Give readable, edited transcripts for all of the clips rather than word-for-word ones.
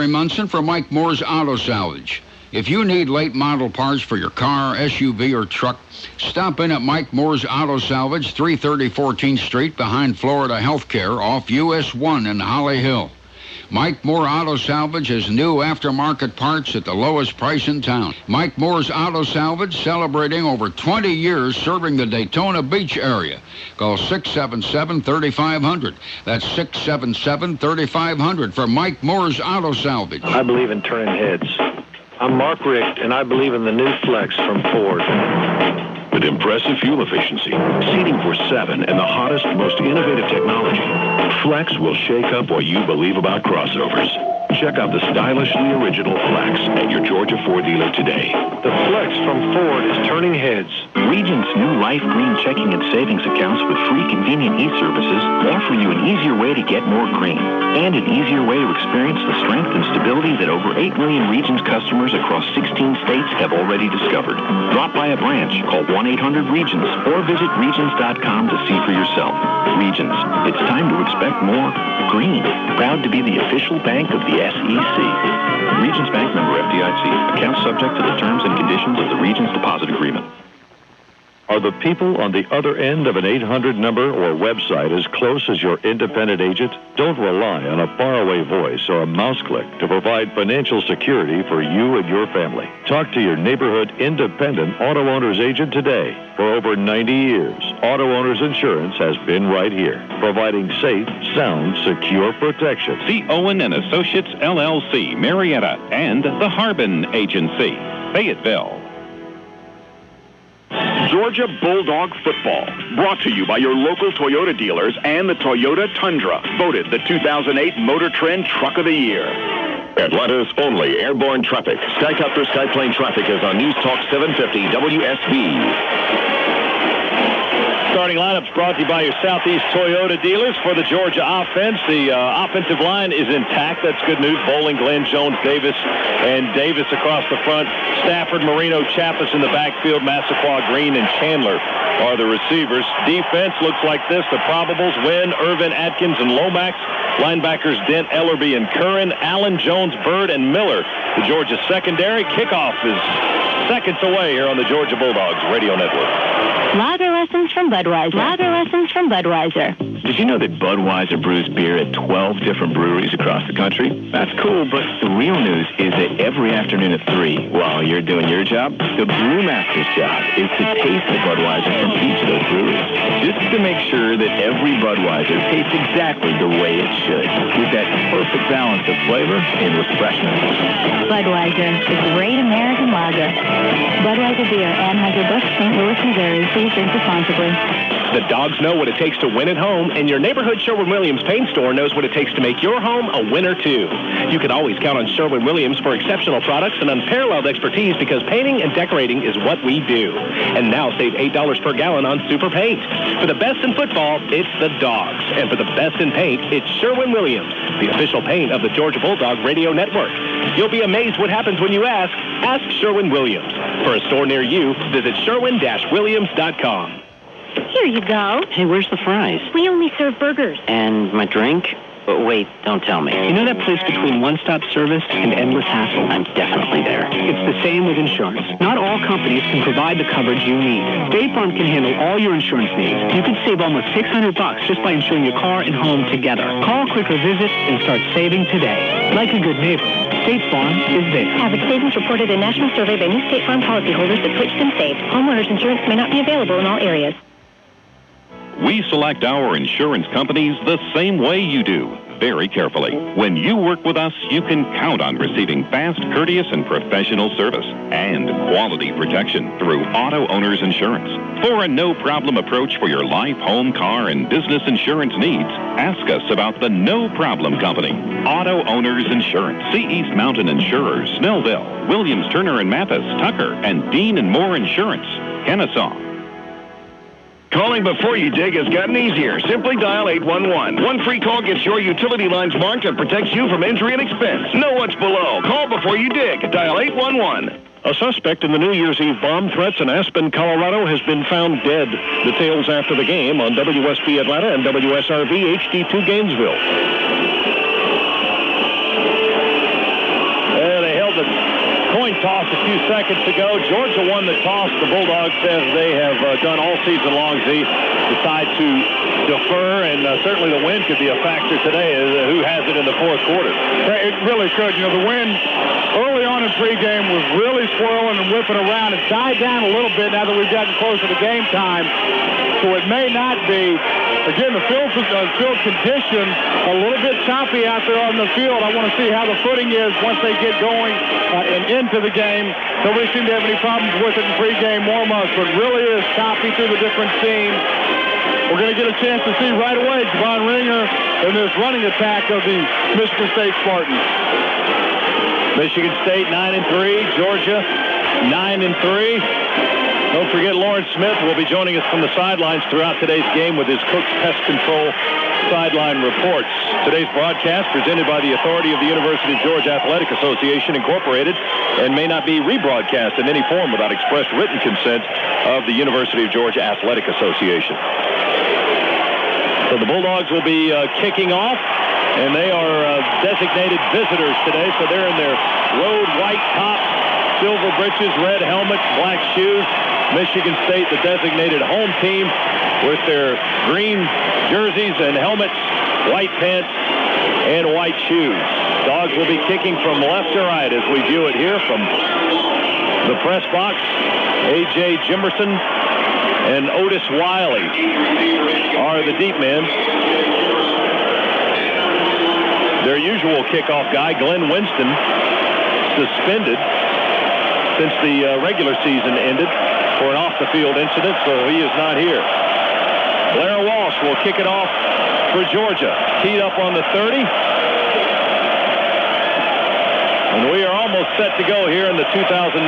Larry Munson from Mike Moore's Auto Salvage. If you need late model parts for your car, SUV, or truck, stop in at Mike Moore's Auto Salvage, 330 14th Street, behind Florida Healthcare, off US 1 in Holly Hill. Mike Moore Auto Salvage has new aftermarket parts at the lowest price in town. Mike Moore's Auto Salvage, celebrating over 20 years serving the Daytona Beach area. Call 677-3500. That's 677-3500 for Mike Moore's Auto Salvage. I believe in turning heads. I'm Mark Richt, and I believe in the new Flex from Ford. With impressive fuel efficiency, seating for 7, and the hottest, most innovative technology, Flex will shake up what you believe about crossovers. Check out the stylishly original Flex at your Georgia Ford dealer today. The Flex from Ford is turning heads. Regions' new Life Green checking and savings accounts with free convenient e-services offer you an easier way to get more green and an easier way to experience the strength and stability that over 8 million Regions customers across 16 states have already discovered. Drop by a branch, call 1-800-REGIONS, or visit regions.com to see for yourself. Regions, it's time to expect more green. Proud to be the official bank of the SEC. Regions Bank, member FDIC. Accounts subject to the terms and conditions of the Regions Deposit Agreement. Are the people on the other end of an 800 number or website as close as your independent agent? Don't rely on a faraway voice or a mouse click to provide financial security for you and your family. Talk to your neighborhood independent auto owner's agent today. For over 90 years, Auto Owners Insurance has been right here, providing safe, sound, secure protection. See Owen and Associates, LLC, Marietta, and the Harbin Agency, Fayetteville. Georgia Bulldog football, brought to you by your local Toyota dealers and the Toyota Tundra, voted the 2008 Motor Trend Truck of the Year. Atlanta's only airborne traffic. Skycopter Skyplane traffic is on News Talk 750 WSB. Starting lineups brought to you by your Southeast Toyota dealers for the Georgia offense. The offensive line is intact. That's good news. Bowling, Glenn, Jones, Davis, and Davis across the front. Stafford, Marino, Chappis in the backfield. Massaquoi, Green, and Chandler are the receivers. Defense looks like this. The probables: Wynn, Irvin, Atkins, and Lomax. Linebackers: Dent, Ellerby, and Curran. Allen, Jones, Bird, and Miller. The Georgia secondary. Kickoff is seconds away here on the Georgia Bulldogs Radio Network. Lager lessons from Budweiser. Lager lessons from Budweiser. Did you know that Budweiser brews beer at 12 different breweries across the country? That's cool, but the real news is that every afternoon at 3, while you're doing your job, the brewmaster's job is to taste the Budweiser from each of those breweries, just to make sure that every Budweiser tastes exactly the way it should, with that perfect balance of flavor and refreshment. Budweiser, the great American lager. Budweiser beer, Anheuser-Busch, St. Louis, Missouri. Please drink responsibly. The Dogs know what it takes to win at home, and your neighborhood Sherwin-Williams paint store knows what it takes to make your home a winner, too. You can always count on Sherwin-Williams for exceptional products and unparalleled expertise, because painting and decorating is what we do. And now save $8 per gallon on Super Paint. For the best in football, it's the Dogs. And for the best in paint, it's Sherwin-Williams, the official paint of the Georgia Bulldog Radio Network. You'll be amazed what happens when you ask. Ask Sherwin-Williams. For a store near you, visit Sherwin-Williams.com. Here you go. Hey, where's the fries? We only serve burgers. And my drink? Wait, don't tell me. You know that place between one-stop service and endless hassle? I'm definitely there. It's the same with insurance. Not all companies can provide the coverage you need. State Farm can handle all your insurance needs. You can save almost $600 just by insuring your car and home together. Call, click, or visit and start saving today. Like a good neighbor, State Farm is there. Average savings reported in a national survey by new State Farm policyholders that switched and saved. Homeowners insurance may not be available in all areas. We select our insurance companies the same way you do, very carefully. When you work with us, you can count on receiving fast, courteous, and professional service and quality protection through Auto Owners Insurance. For a no-problem approach for your life, home, car, and business insurance needs, ask us about the No Problem Company, Auto Owners Insurance. See East Mountain Insurers, Snellville, Williams, Turner and Mathis, Tucker, and Dean and Moore Insurance, Kennesaw. Calling before you dig has gotten easier. Simply dial 811. One free call gets your utility lines marked and protects you from injury and expense. Know what's below. Call before you dig. Dial 811. A suspect in the New Year's Eve bomb threats in Aspen, Colorado has been found dead. Details after the game on WSB Atlanta and WSRV HD2 Gainesville. the coin toss a few seconds ago. Georgia won the toss. The Bulldogs, as they have done all season long, they decide to defer, and certainly the wind could be a factor today. Who has it in the fourth quarter? It really could. You know, the wind early on in pregame was really swirling and whipping around. It died down a little bit now that we've gotten closer to game time. So it may not be. Again, the field condition a little bit choppy out there on the field. I want to see how the footing is once they get going and into the game. Nobody seemed to have any problems with it in pregame warm-ups, but really is choppy through the different seams. We're going to get a chance to see right away Javon Ringer in this running attack of the Michigan State Spartans. Michigan State 9-3, Georgia 9-3. Don't forget Lawrence Smith will be joining us from the sidelines throughout today's game with his Cook's Pest Control sideline reports. Today's broadcast presented by the authority of the University of Georgia Athletic Association, Incorporated, and may not be rebroadcast in any form without express written consent of the University of Georgia Athletic Association. So the Bulldogs will be kicking off, and they are designated visitors today, so they're in their road white tops, silver breeches, red helmets, black shoes. Michigan State, the designated home team, with their green jerseys and helmets, white pants, and white shoes. Dogs will be kicking from left to right as we view it here from the press box. A.J. Jimerson and Otis Wiley are the deep men. Their usual kickoff guy, Glenn Winston, suspended since the regular season ended for an off-the-field incident, so he is not here. Blair Walsh will kick it off for Georgia. Teed up on the 30. And we are almost set to go here in the 2009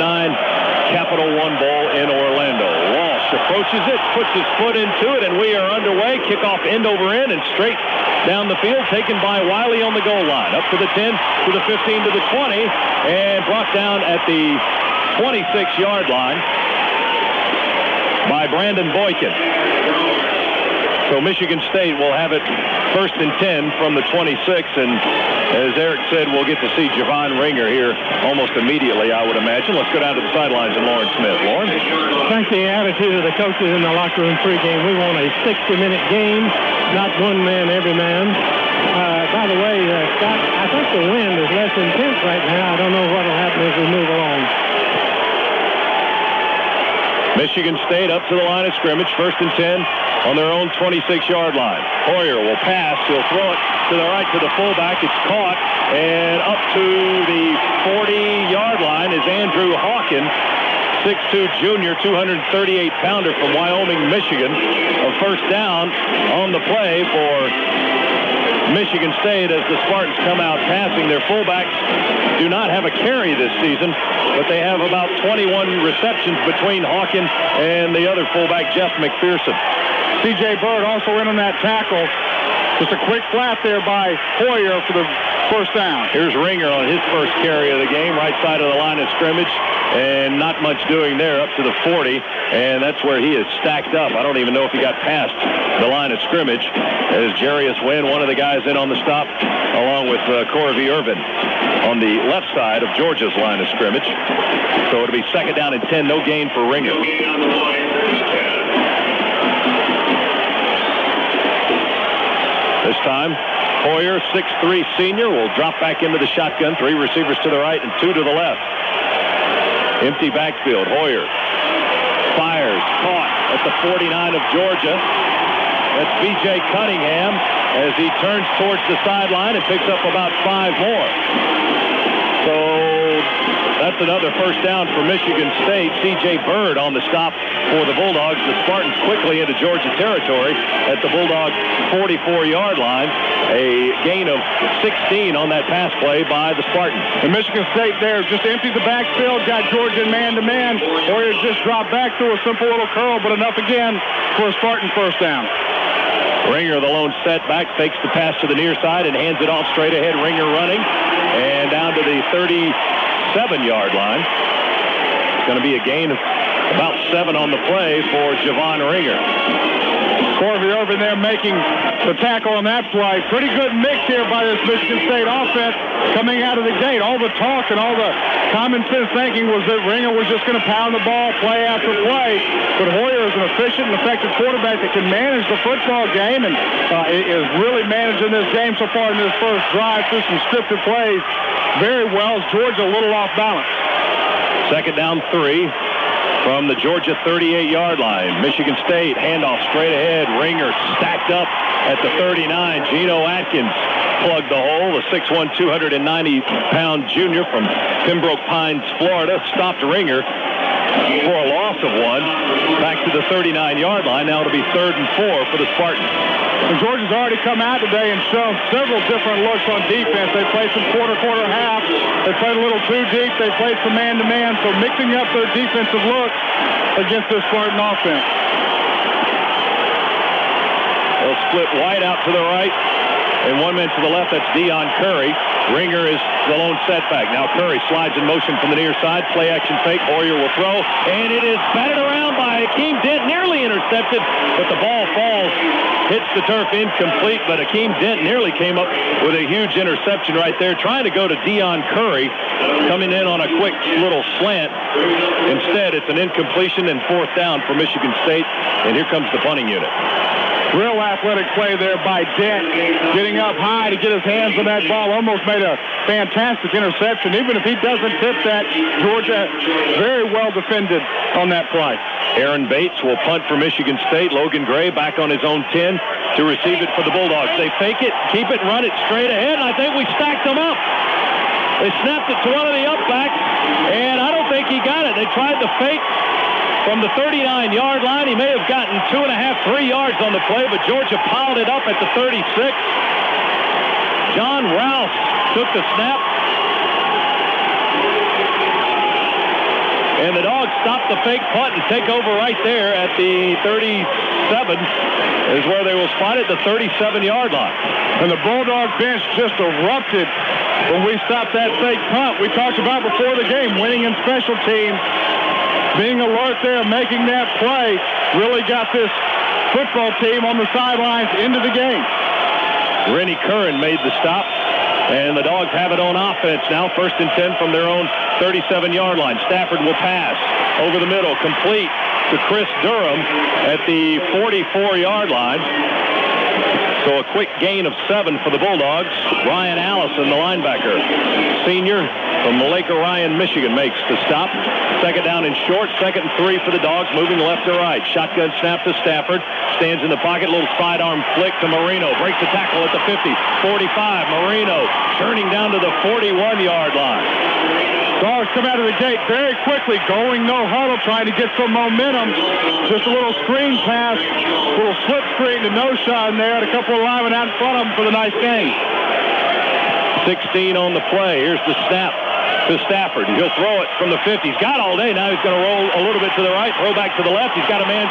Capital One Bowl in Orlando. Walsh approaches it, puts his foot into it, and we are underway. Kickoff end over end and straight down the field, taken by Wiley on the goal line. Up to the 10, to the 15, to the 20, and brought down at the 26-yard line by Brandon Boykin. So Michigan State will have it first and 10 from the 26, and as Eric said, we'll get to see Javon Ringer here almost immediately, I would imagine. Let's go down to the sidelines and Lawrence Smith. Lawrence? I think the attitude of the coaches in the locker room pregame, we want a 60-minute game, not one man, every man. By the way, Scott, I think the wind is less intense right now. I don't know what will happen as we move along. Michigan State up to the line of scrimmage, first and 10 on their own 26-yard line. Hoyer will pass. He'll throw it to the right to the fullback. It's caught, and up to the 40-yard line is Andrew Hawkins, 6'2 junior, 238-pounder from Wyoming, Michigan. A first down on the play for Michigan State as the Spartans come out passing. Their fullbacks do not have a carry this season, but they have about 21 receptions between Hawkins and the other fullback, Jeff McPherson. C.J. Bird also in on that tackle. Just a quick flat there by Hoyer for the first down. Here's Ringer on his first carry of the game, right side of the line of scrimmage, and not much doing there, up to the 40, and that's where he is stacked up. I don't even know if he got past the line of scrimmage, as Jarius Wynn, one of the guys in on the stop, along with Corvey Irvin on the left side of Georgia's line of scrimmage. So it'll be second down and 10, no gain for Ringer. This time, Hoyer, 6'3 senior, will drop back into the shotgun. 3 receivers to the right and 2 to the left. Empty backfield. Hoyer fires, caught at the 49 of Georgia. That's B.J. Cunningham as he turns towards the sideline and picks up about 5 more. So that's another first down for Michigan State. C.J. Bird on the stop for the Bulldogs. The Spartans quickly into Georgia territory at the Bulldogs' 44-yard line. A gain of 16 on that pass play by the Spartans. And Michigan State there just emptied the backfield, got Georgia in man-to-man. Warriors just dropped back to a simple little curl, but enough again for a Spartan first down. Ringer, the lone setback, fakes the pass to the near side and hands it off straight ahead. Ringer running and down to the 37-yard line. It's going to be a gain of about 7 on the play for Javon Ringer. Corby Irvin there making the tackle on that play. Pretty good mix here by this Michigan State offense coming out of the gate. All the talk and all the common sense thinking was that Ringer was just going to pound the ball play after play. But Hoyer is an efficient and effective quarterback that can manage the football game and is really managing this game so far in this first drive through some scripted plays very well. Georgia a little off balance. Second down 3 from the Georgia 38-yard line. Michigan State handoff straight ahead. Ringer stacked up at the 39. Geno Atkins plugged the hole. The 6'1", 290-pound junior from Pembroke Pines, Florida, stopped Ringer for a loss of 1. Back to the 39-yard line. Now it'll be 3rd and 4 for the Spartans. And Georgia's already come out today and shown several different looks on defense. They played some quarter, half. They played a little too deep. They played some man-to-man. So mixing up their defensive looks against this Spartan offense. They'll split wide out to the right and one man to the left. That's Deion Curry. Ringer is the lone setback. Now Curry slides in motion from the near side. Play action fake. Hoyer will throw. And it is batted around by Akeem Dent. Nearly intercepted, but the ball falls. Hits the turf incomplete, but Akeem Dent nearly came up with a huge interception right there. Trying to go to Deion Curry. Coming in on a quick little slant. Instead, it's an incompletion and 4th down for Michigan State. And here comes the punting unit. Real athletic play there by Dent, getting up high to get his hands on that ball. Almost made a fantastic interception. Even if he doesn't tip that, Georgia very well defended on that play. Aaron Bates will punt for Michigan State. Logan Gray back on his own 10 to receive it for the Bulldogs. They fake it, keep it, run it straight ahead, and I think we stacked them up. They snapped it to one of the upbacks, and I don't think he got it. They tried to fake from the 39-yard line. He may have gotten 2.5, 3 yards on the play, but Georgia piled it up at the 36. John Rouse took the snap. And the Dogs stop the fake punt and take over right there at the 37 is where they will spot it, the 37-yard line. And the Bulldog bench just erupted when we stopped that fake punt. We talked about before the game, winning in special teams. Being alert there, making that play, really got this football team on the sidelines into the game. Rennie Curran made the stop, and the Dogs have it on offense now. 1st and 10 from their own 37-yard line. Stafford will pass over the middle, complete to Chris Durham at the 44-yard line. So a quick gain of 7 for the Bulldogs. Ryan Allison, the linebacker, senior from Lake Orion, Michigan, makes the stop. 2nd down and short. 2nd and 3 for the Dogs, moving left to right. Shotgun snap to Stafford. Stands in the pocket. Little sidearm flick to Marino. Breaks the tackle at the 50. 45. Marino churning down to the 41-yard line. Dogs come out of the gate very quickly, going no huddle, trying to get some momentum. Just a little screen pass, a little slip screen to No-Shot there, and a couple of linemen out in front of him for the nice gain. 16 on the play. Here's the snap to Stafford. He'll throw it from the 50. He's got all day. Now he's going to roll a little bit to the right, throw back to the left. He's got a man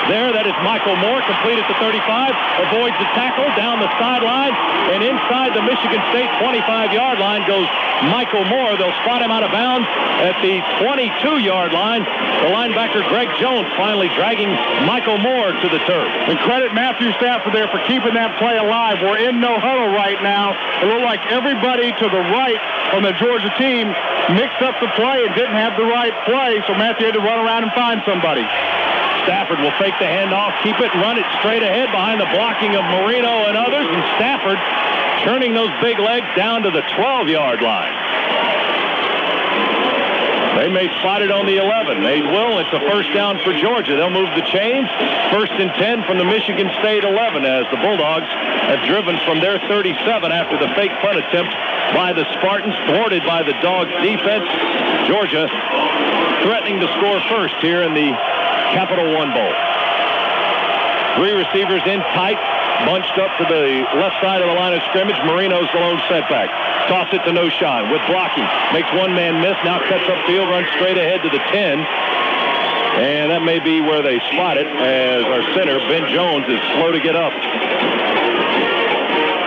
there. That is Michael Moore, complete at the 35. Avoids the tackle down the sideline. And inside the Michigan State 25-yard line goes Michael Moore. They'll spot him out of bounds at the 22-yard line. The linebacker Greg Jones finally dragging Michael Moore to the turf. And credit Matthew Stafford there for keeping that play alive. We're in no huddle right now. It looked like everybody to the right on the Georgia team mixed up the play and didn't have the right play, so Matthew had to run around and find somebody. Stafford will fake the handoff, keep it, and run it straight ahead behind the blocking of Marino and others, and Stafford turning those big legs down to the 12-yard line. They may spot it on the 11. They will. It's a 1st down for Georgia. They'll move the chains. 1st and 10 from the Michigan State 11 as the Bulldogs have driven from their 37 after the fake punt attempt by the Spartans, thwarted by the Dogs' defense. Georgia threatening to score first here in the Capital One Bowl. 3 receivers in tight, bunched up to the left side of the line of scrimmage. Marino's the lone setback. Toss it to No-Shot with blocking. Makes one man miss. Now cuts upfield, runs straight ahead to the 10. And that may be where they spot it as our center, Ben Jones, is slow to get up.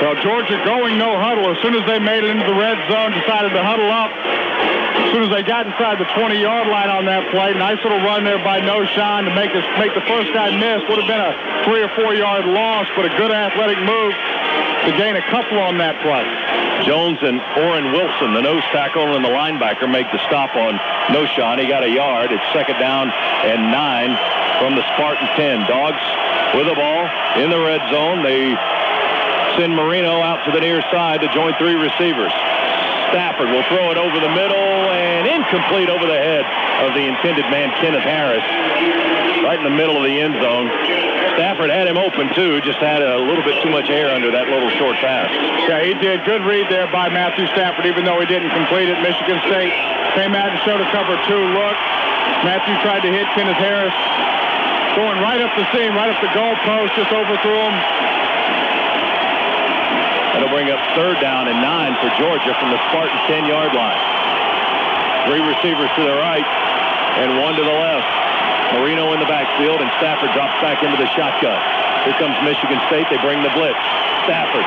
Well, Georgia going no huddle. As soon as they made it into the red zone, decided to huddle up. As soon as they got inside the 20-yard line on that play, nice little run there by Noshan to make the first guy miss. Would have been a 3 or 4 yard loss, but a good athletic move to gain a couple on that play. Jones and Orrin Wilson, the nose tackle and the linebacker, make the stop on Noshan. He got a yard. It's 2nd down and 9 from the Spartan 10. Dogs with the ball in the red zone. They send Marino out to the near side to join 3 receivers. Stafford will throw it over the middle and incomplete over the head of the intended man, Kenneth Harris, right in the middle of the end zone. Stafford had him open, too, just had a little bit too much air under that little short pass. Yeah, he did. Good read there by Matthew Stafford, even though he didn't complete it. Michigan State came out and showed a cover 2 look. Matthew tried to hit Kenneth Harris, going right up the seam, right up the goalpost, just overthrew him. That'll bring up 3rd down and 9 for Georgia from the Spartan 10-yard line. 3 receivers to the right and 1 to the left. Marino in the backfield, and Stafford drops back into the shotgun. Here comes Michigan State. They bring the blitz. Stafford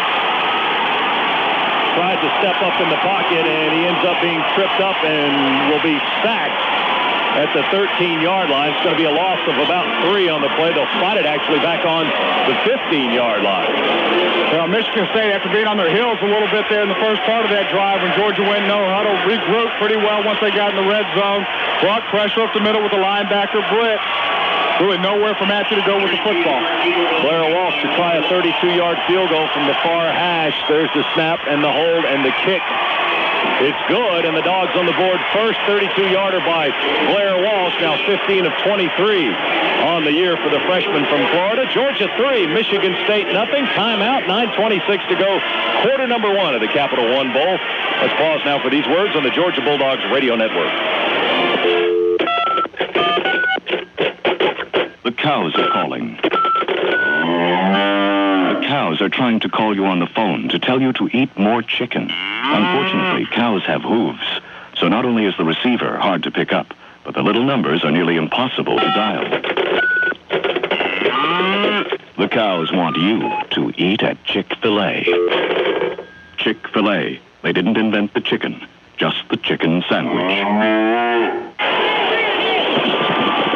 tries to step up in the pocket, and he ends up being tripped up and will be sacked at the 13-yard line. It's going to be a loss of about 3 on the play. They'll spot it actually back on the 15-yard line. Well, Michigan State, after being on their heels a little bit there in the first part of that drive when Georgia went no huddle, regrouped pretty well once they got in the red zone. Brought pressure up the middle with the linebacker, Britt. Really nowhere for Matthew to go with the football. Blair Walsh to try a 32-yard field goal from the far hash. There's the snap and the hold and the kick. It's good, and the Dogs on the board first. 32-yarder by Blair Walsh, now 15 of 23 on the year for the freshman from Florida. Georgia 3, Michigan State nothing. Timeout, 9:26 to go. Quarter number 1 of the Capital One Bowl. Let's pause now for these words on the Georgia Bulldogs radio network. The cows are calling. The cows are trying to call you on the phone to tell you to eat more chicken. Unfortunately, cows have hooves, so not only is the receiver hard to pick up, but the little numbers are nearly impossible to dial. The cows want you to eat at Chick-fil-A. Chick-fil-A. They didn't invent the chicken, just the chicken sandwich.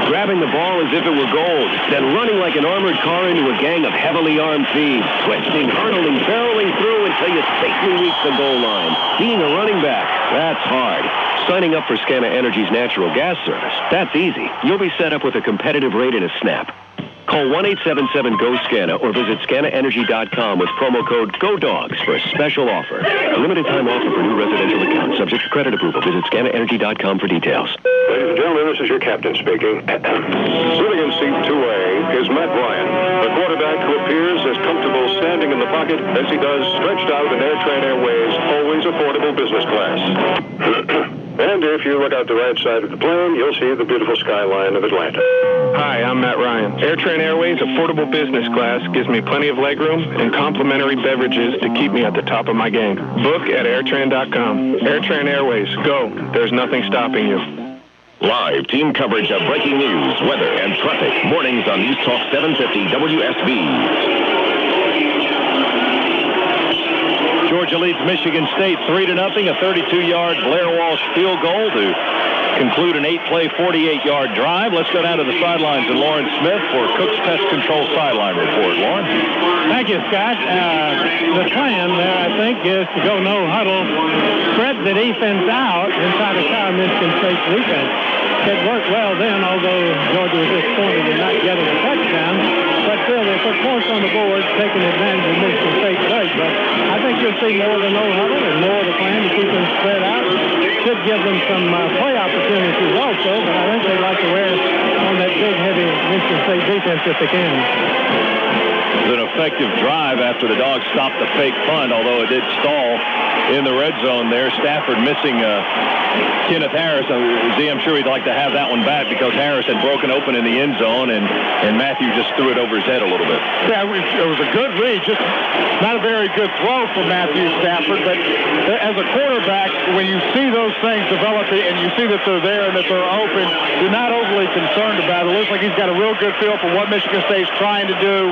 Grabbing the ball as if it were gold, then running like an armored car into a gang of heavily armed thieves, twisting, hurdling, barreling through until you safely reach the goal line. Being a running back, that's hard. Signing up for Scana Energy's natural gas service, that's easy. You'll be set up with a competitive rate in a snap. Call 1-877-GO-SCANA or visit scanaenergy.com with promo code GODOGS for a special offer. A limited time offer for new residential accounts subject to credit approval. Visit scanaenergy.com for details. Ladies and gentlemen, this is your captain speaking. Sitting in seat 2A is Matt Ryan, the quarterback who appears as comfortable standing in the pocket as he does stretched out in AirTran Airways, always affordable business class. And if you look out the right side of the plane, you'll see the beautiful skyline of Atlanta. Hi, I'm Matt Ryan. AirTran Airways affordable business class gives me plenty of legroom and complimentary beverages to keep me at the top of my game. Book at airtran.com. AirTran Airways, go. There's nothing stopping you. Live team coverage of breaking news, weather, and traffic. Mornings on News Talk 750 WSB. Georgia leads Michigan State 3-0. A 32-yard Blair Walsh field goal to conclude an 8-play, 48-yard drive. Let's go down to the sidelines and Lauren Smith for Cook's Pest Control sideline report. Lauren? Thank you, Scott. The plan there, I think, is to go no huddle, spread the defense out, and try to tire Michigan State's defense. It worked well then, although Georgia was disappointed in not getting a touchdown. But still, they put points on the board, taking advantage of Michigan State's legs. But I think you'll see more of the no huddle and more of the plan to keep them spread out. Should give them some play opportunities also, but I think they'd like to wear on that big, heavy Michigan State defense if they can. It was an effective drive after the Dogs stopped the fake punt, although it did stall in the red zone there. Stafford missing Kenneth Harris. I'm sure he'd like to have that one back because Harris had broken open in the end zone, and Matthew just threw it over his head a little bit. Yeah, it was a good read, just not a very good throw from Matthew Stafford, but as a quarterback, when you see those things developing and you see that they're there and that they're open, you're not overly concerned about it. It looks like he's got a real good feel for what Michigan State's trying to do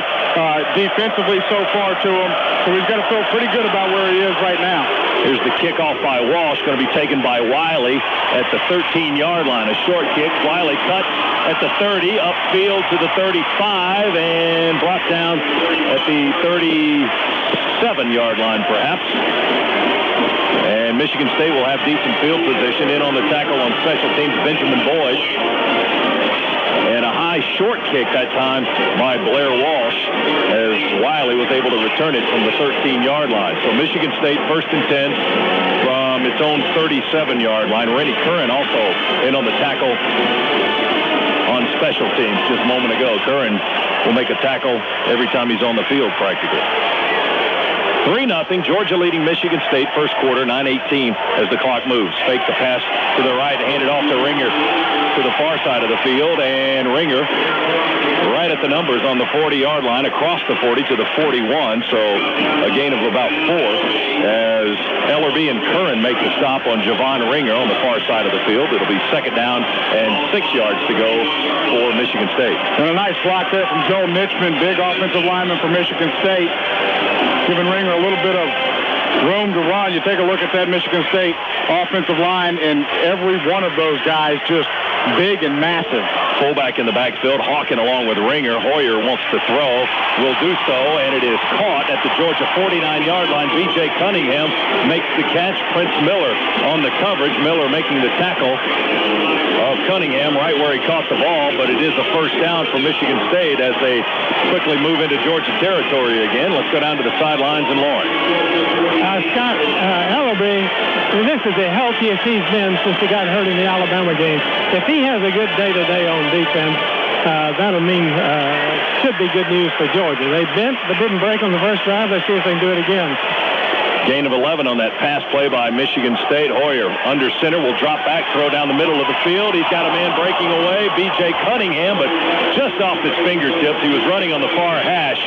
defensively so far to him, so he's got to feel pretty good about where he is right now. Here's the kickoff by Walsh, going to be taken by Wiley at the 13-yard line. A short kick. Wiley cuts at the 30, upfield to the 35, and brought down at the 37-yard line, perhaps. And Michigan State will have decent field position. In on the tackle on special teams, Benjamin Boyd. And a high short kick that time by Blair Walsh as Wiley was able to return it from the 13-yard line. So Michigan State first and 10 from its own 37-yard line. Rennie Curran also in on the tackle on special teams just a moment ago. Curran will make a tackle every time he's on the field practically. 3-0, Georgia leading Michigan State first quarter, 9:18 as the clock moves. Fake the pass to the right, hand it off to Ringer to the far side of the field, and Ringer right at the numbers on the 40-yard line, across the 40 to the 41, so a gain of about 4 as Ellerby and Curran make the stop on Javon Ringer on the far side of the field. It'll be second down and 6 yards to go for Michigan State. And a nice block there from Joe Mitchman, big offensive lineman for Michigan State, giving Ringer a little bit of room to run. You take a look at that Michigan State offensive line, and every one of those guys just big and massive. Fullback in the backfield, Hawkin along with Ringer. Hoyer wants to throw, will do so, and it is caught at the Georgia 49-yard line. B.J. Cunningham makes the catch. Prince Miller on the coverage. Miller making the tackle of Cunningham right where he caught the ball, but it is a first down for Michigan State as they quickly move into Georgia territory again. Let's go down to the sidelines in Lawrence. Scott Ellerby, this is the healthiest he's been since he got hurt in the Alabama game. If he has a good day today on defense, that'll mean should be good news for Georgia. They bent but didn't break on the first drive. Let's see if they can do it again. Gain of 11 on that pass play by Michigan State. Hoyer under center will drop back, throw down the middle of the field. He's got a man breaking away, B.J. Cunningham, but just off his fingertips. He was running on the far hash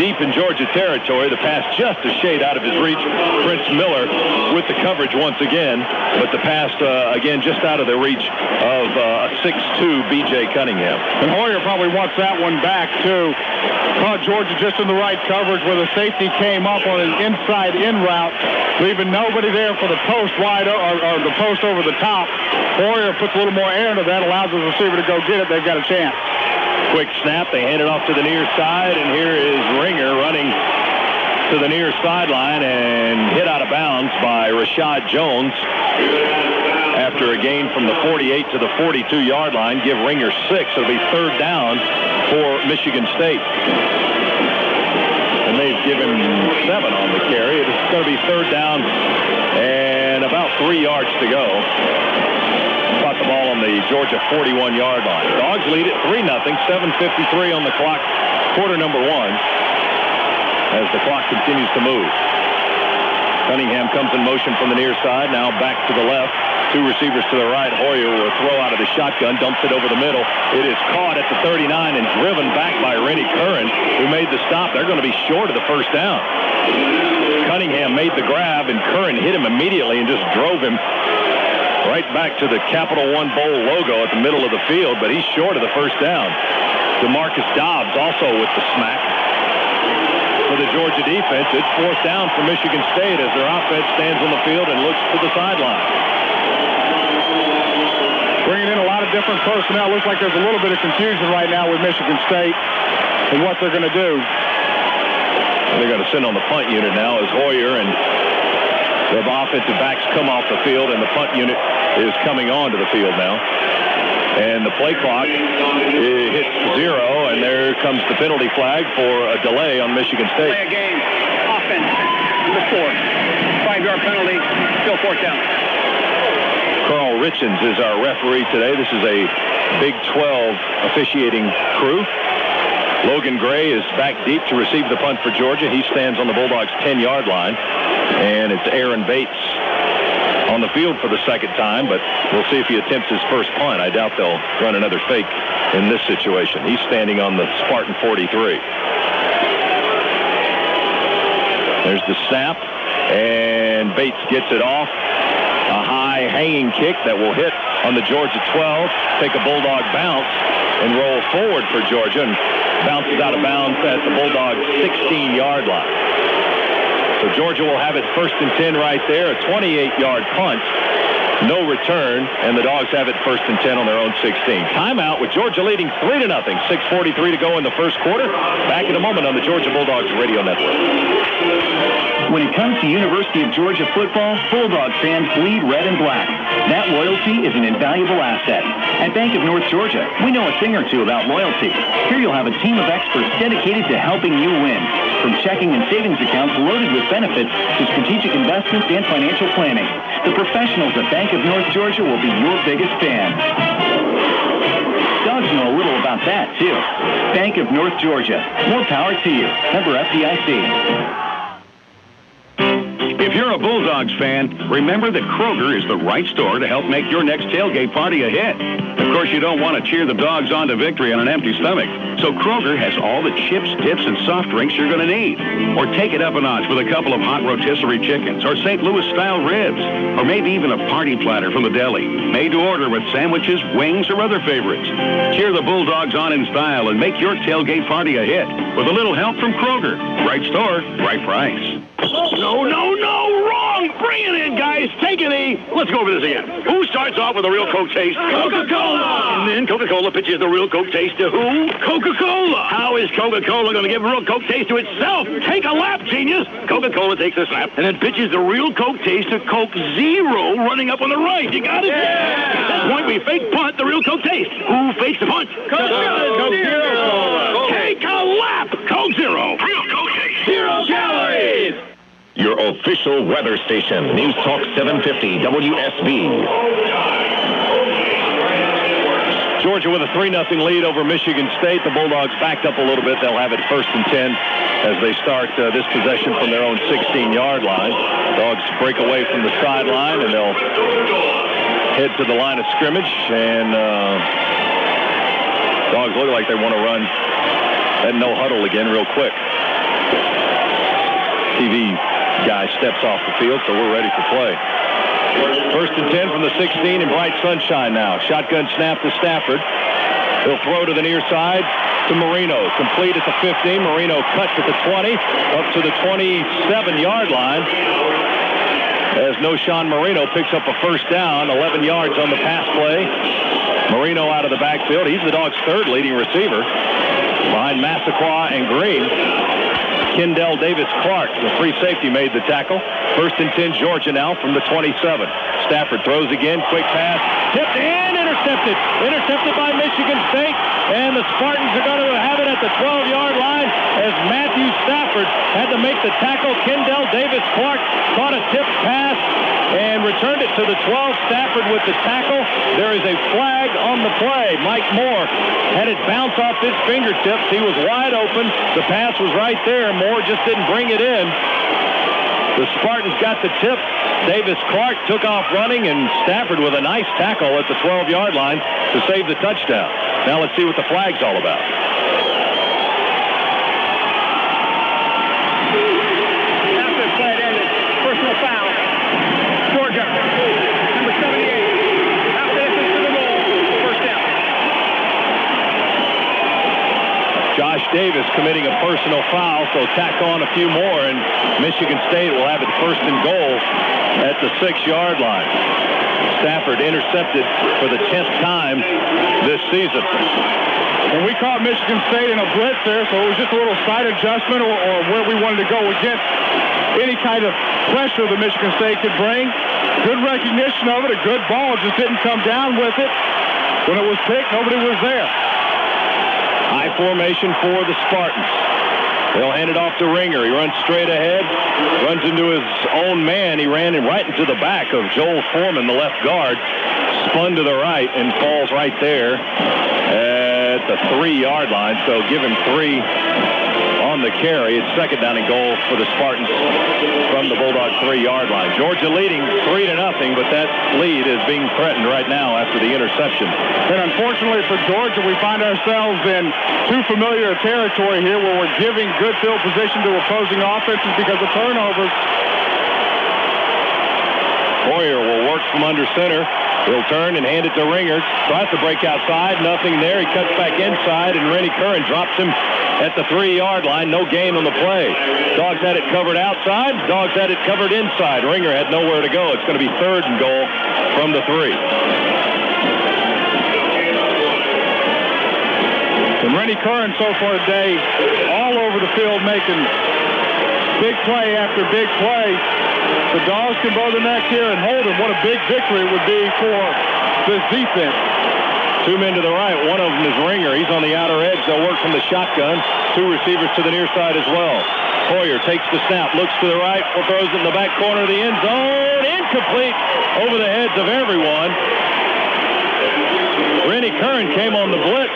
deep in Georgia territory. The pass just a shade out of his reach. Prince Miller with the coverage once again, but the pass, again, just out of the reach of a 6'2" B.J. Cunningham. And Hoyer probably wants that one back, too. Georgia just in the right coverage where the safety came up on an inside-in route, leaving nobody there for the post wide or the post over the top. Hoyer puts a little more air into that, allows the receiver to go get it. They've got a chance. Quick snap. They hand it off to the near side, and here is Ringer running to the near sideline and hit out of bounds by Rashad Jones after a gain from the 48 to the 42-yard line. Give Ringer 6. It'll be third down for Michigan State. And they've given 7 on the carry. It's going to be third down and about 3 yards to go. Caught the ball on the Georgia 41-yard line. Dogs lead it 3-0, 7:53 on the clock, quarter number 1, as the clock continues to move. Cunningham comes in motion from the near side, now back to the left. 2 receivers to the right. Hoyer will throw out of the shotgun, dumps it over the middle. It is caught at the 39 and driven back by Rennie Curran, who made the stop. They're going to be short of the first down. Cunningham made the grab, and Curran hit him immediately and just drove him right back to the Capital One Bowl logo at the middle of the field, but he's short of the first down. DeMarcus Dobbs also with the smack for the Georgia defense. It's fourth down for Michigan State as their offense stands on the field and looks to the sideline. Bringing in a lot of different personnel. Looks like there's a little bit of confusion right now with Michigan State and what they're going to do. They're going to send on the punt unit now as Hoyer and the offensive backs come off the field, and the punt unit is coming on to the field now. And the play clock hits 0, and there comes the penalty flag for a delay on Michigan State. Play a game. Offense. Number 4. 5-yard penalty. Still fourth down. Carl Richens is our referee today. This is a Big 12 officiating crew. Logan Gray is back deep to receive the punt for Georgia. He stands on the Bulldogs' 10-yard line. And it's Aaron Bates on the field for the second time, but we'll see if he attempts his first punt. I doubt they'll run another fake in this situation. He's standing on the Spartan 43. There's the snap, and Bates gets it off. A high hanging kick that will hit on the Georgia 12, take a Bulldog bounce, and roll forward for Georgia, and bounces out of bounds at the Bulldogs' 16-yard line. So Georgia will have it 1st and 10 right there, a 28-yard punt. No return, and the Dogs have it 1st and 10 on their own 16. Timeout with Georgia leading 3-0. 6:43 to go in the first quarter. Back in a moment on the Georgia Bulldogs Radio Network. When it comes to University of Georgia football, Bulldog fans bleed red and black. That loyalty is an invaluable asset. At Bank of North Georgia, we know a thing or two about loyalty. Here you'll have a team of experts dedicated to helping you win. From checking and savings accounts loaded with benefits to strategic investments and financial planning. The professionals at Bank of North Georgia will be your biggest fan. Dogs know a little about that, too. Bank of North Georgia. More power to you. Member FDIC. If you're a Bulldogs fan, remember that Kroger is the right store to help make your next tailgate party a hit. Of course, you don't want to cheer the Dogs on to victory on an empty stomach. So Kroger has all the chips, dips, and soft drinks you're going to need. Or take it up a notch with a couple of hot rotisserie chickens, or St. Louis-style ribs, or maybe even a party platter from the deli, made to order with sandwiches, wings, or other favorites. Cheer the Bulldogs on in style and make your tailgate party a hit with a little help from Kroger. Right store, right price. No, wrong. Bring it in, guys. Take an E. Let's go over this again. Who starts off with a real Coke taste? Coca-Cola. And then Coca-Cola pitches the real Coke taste to who? Coca-Cola. How is Coca-Cola going to give a real Coke taste to itself? Take a lap, genius. Coca-Cola takes a slap and then pitches the real Coke taste to Coke Zero running up on the right. You got it? Yeah. At that point, we fake punt the real Coke taste. Who fakes the punt? Coke Zero. Take a lap. Coke Zero. Real Coke taste. 0 calories. Your official weather station, News Talk 750 WSB. Georgia with a 3-0 lead over Michigan State. The Bulldogs backed up a little bit. They'll have it 1st and 10 as they start this possession from their own 16-yard line. Dogs break away from the sideline, and they'll head to the line of scrimmage. And Dogs look like they want to run that no huddle again real quick. TV guy steps off the field, so we're ready for play. 1st and 10 from the 16 in bright sunshine now. Shotgun snap to Stafford. He'll throw to the near side to Marino. Complete at the 15. Marino cuts at the 20, up to the 27-yard line. As Noshawn Marino picks up a 1st down, 11 yards on the pass play. Marino out of the backfield. He's the Dogs' 3rd leading receiver, behind Massaquoi and Green. Kendall Davis-Clark, the free safety, made the tackle. 1st and 10, Georgia now from the 27. Stafford throws again, quick pass, tipped and intercepted. Intercepted by Michigan State, and the Spartans are going to have it at the 12-yard line as Matthew Stafford had to make the tackle. Kendall Davis-Clark caught a tipped pass and returned it to the 12. Stafford with the tackle. There is a flag on the play. Mike Moore had it bounce off his fingertips. He was wide open. The pass was right there. Moore just didn't bring it in. The Spartans got the tip. Davis-Clark took off running, and Stafford with a nice tackle at the 12-yard line to save the touchdown. Now let's see what the flag's all about. After the play ended, personal foul. Georgia, number 78. After this is to the goal. 1st down. Josh Davis committing a personal foul, so tack on a few more, and Michigan State will have it 1st and goal at the 6-yard line. Stafford intercepted for the 10th time this season. And we caught Michigan State in a blitz there, so it was just a little side adjustment or where we wanted to go against any kind of pressure that Michigan State could bring. Good recognition of it, a good ball, just didn't come down with it. When it was picked, nobody was there. High formation for the Spartans. They'll hand it off to Ringer. He runs straight ahead, runs into his own man. He ran right into the back of Joel Foreman, the left guard, spun to the right and falls right there at the 3-yard line. So give him 3 on the carry. It's 2nd down and goal for the Spartans from the Bulldog 3-yard line. Georgia leading 3-0, but that lead is being threatened right now after the interception. And unfortunately for Georgia, we find ourselves in too familiar territory here where we're giving good field position to opposing offenses because of turnovers. Hoyer will work from under center. He'll turn and hand it to Ringer. Tries to break outside. Nothing there. He cuts back inside, and Rennie Curran drops him at the 3-yard line. No gain on the play. Dogs had it covered outside. Dogs had it covered inside. Ringer had nowhere to go. It's going to be 3rd and goal from the 3. And Rennie Curran so far today all over the field making big play after big play. The Dogs can bow the neck here and hold him. What a big victory it would be for this defense. 2 men to the right. One of them is Ringer. He's on the outer edge. They'll work from the shotgun. 2 receivers to the near side as well. Hoyer takes the snap, looks to the right, throws it in the back corner of the end zone. Incomplete over the heads of everyone. Rennie Curran came on the blitz.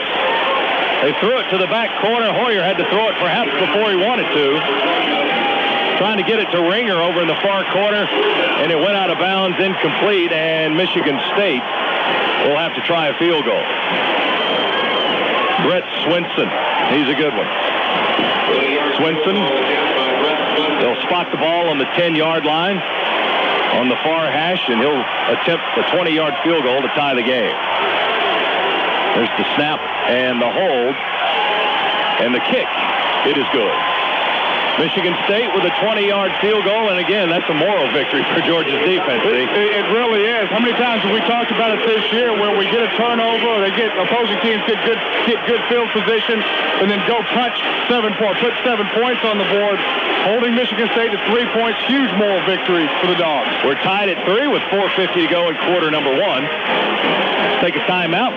They threw it to the back corner. Hoyer had to throw it perhaps before he wanted to. Trying to get it to Ringer over in the far corner, and it went out of bounds, incomplete, and Michigan State will have to try a field goal. Brett Swenson, he's a good one. Swenson, they'll spot the ball on the 10-yard line on the far hash, and he'll attempt a 20-yard field goal to tie the game. There's the snap and the hold, and the kick. It is good. Michigan State with a 20-yard field goal, and again, that's a moral victory for Georgia's defense. It really is. How many times have we talked about it this year where we get a turnover or opposing teams get good field position and then go punch 7 points, put 7 points on the board, holding Michigan State to 3 points, huge moral victory for the Dogs. We're tied at 3 with 4:50 to go in quarter number 1. Let's take a timeout.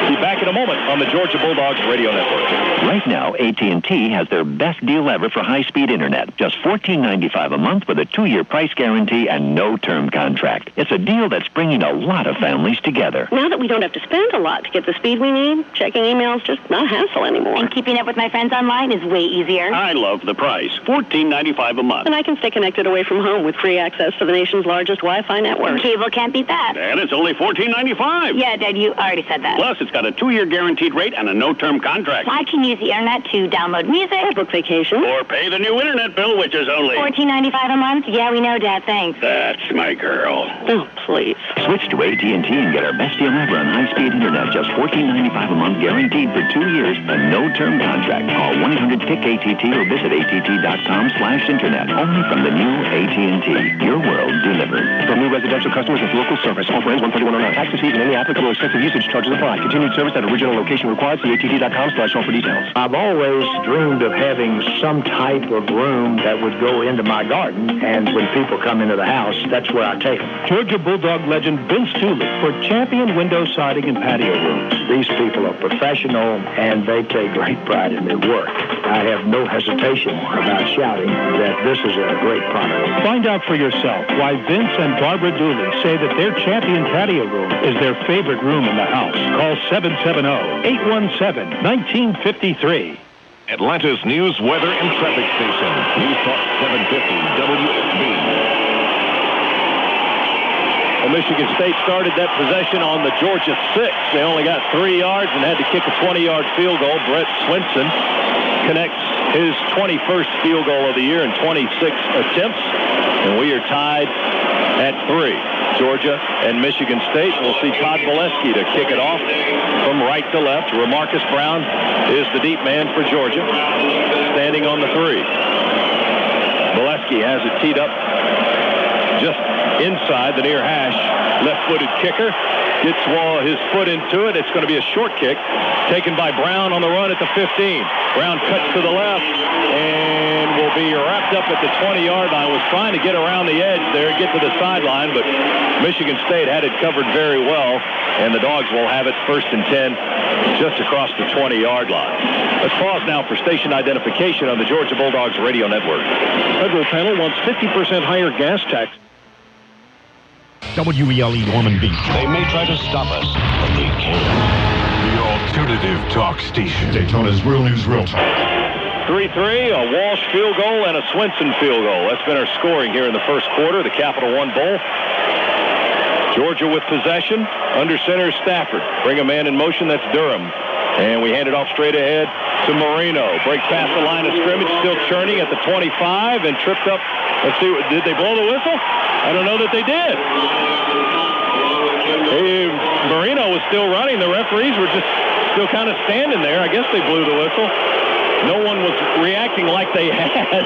Be back in a moment on the Georgia Bulldogs radio network. Right now, AT&T has their best deal ever for high-speed internet. Just $14.95 a month with a 2-year price guarantee and no term contract. It's a deal that's bringing a lot of families together. Now that we don't have to spend a lot to get the speed we need, checking emails just not a hassle anymore. And keeping up with my friends online is way easier. I love the price. $14.95 a month. And I can stay connected away from home with free access to the nation's largest Wi-Fi network. Cable can't beat that. And it's only $14.95. Yeah, Dad, you already said that. Plus, it's got a 2-year guaranteed rate and a no-term contract. I can use the internet to download music, or book vacation, or pay the new internet bill, which is only $14.95 a month. Yeah, we know, Dad. Thanks. That's my girl. Oh, please. Switch to AT&T and get our best deal ever on high-speed internet. Just $14.95 a month guaranteed for 2 years and no term contract. Call 1-800-PIC-ATT or visit att.com/internet. Only from the new AT&T. Your world delivered. From new residential customers with local service. Offer ends 1/31/09. Taxes, fees, and any applicable excessive usage charges apply. Continued service at original location required. See att.com/offer details. I've always dreamed of having some type of room that would go into my garden, and when people come into the house, that's where I take them. Georgia Bulldog legend Vince Dooley for champion window siding and patio rooms. These people are professional, and they take great pride in their work. I have no hesitation about shouting that this is a great product. Find out for yourself why Vince and Barbara Dooley say that their champion patio room is their favorite room in the house. Call 770-817-1953. Atlanta's news, weather, and traffic station. News Talk 750 WSB. Well, Michigan State started that possession on the Georgia 6. They only got 3 yards and had to kick a 20-yard field goal. Brett Swenson connects his 21st field goal of the year in 26 attempts. And we are tied at 3. Georgia and Michigan State. We'll see Todd Bolesky to kick it off from right to left. Remarcus Brown is the deep man for Georgia, standing on the 3. Bolesky has it teed up just inside the near hash. Left-footed kicker gets his foot into it. It's going to be a short kick taken by Brown on the run at the 15. Brown cuts to the left and will be wrapped up at the 20-yard line. Was trying to get around the edge there, get to the sideline, but Michigan State had it covered very well, and the Dogs will have it 1st and 10 just across the 20-yard line. Let's pause now for station identification on the Georgia Bulldogs radio network. Federal panel wants 50% higher gas tax. WELE Norman Beach. They may try to stop us, but they can't. The alternative talk station. Daytona's Real News Real Time. 3-3, a Walsh field goal and a Swenson field goal. That's been our scoring here in the first quarter, the Capital One Bowl. Georgia with possession. Under center, Stafford. Bring a man in motion, that's Durham. And we hand it off straight ahead to Marino. Breaks past the line of scrimmage, still churning at the 25 and tripped up. Let's see, did they blow the whistle? I don't know that they did. Marino was still running. The referees were just still kind of standing there. I guess they blew the whistle. No one was reacting like they had.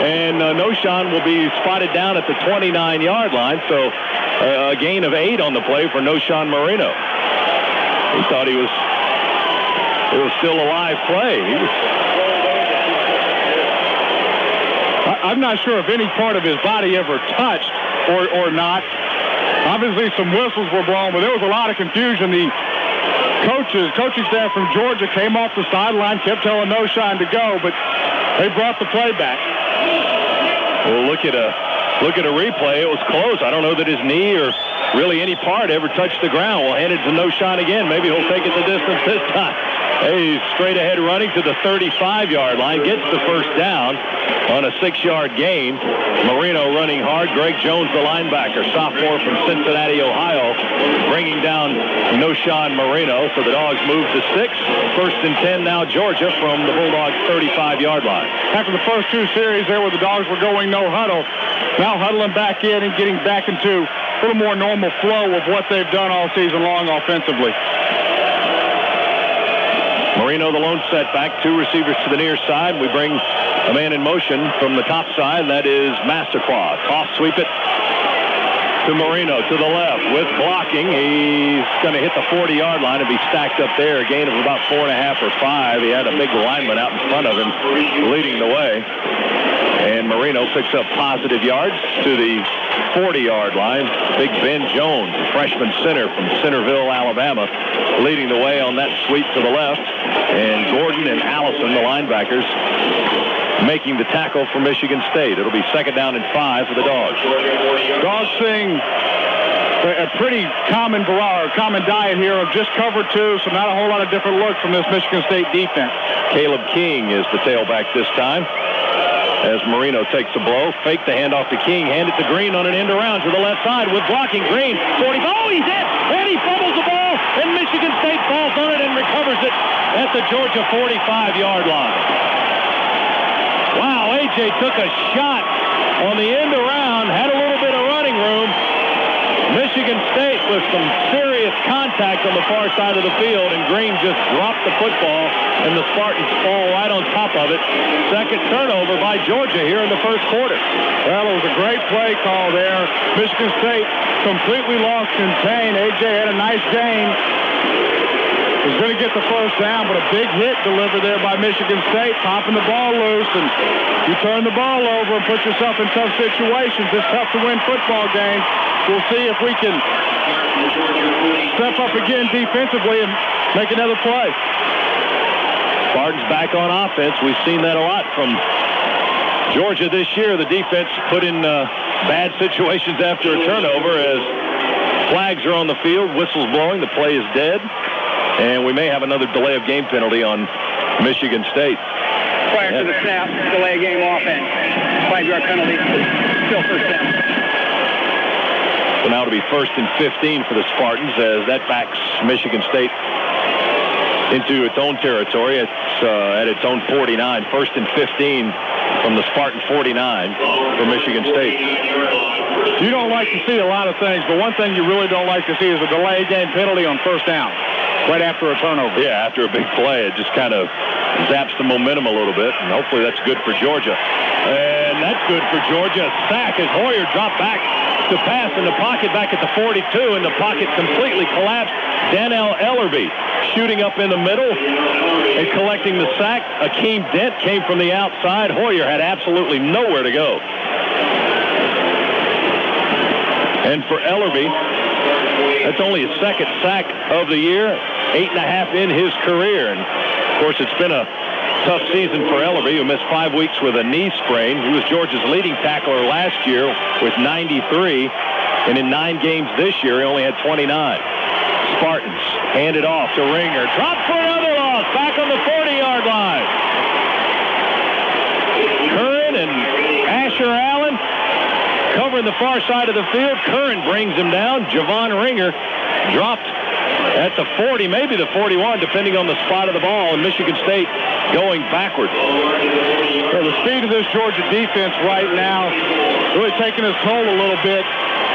And Noshan will be spotted down at the 29-yard line. So a gain of 8 on the play for Noshan Marino. He thought it was still a live play. I'm not sure if any part of his body ever touched or not. Obviously, some whistles were blown, but there was a lot of confusion. The coaching staff from Georgia came off the sideline, kept telling Noshan to go, but they brought the play back. Well, look at a replay. It was close. I don't know that his knee or really any part ever touched the ground. We'll hand it to Noshan again. Maybe he'll take it the distance this time. He's straight ahead running to the 35-yard line. Gets the first down on a 6-yard gain. Marino running hard. Greg Jones, the linebacker, sophomore from Cincinnati, Ohio, bringing down Noshan Marino. So the Dogs move to 6. First and 10 now, Georgia from the Bulldogs' 35-yard line. After the first 2 series there where the Dogs were going no huddle, now huddling back in and getting back into a little more normal flow of what they've done all season long offensively. Marino, the lone setback, 2 receivers to the near side. We bring a man in motion from the top side. That is Masterclaw. Toss sweep it to Marino to the left with blocking. He's going to hit the 40-yard line and be stacked up there. A gain of about 4.5 or 5. He had a big lineman out in front of him leading the way. And Marino picks up positive yards to the 40-yard line. Big Ben Jones, a freshman center from Centerville, Alabama, leading the way on that sweep to the left. And Gordon and Allison, the linebackers, making the tackle for Michigan State. It'll be 2nd down and 5 for the Dogs. Dogs seeing a pretty common diet here of just cover 2, so not a whole lot of different looks from this Michigan State defense. Caleb King is the tailback this time. As Marino takes the blow, fake the handoff to King, hand it to Green on an end around to the left side with blocking. Green, 40. Oh, he's hit, and he fumbles the ball, and Michigan State falls on it and recovers it at the Georgia 45-yard line. Wow, A.J. took a shot on the end around, had a little bit of running room. Michigan State with some serious contact on the far side of the field, and Green just dropped the football, and the Spartans fall right on top of it. Second turnover by Georgia here in the first quarter. Well, it was a great play call there. Michigan State completely lost contain. A.J. had a nice gain. Was going to get the first down, but a big hit delivered there by Michigan State, popping the ball loose, and you turn the ball over and put yourself in tough situations. It's tough to win football games. We'll see if we can step up again defensively and make another play. Spartans back on offense. We've seen that a lot from Georgia this year. The defense put in bad situations after a turnover as flags are on the field, whistles blowing, the play is dead. And we may have another delay of game penalty on Michigan State. Prior to the snap, delay of game offense. 5-yard penalty, still first down. So now it'll be 1st and 15 for the Spartans as that backs Michigan State into its own territory. It's at its own 49. 1st and 15 from the Spartan 49 for Michigan State. You don't like to see a lot of things, but one thing you really don't like to see is a delay game penalty on first down. Right after a turnover. Yeah, after a big play, it just kind of zaps the momentum a little bit, and hopefully that's good for Georgia. And that's good for Georgia. Sack as Hoyer dropped back to pass in the pocket back at the 42, and the pocket completely collapsed. Dannell Ellerby shooting up in the middle and collecting the sack. Akeem Dent came from the outside. Hoyer had absolutely nowhere to go. And for Ellerby, that's only his 2nd sack of the year, 8.5 in his career. And, of course, it's been a tough season for Ellerby, who missed 5 weeks with a knee sprain. He was Georgia's leading tackler last year with 93, and in 9 games this year, he only had 29. Spartans hand it off to Ringer. Dropped for another loss, back on the 40-yard line. Curran and Asher Allen covering the far side of the field. Curran brings him down. Javon Ringer dropped at the 40, maybe the 41, depending on the spot of the ball, and Michigan State going backwards. So the speed of this Georgia defense right now really taking its toll a little bit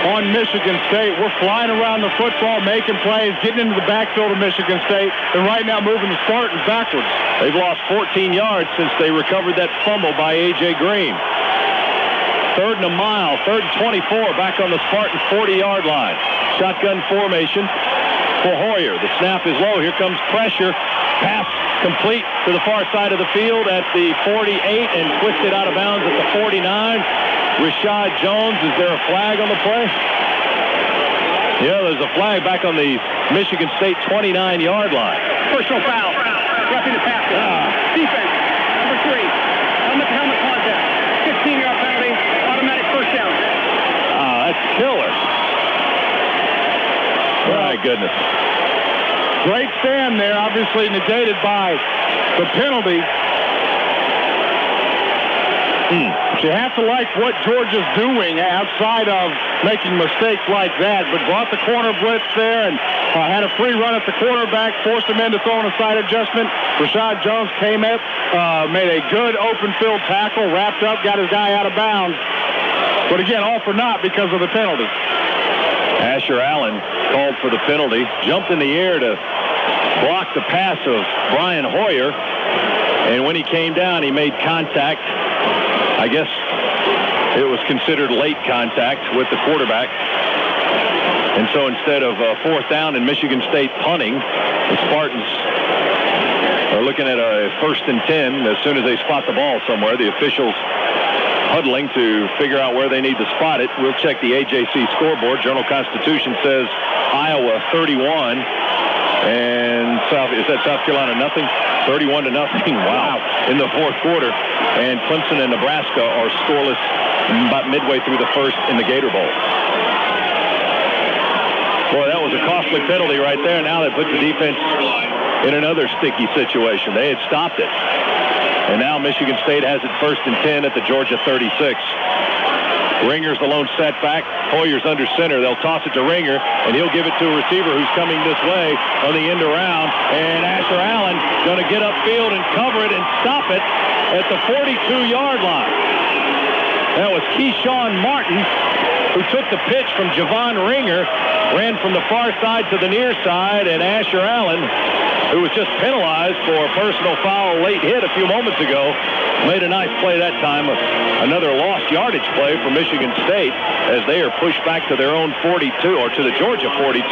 on Michigan State. We're flying around the football, making plays, getting into the backfield of Michigan State, and right now moving the Spartans backwards. They've lost 14 yards since they recovered that fumble by A.J. Green. 3rd and a mile, 3rd and 24, back on the Spartan 40-yard line. Shotgun formation for Hoyer. The snap is low. Here comes pressure. Pass complete to the far side of the field at the 48 and twisted out of bounds at the 49. Rashad Jones, is there a flag on the play? Yeah, there's a flag back on the Michigan State 29-yard line. Personal foul. Roughing the pass. Defense, number 3. Helmet-to-helmet contact. 15-yard penalty. Automatic first down. That's killer. My goodness. Great stand there, obviously negated by the penalty. But you have to like what Georgia's doing outside of making mistakes like that, but brought the corner blitz there and had a free run at the quarterback, forced him into throwing a side adjustment. Rashad Jones came up, made a good open field tackle, wrapped up, got his guy out of bounds. But again, all for naught because of the penalty. Asher Allen called for the penalty, jumped in the air to block the pass of Brian Hoyer, and when he came down, he made contact. I guess it was considered late contact with the quarterback. And so instead of 4th down and Michigan State punting, the Spartans are looking at a 1st and 10 as soon as they spot the ball somewhere. The officials huddling to figure out where they need to spot it. We'll check the AJC scoreboard. Journal-Constitution says Iowa 31 and is that South Carolina nothing? 31-0. Wow. In the 4th quarter. And Clemson and Nebraska are scoreless about midway through the 1st in the Gator Bowl. Boy, that was a costly penalty right there. Now they put the defense in another sticky situation. They had stopped it. And now Michigan State has it 1st and 10 at the Georgia 36. Ringer's the lone setback. Hoyer's under center. They'll toss it to Ringer, and he'll give it to a receiver who's coming this way on the end around. And Asher Allen going to get upfield and cover it and stop it at the 42-yard line. That was Keyshawn Martin who took the pitch from Javon Ringer, ran from the far side to the near side, and Asher Allen, who was just penalized for a personal foul late hit a few moments ago, made a nice play that time. Another lost yardage play for Michigan State as they are pushed back to their own 42, or to the Georgia 42,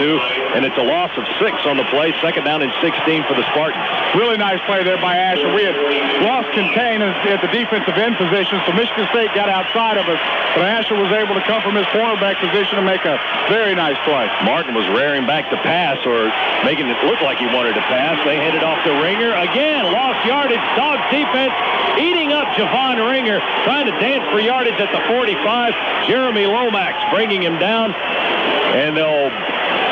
and it's a loss of 6 on the play. 2nd down and 16 for the Spartans. Really nice play there by Asher. We had lost contain at the defensive end position, so Michigan State got outside of us, but Asher was able to come from his cornerback position and make a very nice play. Martin was raring back to pass, or making it look like he wanted to pass. They handed off to Ringer. Again, lost yardage. Dogs defense eating up Javon Ringer, trying to dance for yardage at the 45. Jeremy Lomax bringing him down, and they'll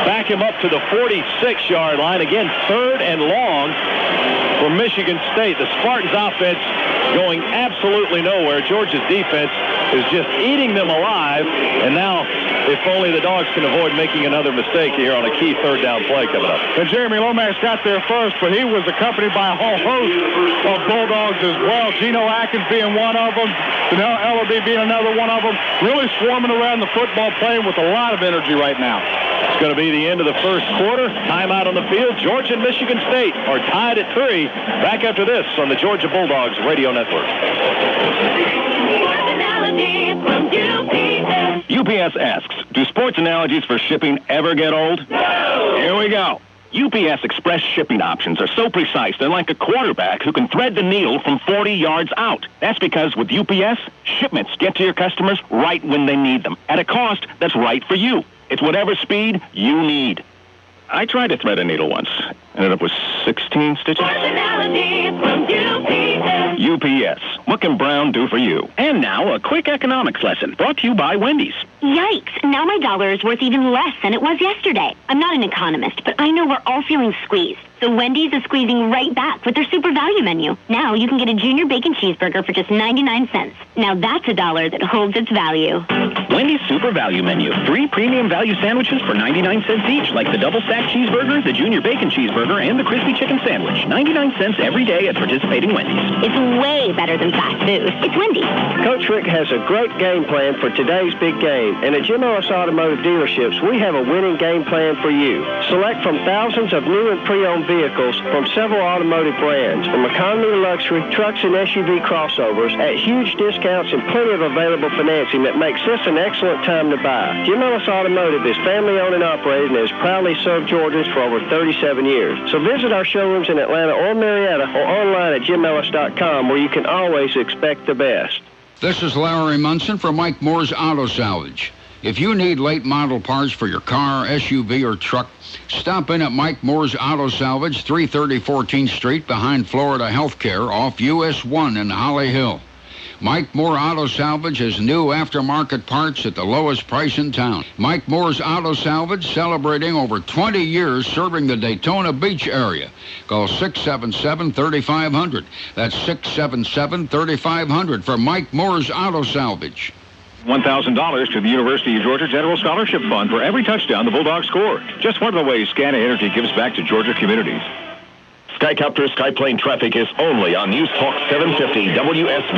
back him up to the 46-yard line. Again, 3rd and long for Michigan State. The Spartans offense going absolutely nowhere. Georgia's defense is just eating them alive, and now if only the Dogs can avoid making another mistake here on a key 3rd down play coming up. And Jeremy Lomax got there first, but he was accompanied by a whole host of Bulldogs as well. Geno Atkins being one of them, Danelle Ellerby being another one of them, really swarming around the football, playing with a lot of energy right now. It's going to be the end of the 1st quarter. Timeout on the field. Georgia and Michigan State are tied at 3. Back after this on the Georgia Bulldogs Radio Network. UPS asks, do sports analogies for shipping ever get old? No! Here we go. UPS Express shipping options are so precise, they're like a quarterback who can thread the needle from 40 yards out. That's because with UPS, shipments get to your customers right when they need them, at a cost that's right for you. It's whatever speed you need. I tried to thread a needle once. Ended up with 16 stitches. UPS. What can Brown do for you? And now, a quick economics lesson brought to you by Wendy's. Yikes. Now my dollar is worth even less than it was yesterday. I'm not an economist, but I know we're all feeling squeezed. So Wendy's is squeezing right back with their super value menu. Now you can get a junior bacon cheeseburger for just 99 cents. Now that's a dollar that holds its value. Wendy's super value menu. 3 premium value sandwiches for 99 cents each, like the double stack cheeseburger, the junior bacon cheeseburger, and the crispy chicken sandwich. 99 cents every day at participating Wendy's. It's way better than fast food. It's Wendy's. Coach Rick has a great game plan for today's big game. And at Jim Ellis Automotive Dealerships, we have a winning game plan for you. Select from thousands of new and pre-owned vehicles from several automotive brands, from economy to luxury, trucks and SUV crossovers at huge discounts and plenty of available financing that makes this an excellent time to buy. Jim Ellis Automotive is family-owned and operated and has proudly served Georgians for over 37 years. So visit our showrooms in Atlanta or Marietta or online at jimellis.com, where you can always expect the best. This is Larry Munson from Mike Moore's Auto Salvage. If you need late model parts for your car, SUV, or truck, stop in at Mike Moore's Auto Salvage, 330 14th Street behind Florida Healthcare off US 1 in Holly Hill. Mike Moore Auto Salvage has new aftermarket parts at the lowest price in town. Mike Moore's Auto Salvage, celebrating over 20 years serving the Daytona Beach area. Call 677-3500. That's 677-3500 for Mike Moore's Auto Salvage. $1,000 to the University of Georgia General Scholarship Fund for every touchdown the Bulldogs score. Just one of the ways Scana Energy gives back to Georgia communities. Skycopter Skyplane traffic is only on News Talk 750 WSB.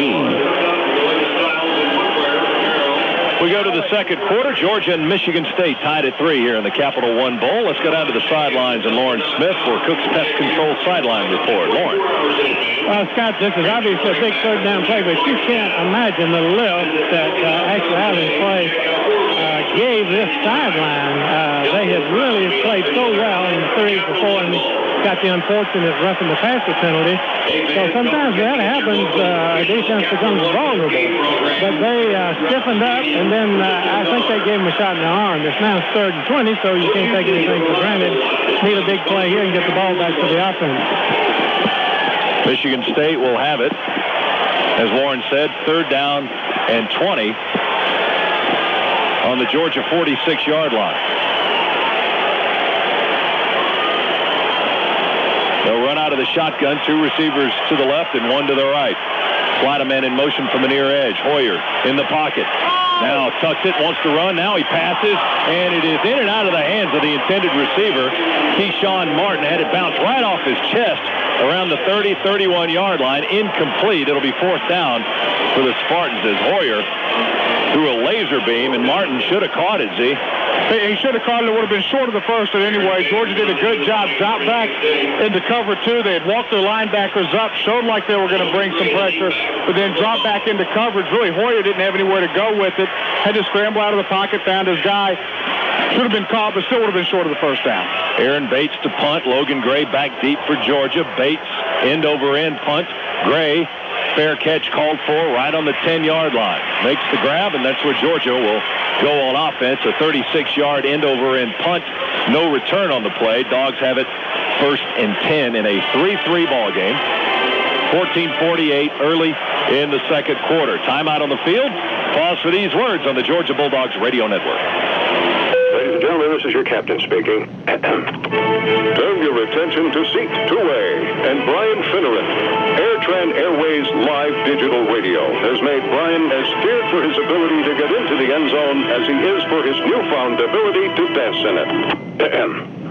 We go to the second quarter. Georgia and Michigan State tied at 3 here in the Capital One Bowl. Let's go down to the sidelines and Lauren Smith for Cook's Pest Control sideline report. Lauren. Well, Scott, this is obviously a big third down play, but you can't imagine the lift that actually having play gave this sideline. They had really played so well in the series before and got the unfortunate roughing the passer penalty. So sometimes when that happens, defense becomes vulnerable. But they stiffened up, and then I think they gave him a shot in the arm. It's now 3rd and 20, so you can't take anything for granted. Need a big play here and get the ball back to the offense. Michigan State will have it. As Warren said, 3rd down and 20 on the Georgia 46-yard line. They'll run out of the shotgun, 2 receivers to the left and 1 to the right. Slideman in motion from the near edge. Hoyer in the pocket. Now tucks it, wants to run. Now he passes, and it is in and out of the hands of the intended receiver. Keyshawn Martin had it bounce right off his chest around the 30, 31-yard line. Incomplete. It'll be 4th down for the Spartans as Hoyer threw a laser beam, and Martin should have caught it, Z. He should have caught it. It would have been short of the first, but anyway, Georgia did a good job. Dropped back into cover 2. They had walked their linebackers up, showed like they were going to bring some pressure, but then dropped back into coverage. Really, Hoyer didn't have anywhere to go with it. Had to scramble out of the pocket, found his guy. Should have been caught, but still would have been short of the first down. Aaron Bates to punt. Logan Gray back deep for Georgia. Bates end over end punt. Gray, fair catch called for right on the 10-yard line. Makes the grab, and that's where Georgia will go on offense. A 36-yard end over end punt. No return on the play. Dogs have it 1st and 10 in a 3-3 ball game. 14:48 early in the second quarter. Timeout on the field. Pause for these words on the Georgia Bulldogs radio network. Ladies and gentlemen, this is your captain speaking. Turn your attention to seat 2A and Brian Finneran. Airtran Airways Live Digital Radio has made Brian as scared for his ability to get into the end zone as he is for his newfound ability to dance in it.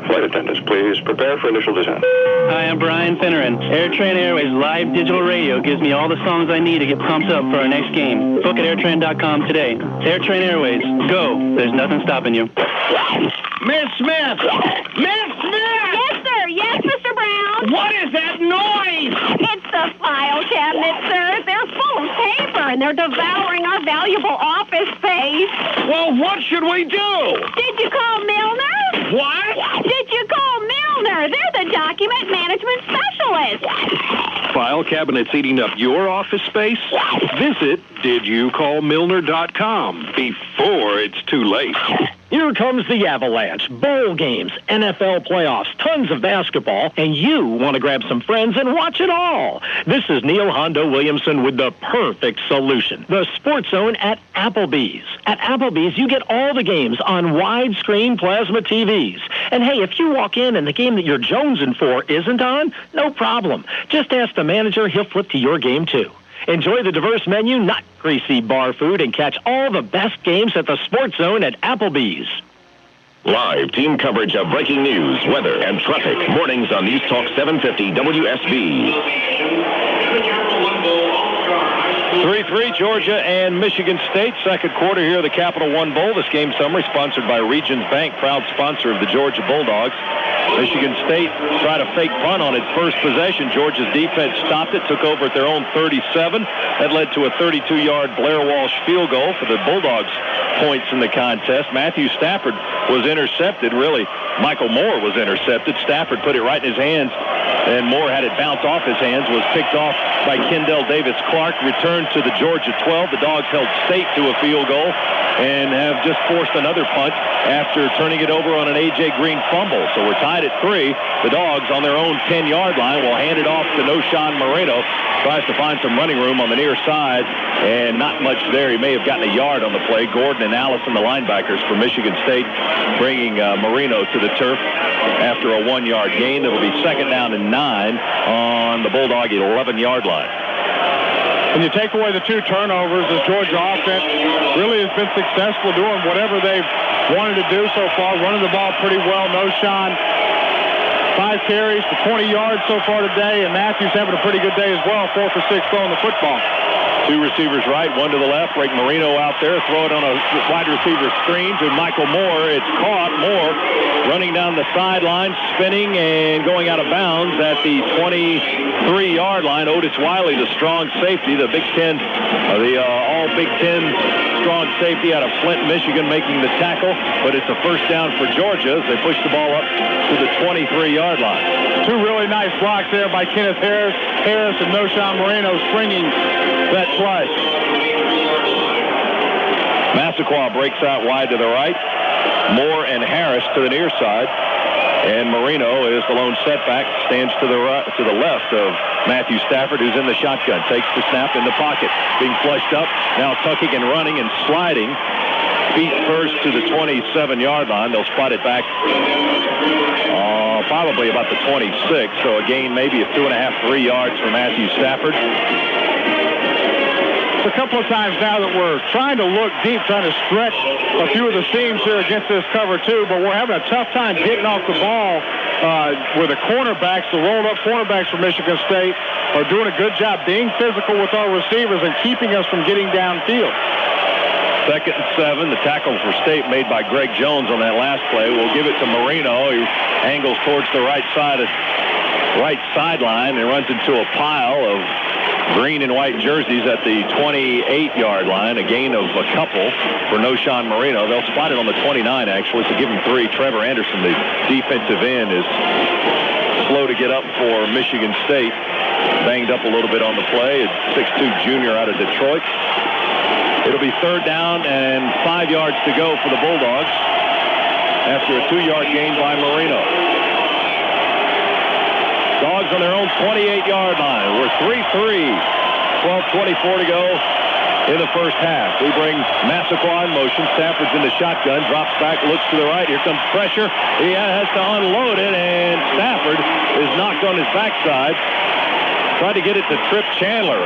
Flight attendants, please prepare for initial descent. Hi, I'm Brian Finneran. Airtran Airways Live Digital Radio gives me all the songs I need to get pumped up for our next game. Book at airtran.com today. Airtran Airways, go. There's nothing stopping you. Miss Smith! Miss Smith! Yes, sir. Yes, Mr. Brown. What is that noise? It's the file cabinet, sir. They're full of paper, and they're devouring our valuable office space. Well, what should we do? Did you call Milner? What? Did you call Milner? They're the document management specialists. File cabinets eating up your office space? Visit DidYouCallMilner.com before it's too late. Here comes the avalanche, bowl games, NFL playoffs, tons of basketball, and you want to grab some friends and watch it all. This is Neil Hondo Williamson with the perfect solution, the Sports Zone at Applebee's. At Applebee's, you get all the games on widescreen plasma TVs. And hey, if you walk in and the game that you're jonesing for isn't on, no problem. Just ask the manager, he'll flip to your game too. Enjoy the diverse menu, not greasy bar food, and catch all the best games at the Sports Zone at Applebee's. Live team coverage of breaking news, weather, and traffic. Mornings on News Talk 750 WSB. 3-3, Georgia and Michigan State. Second quarter here, the Capital One Bowl. This game summary sponsored by Regions Bank, proud sponsor of the Georgia Bulldogs. Michigan State tried a fake punt on its first possession. Georgia's defense stopped it, took over at their own 37. That led to a 32-yard Blair Walsh field goal for the Bulldogs' points in the contest. Matthew Stafford was intercepted. Really, Michael Moore was intercepted. Stafford put it right in his hands, and Moore had it bounce off his hands, was picked off by Kendall Davis-Clark, returned to the Georgia 12. The Dogs held State to a field goal and have just forced another punt after turning it over on an A.J. Green fumble. So we're tied at 3. The Dogs on their own 10-yard line will hand it off to Noshan Moreno. Tries to find some running room on the near side, and not much there. He may have gotten a yard on the play. Gordon and Allison, the linebackers for Michigan State, bringing Moreno to the turf after a 1-yard gain. It'll be second down and 9 on the Bulldog 11-yard line. When you take away the 2 turnovers, the Georgia offense really has been successful doing whatever they've wanted to do so far, running the ball pretty well. Noshan, 5 carries for 20 yards so far today, and Matthews having a pretty good day as well, 4 for 6 throwing the football. 2 receivers right, 1 to the left. Break Marino out there, throw it on a wide receiver screen to Michael Moore. It's caught. Moore running down the sideline, spinning and going out of bounds at the 23-yard line. Otis Wiley, the strong safety, the Big Ten, the all Big Ten strong safety out of Flint, Michigan, making the tackle. But it's a first down for Georgia as they push the ball up to the 23-yard line. 2 really nice blocks there by Kenneth Harris and Noshan Moreno springing that play. Massaquoi breaks out wide to the right. Moore and Harris to the near side. And Marino is the lone setback, stands to the left of Matthew Stafford, who's in the shotgun. Takes the snap in the pocket, being flushed up, now tucking and running and sliding. Feet first to the 27-yard line. They'll spot it back probably about the 26, so a gain maybe of 2.5, 3 yards for Matthew Stafford. A couple of times now that we're trying to look deep, trying to stretch a few of the seams here against this cover 2, but we're having a tough time getting off the ball where the cornerbacks, the rolled-up cornerbacks for Michigan State, are doing a good job being physical with our receivers and keeping us from getting downfield. Second and 7. The tackle for State made by Greg Jones on that last play. We'll give it to Marino. He angles towards the right sideline and runs into a pile of green and white jerseys at the 28-yard line. A gain of a couple for Noshan Marino. They'll spot it on the 29, actually, so give him 3. Trevor Anderson, the defensive end, is slow to get up for Michigan State. Banged up a little bit on the play. 6'2 junior out of Detroit. It'll be third down and 5 yards to go for the Bulldogs after a 2-yard gain by Marino. Dogs on their own 28-yard line. We're 3-3. 12:24 to go in the first half. We bring Massaquoi in motion. Stafford's in the shotgun. Drops back, looks to the right. Here comes pressure. He has to unload it, and Stafford is knocked on his backside. Tried to get it to Trip Chandler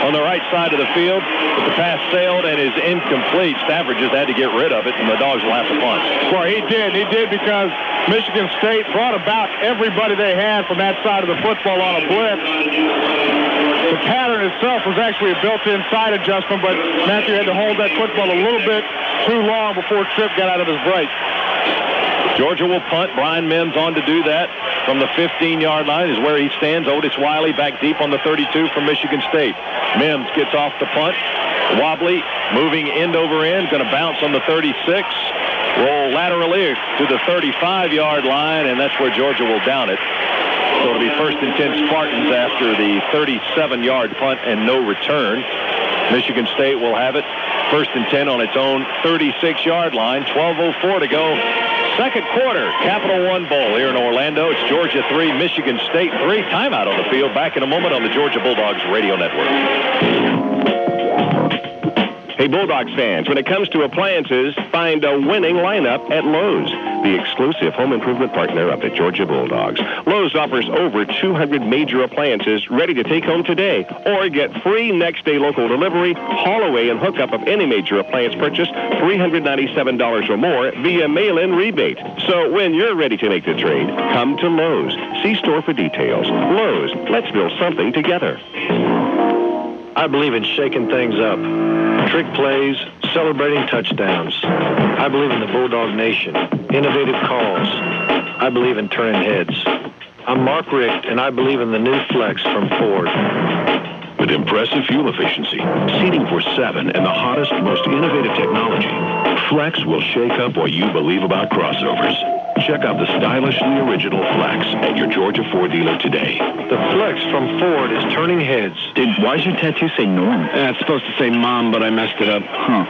on the right side of the field, but the pass sailed and is incomplete. Stafford just had to get rid of it, and the Dogs will have to punt. Well, he did because Michigan State brought about everybody they had from that side of the football on a blitz. The pattern itself was actually a built-in side adjustment, but Matthew had to hold that football a little bit too long before Trip got out of his break. Georgia will punt. Brian Mims on to do that from the 15-yard line is where he stands. Otis Wiley back deep on the 32 from Michigan State. Mims gets off the punt. Wobbly, moving end over end, going to bounce on the 36. Roll laterally to the 35-yard line, and that's where Georgia will down it. So it'll be 1st and 10 Spartans after the 37-yard punt and no return. Michigan State will have it 1st and 10 on its own 36-yard line. 12:04 to go. Second quarter, Capital One Bowl here in Orlando. It's Georgia 3, Michigan State 3. Timeout on the field. Back in a moment on the Georgia Bulldogs Radio Network. Hey, Bulldogs fans, when it comes to appliances, find a winning lineup at Lowe's, the exclusive home improvement partner of the Georgia Bulldogs. Lowe's offers over 200 major appliances ready to take home today, or get free next-day local delivery, haul away, and hookup of any major appliance purchase, $397 or more via mail-in rebate. So when you're ready to make the trade, come to Lowe's. See store for details. Lowe's, let's build something together. I believe in shaking things up. Trick plays, celebrating touchdowns. I believe in the Bulldog Nation. Innovative calls. I believe in turning heads. I'm Mark Richt, and I believe in the new Flex from Ford. With impressive fuel efficiency, seating for 7, and the hottest, most innovative technology, Flex will shake up what you believe about crossovers. Check out the stylishly original Flex at your Georgia Ford dealer today. The Flex from Ford is turning heads. Dude, why does your tattoo say Norm? It's supposed to say Mom, but I messed it up.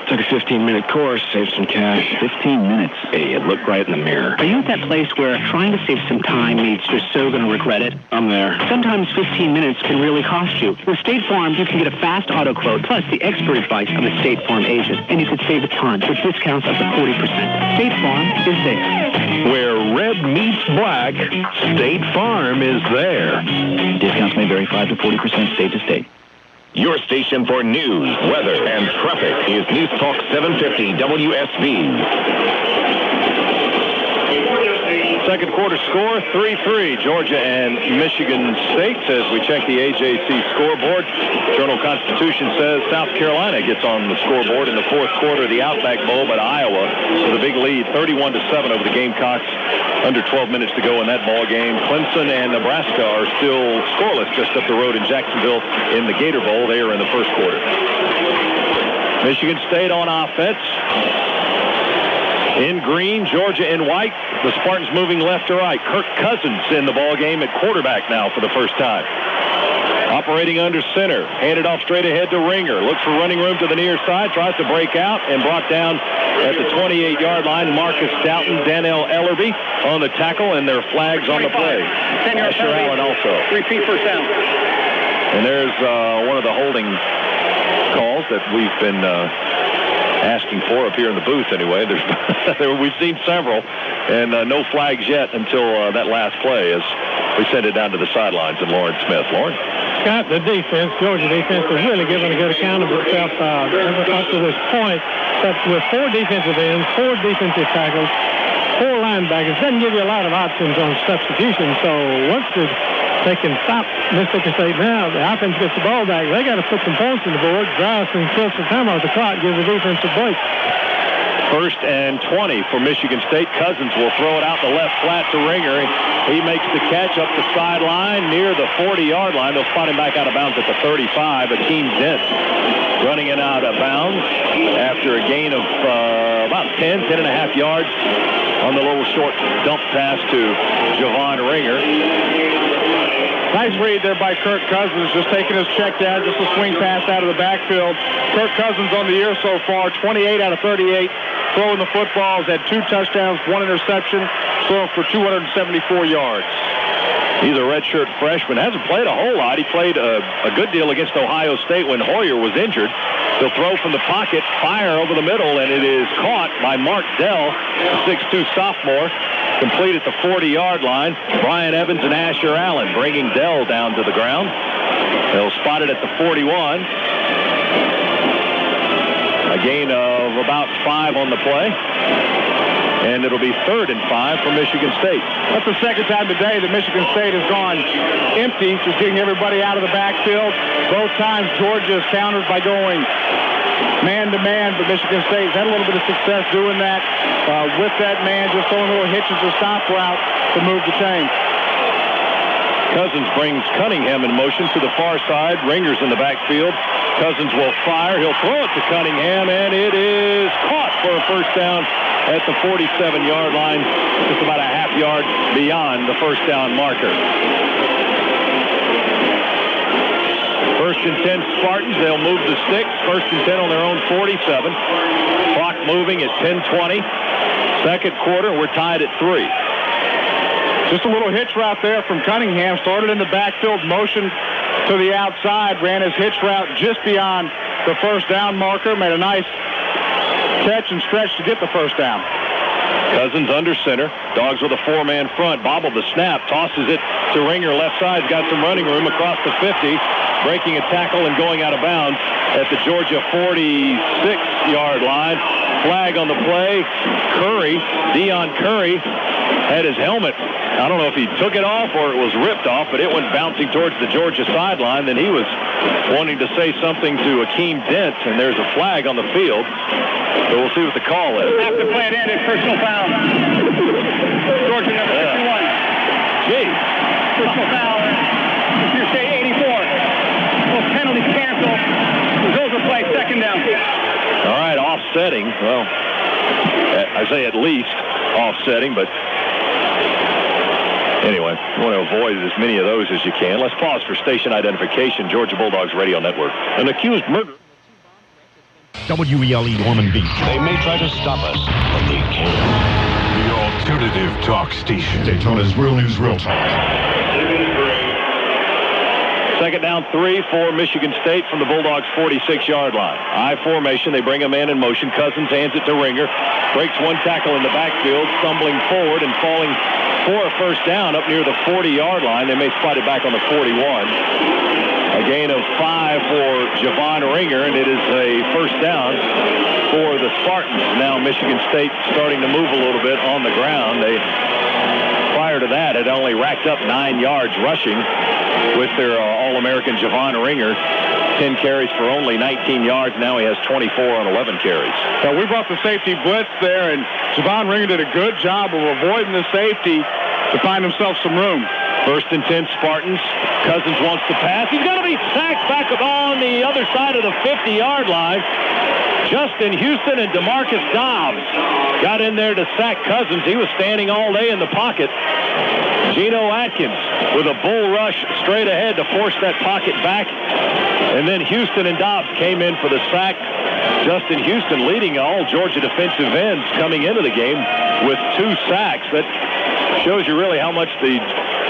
Took a 15-minute course, saved some cash. 15 minutes. Hey, it looked right in the mirror. Are you at that place where trying to save some time means you're so going to regret it? I'm there. Sometimes 15 minutes can really cost you. With State Farm, you can get a fast auto quote plus the expert advice of a State Farm agent, and you could save a ton with discounts up to 40%. State Farm is there. Where red meets black, State Farm is there. Discounts may vary 5 to 40% state to state. Your station for news, weather, and traffic is News Talk 750 WSB. Second quarter score, 3-3, Georgia and Michigan State. As we check the AJC scoreboard, Journal-Constitution says South Carolina gets on the scoreboard in the fourth quarter of the Outback Bowl, but Iowa with a big lead, 31-7 over the Gamecocks. Under 12 minutes to go in that ball game. Clemson and Nebraska are still scoreless just up the road in Jacksonville in the Gator Bowl. They are in the first quarter. Michigan State on offense. In green, Georgia in white. The Spartans moving left to right. Kirk Cousins in the ball game at quarterback now for the first time. Operating under center. Handed off straight ahead to Ringer. Looks for running room to the near side. Tries to break out and brought down at the 28-yard line. Marcus Stoughton, Dannell Ellerby on the tackle, and their flags on the play. Asher Allen also. Repeat first down. And there's one of the holding calls that we've been asking for up here in the booth anyway. We've seen several, and no flags yet until that last play as we send it down to the sidelines and Lauren Smith. Lauren? Scott, the defense, Georgia defense, has really given a good account of itself up to this point. But with 4 defensive ends, 4 defensive tackles, 4 linebackers, doesn't give you a lot of options on substitution. So once they can stop Mississippi State now, the offense gets the ball back. They got to put some points on the board, drive some, kill some time off the clock, give the defense a break. 1st and 20 for Michigan State. Cousins will throw it out the left flat to Ringer. He makes the catch up the sideline near the 40-yard line. They'll spot him back out of bounds at the 35. Akeem Dent running it out of bounds after a gain of about 10 and a half yards on the little short dump pass to Javon Ringer. Nice read there by Kirk Cousins, just taking his check down, just a swing pass out of the backfield. Kirk Cousins on the year so far, 28 out of 38. Throwing the footballs, had 2 touchdowns, 1 interception, throwing for 274 yards. He's a redshirt freshman. Hasn't played a whole lot. He played a good deal against Ohio State when Hoyer was injured. He'll throw from the pocket, fire over the middle, and it is caught by Mark Dell, a 6'2 sophomore. Complete at the 40-yard line. Brian Evans and Asher Allen bringing Dell down to the ground. They'll spot it at the 41. A gain of about 5 on the play. And it'll be 3rd and 5 for Michigan State. That's the second time today that Michigan State has gone empty, just getting everybody out of the backfield. Both times Georgia is countered by going man-to-man, but Michigan State's had a little bit of success doing that with that man, just throwing little hitches or stop route to move the chain. Cousins brings Cunningham in motion to the far side. Ringer's in the backfield. Cousins will fire. He'll throw it to Cunningham, and it is caught for a first down at the 47-yard line. Just about a half yards beyond the first down marker. First and 10 Spartans. They'll move the sticks. First and 10 on their own 47. Clock moving at 10:20. Second quarter, we're tied at 3. Just a little hitch route there from Cunningham. Started in the backfield, motion to the outside, ran his hitch route just beyond the first down marker, made a nice catch and stretch to get the first down. Cousins under center. Dogs with a 4-man front. Bobbled the snap. Tosses it to Ringer. Left side's got some running room across the 50. Breaking a tackle and going out of bounds at the Georgia 46-yard line. Flag on the play. Deion Curry, had his helmet. I don't know if he took it off or it was ripped off, but it went bouncing towards the Georgia sideline. Then he was wanting to say something to Akeem Dent, and there's a flag on the field. So we'll see what the call is. After play it ended, personal foul. Georgia number 51. Gee. Personal foul. Michigan State 84. Well, penalty cancel. Over play, second down. All right, offsetting. Well, I say at least offsetting, but anyway, you want to avoid as many of those as you can. Let's pause for station identification. Georgia Bulldogs Radio Network. An accused murderer. WELE Norman Beach. They may try to stop us, but they can't. The alternative talk station. Daytona's Real News, Real Talk. Second down 3 for Michigan State from the Bulldogs' 46-yard line. I formation. They bring a man in motion. Cousins hands it to Ringer. Breaks one tackle in the backfield, stumbling forward and falling for a first down up near the 40-yard line. They may spot it back on the 41. A gain of 5 for Javon Ringer, and it is a first down for the Spartans. Now Michigan State starting to move a little bit on the ground. They, prior to that, had only racked up 9 yards rushing with their All-American Javon Ringer. 10 carries for only 19 yards. Now he has 24 on 11 carries. So we brought the safety blitz there, and Javon Ringer did a good job of avoiding the safety to find himself some room. First and 10 Spartans. Cousins wants to pass. He's going to be sacked back on the other side of the 50-yard line. Justin Houston and DeMarcus Dobbs got in there to sack Cousins. He was standing all day in the pocket. Geno Atkins with a bull rush straight ahead to force that pocket back. And then Houston and Dobbs came in for the sack. Justin Houston leading all Georgia defensive ends coming into the game with 2 sacks. That shows you really how much the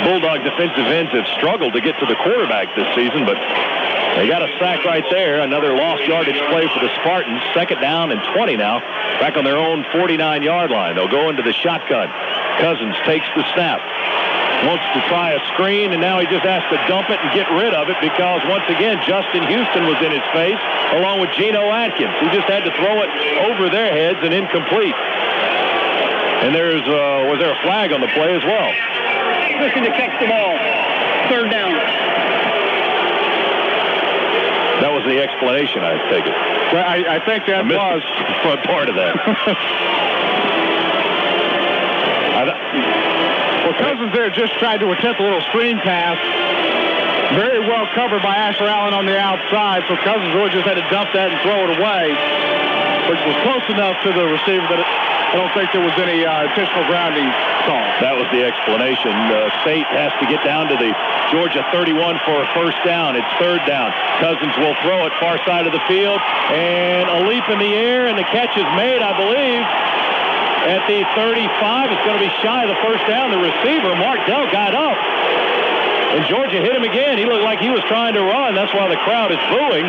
Bulldog defensive ends have struggled to get to the quarterback this season, but they got a sack right there. Another lost yardage play for the Spartans. Second down and 20 now, back on their own 49-yard line. They'll go into the shotgun. Cousins takes the snap. Wants to try a screen, and now he just has to dump it and get rid of it because, once again, Justin Houston was in his face along with Geno Atkins. He just had to throw it over their heads and incomplete. And was there a flag on the play as well? Looking to catch the ball. Third down. That was the explanation, I take it. Well, I think that was part of that. Well, Cousins there just tried to attempt a little screen pass. Very well covered by Asher Allen on the outside, so Cousins really just had to dump that and throw it away, which was close enough to the receiver that I don't think there was any intentional grounding call. That was the explanation. State has to get down to the Georgia 31 for a first down. It's third down. Cousins will throw it far side of the field, and a leap in the air, and the catch is made, I believe, at the 35. It's going to be shy of the first down. The receiver, Mark Dell, got up, and Georgia hit him again. He looked like he was trying to run. That's why the crowd is booing.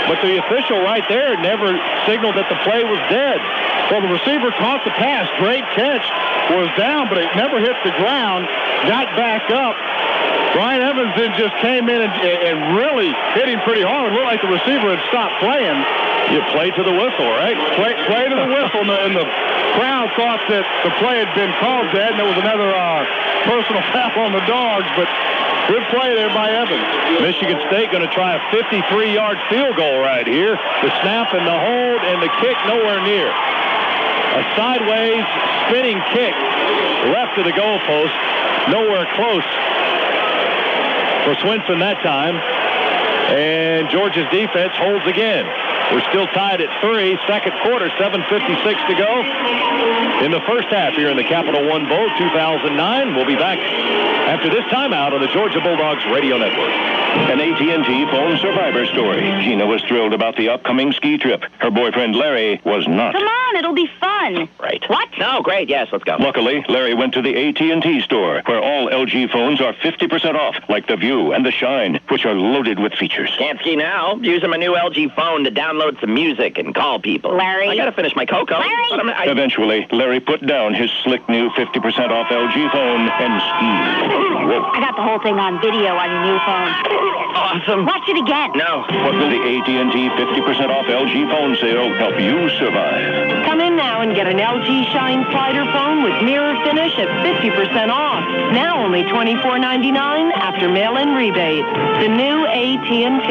But the official right there never signaled that the play was dead. Well, the receiver caught the pass. Great catch. Was down, but it never hit the ground. Got back up. Brian Evans then just came in and really hit him pretty hard. It looked like the receiver had stopped playing. You play to the whistle, right? Play to the whistle, and the crowd thought that the play had been called dead, and there was another personal foul on the Dogs, but good play there by Evans. Michigan State going to try a 53-yard field goal right here. The snap and the hold and the kick nowhere near. A sideways spinning kick left of the goalpost, nowhere close for Swenson that time. And Georgia's defense holds again. We're still tied at 3. Second quarter, 7:56 to go. In the first half here in the Capital One Bowl 2009. We'll be back after this timeout on the Georgia Bulldogs Radio Network. An AT&T phone survivor story. Gina was thrilled about the upcoming ski trip. Her boyfriend, Larry, was not. Come on, it'll be fun. Right. What? No, great. Yes, let's go. Luckily, Larry went to the AT&T store, where all LG phones are 50% off, like the View and the Shine, which are loaded with features. Can't ski now. Using my new LG phone to download some music and call people. Larry. I gotta finish my cocoa. Larry. Eventually, Larry put down his slick new 50% off LG phone and skied. Whoa. I got the whole thing on video on your new phone. Awesome. Watch it again. No. What will the AT&T 50% off LG phone sale help you survive? Come in now and get an LG Shine Slider phone with mirror finish at 50% off. Now only $24.99 after mail-in rebate. The new AT&T.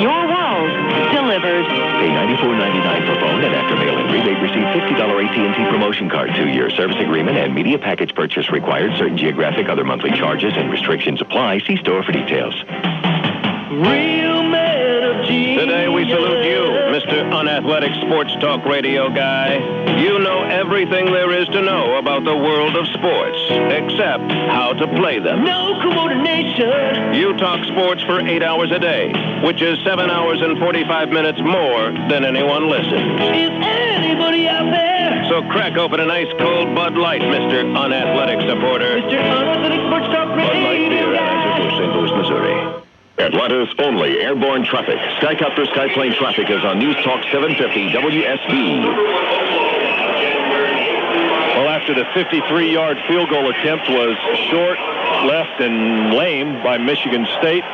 Your world delivered. Pay $94.99 for phone and after mail-in rebate receive $50 AT&T promotion card. 2-year service agreement and media package purchase required. Certain geographic other monthly charges and restrictions apply. See store for details. Real men of genius. Today we salute you, Mr. Unathletic Sports Talk Radio guy. You know everything there is to know about the world of sports, except how to play them. No coordination. You talk sports for 8 hours a day, which is 7 hours and 45 minutes more than anyone listens. Is anybody out there? So crack open a nice cold Bud Light, Mr. Unathletic Supporter. Mr. Unathletic Sports Talk Radio Bud Light beer, Anheuser-Busch, St. Louis, Missouri. Atlanta's only airborne traffic. Skycopter Skyplane traffic is on News Talk 750 WSB. Well, after the 53-yard field goal attempt was short, left, and lame by Michigan State,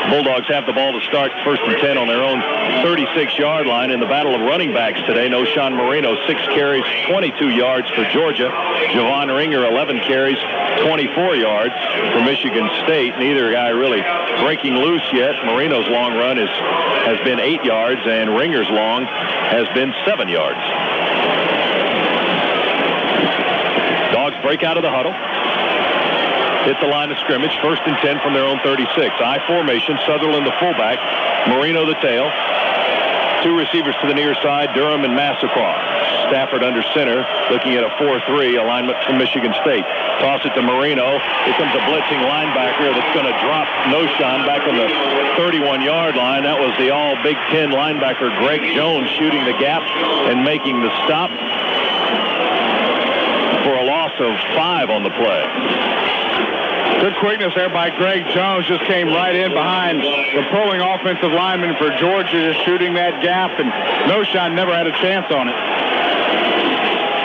Bulldogs have the ball to start 1st and 10 on their own 36-yard line. In the battle of running backs today, no Sean Marino, 6 carries, 22 yards for Georgia. Javon Ringer, 11 carries, 24 yards for Michigan State. Neither guy really breaking loose yet. Marino's long run has been 8 yards, and Ringer's long has been 7 yards. Dogs break out of the huddle. Hit the line of scrimmage, 1st and 10 from their own 36. I formation, Sutherland the fullback, Marino the tail. 2 receivers to the near side, Durham and Massacroft. Stafford under center, looking at a 4-3 alignment from Michigan State. Toss it to Marino. Here comes a blitzing linebacker that's going to drop Noshan back on the 31-yard line. That was the all Big Ten linebacker Greg Jones shooting the gap and making the stop for a loss of 5 on the play. Good quickness there by Greg Jones. Just came right in behind the pulling offensive lineman for Georgia, just shooting that gap, and Noshan never had a chance on it.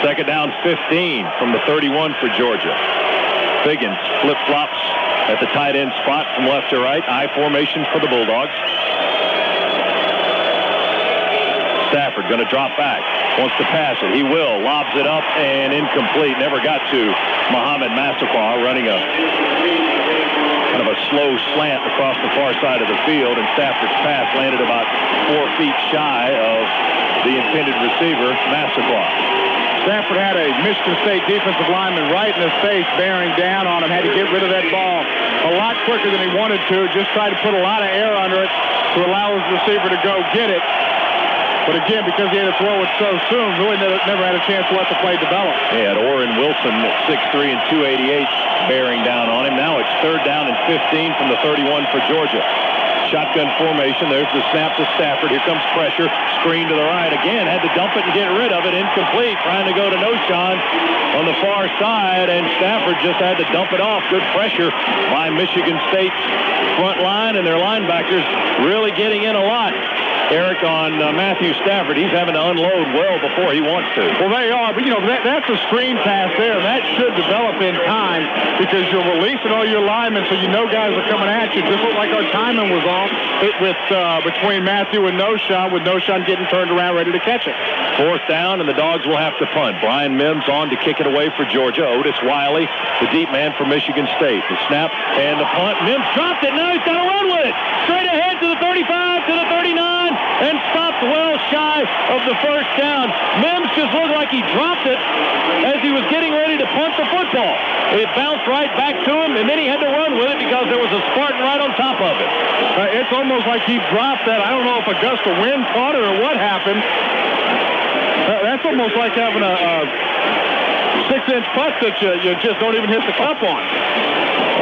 2nd down, 15 from the 31 for Georgia. Figgins flip-flops at the tight end spot from left to right. I formation for the Bulldogs. Stafford going to drop back. Wants to pass it. He will. Lobs it up and incomplete. Never got to Muhammad Massacroft, running a kind of a slow slant across the far side of the field, and Stafford's pass landed about 4 feet shy of the intended receiver, Massacroft. Stafford had a Michigan State defensive lineman right in his face, bearing down on him, had to get rid of that ball a lot quicker than he wanted to, just tried to put a lot of air under it to allow his receiver to go get it. But again, because he had to throw it so soon, really never had a chance to let the play develop. He had Orrin Wilson at 6'3" and 288 bearing down on him. Now it's 3rd down and 15 from the 31 for Georgia. Shotgun formation. There's the snap to Stafford. Here comes pressure. Screen to the right again. Had to dump it and get rid of it. Incomplete. Trying to go to Noshan on the far side, and Stafford just had to dump it off. Good pressure by Michigan State's front line, and their linebackers really getting in a lot. Eric, on Matthew Stafford, he's having to unload well before he wants to. Well, they are, but, that's a screen pass there. That should develop in time because you're releasing all your linemen so you know guys are coming at you. Just looked like our timing was off between Matthew and Noshan, with Noshan getting turned around ready to catch it. 4th down, and the Dogs will have to punt. Brian Mims on to kick it away for Georgia. Otis Wiley, the deep man for Michigan State. The snap and the punt. Mims dropped it. Now he's got to run with it. Straight ahead to the 35, to the 39. And stopped well shy of the 1st down. Mims just looked like he dropped it as he was getting ready to punt the football. It bounced right back to him, and then he had to run with it because there was a Spartan right on top of it. It's almost like he dropped that. I don't know if a gust of wind caught it or what happened. That's almost like having a 6-inch putt that you just don't even hit the cup on.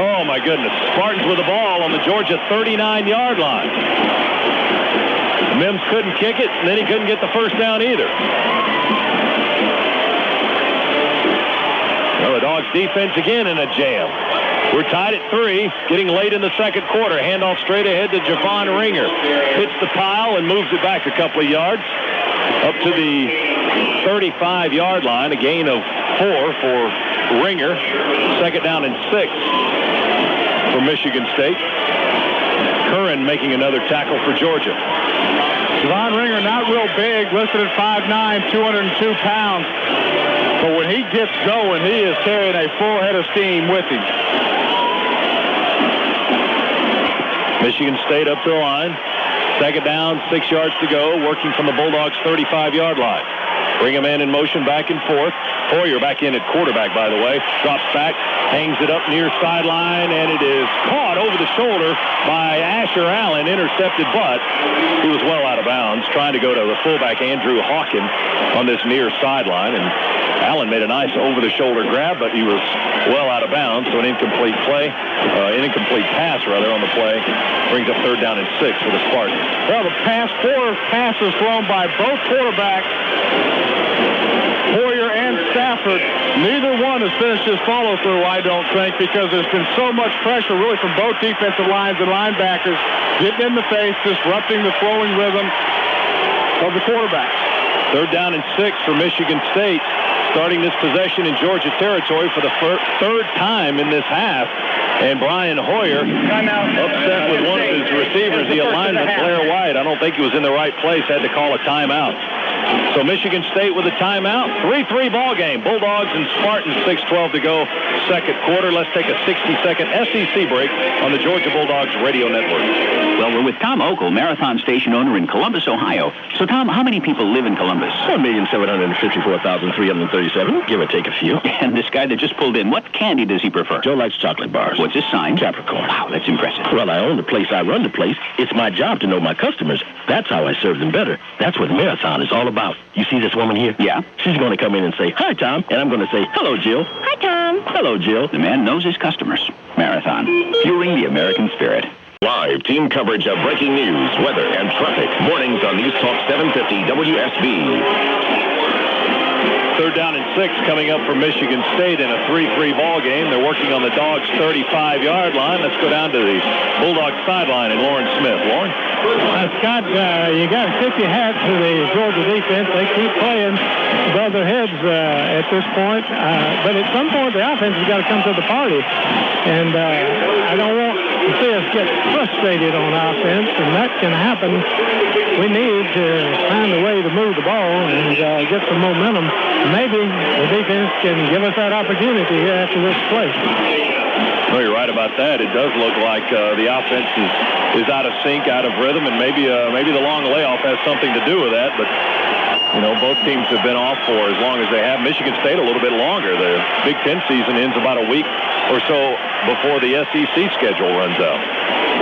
Oh, my goodness. Spartans with the ball on the Georgia 39-yard line. Mims couldn't kick it, and then he couldn't get the first down either. Well, the Dogs defense again in a jam. We're tied at 3, getting late in the second quarter. Handoff straight ahead to Javon Ringer. Hits the pile and moves it back a couple of yards up to the 35-yard line. A gain of 4 for Ringer. Second down and 6 for Michigan State. Curran making another tackle for Georgia. Javon Ringer, not real big, listed at 5'9", 202 pounds. But when he gets going, he is carrying a full head of steam with him. Michigan State up to the line. Second down, 6 yards to go, working from the Bulldogs' 35-yard line. Bring him in motion back and forth. Hoyer back in at quarterback, by the way. Drops back, hangs it up near sideline, and it is caught over the shoulder by Asher Allen, intercepted, but he was well out of bounds, trying to go to the fullback, Andrew Hawken, on this near sideline, and Allen made a nice over-the-shoulder grab, but he was well out of bounds, so an incomplete pass on the play, brings up third down and 6 for the Spartans. Well, the four passes thrown by both quarterbacks, Hoyer and Stafford, neither one has finished his follow-through, I don't think, because there's been so much pressure really from both defensive lines and linebackers getting in the face, disrupting the throwing rhythm of the quarterbacks. Third down and 6 for Michigan State, starting this possession in Georgia territory for the third time in this half. And Brian Hoyer upset with one of his receivers, the alignment, Blair White. I don't think he was in the right place, had to call a timeout. So Michigan State with a timeout. 3-3 ball game. Bulldogs and Spartans, 6:12 to go, second quarter. Let's take a 60-second SEC break on the Georgia Bulldogs radio network. Well, we're with Tom Okel, marathon station owner in Columbus, Ohio. So, Tom, how many people live in Columbus? 1,754,337, give or take a few. And this guy that just pulled in, what candy does he prefer? Joe likes chocolate bars. What's his sign? Capricorn. Wow, that's impressive. Well, I own the place, I run the place. It's my job to know my customers. That's how I serve them better. That's what Marathon is all about. You see this woman here? Yeah. She's going to come in and say, "Hi, Tom." And I'm going to say, "Hello, Jill." Hi, Tom. Hello, Jill. The man knows his customers. Marathon, fueling the American spirit. Live team coverage of breaking news, weather, and traffic. Mornings on News Talk 750 WSB. Third down and 6 coming up for Michigan State in a 3-3 ball game. They're working on the Dogs' 35-yard line. Let's go down to the Bulldogs sideline and Lauren Smith. Lauren? Scott, you got to tip your hat to the Georgia defense. They keep playing above their heads at this point. But at some point, the offense has got to come to the party. And I don't want to see us get frustrated on offense, and that can happen. We need to find a way to move the ball and get some momentum. Maybe the defense can give us that opportunity here after this play. No, you're right about that. It does look like the offense is out of sync, out of rhythm, and maybe the long layoff has something to do with that. But both teams have been off for as long as they have. Michigan State a little bit longer. The Big Ten season ends about a week or so before the SEC schedule runs out.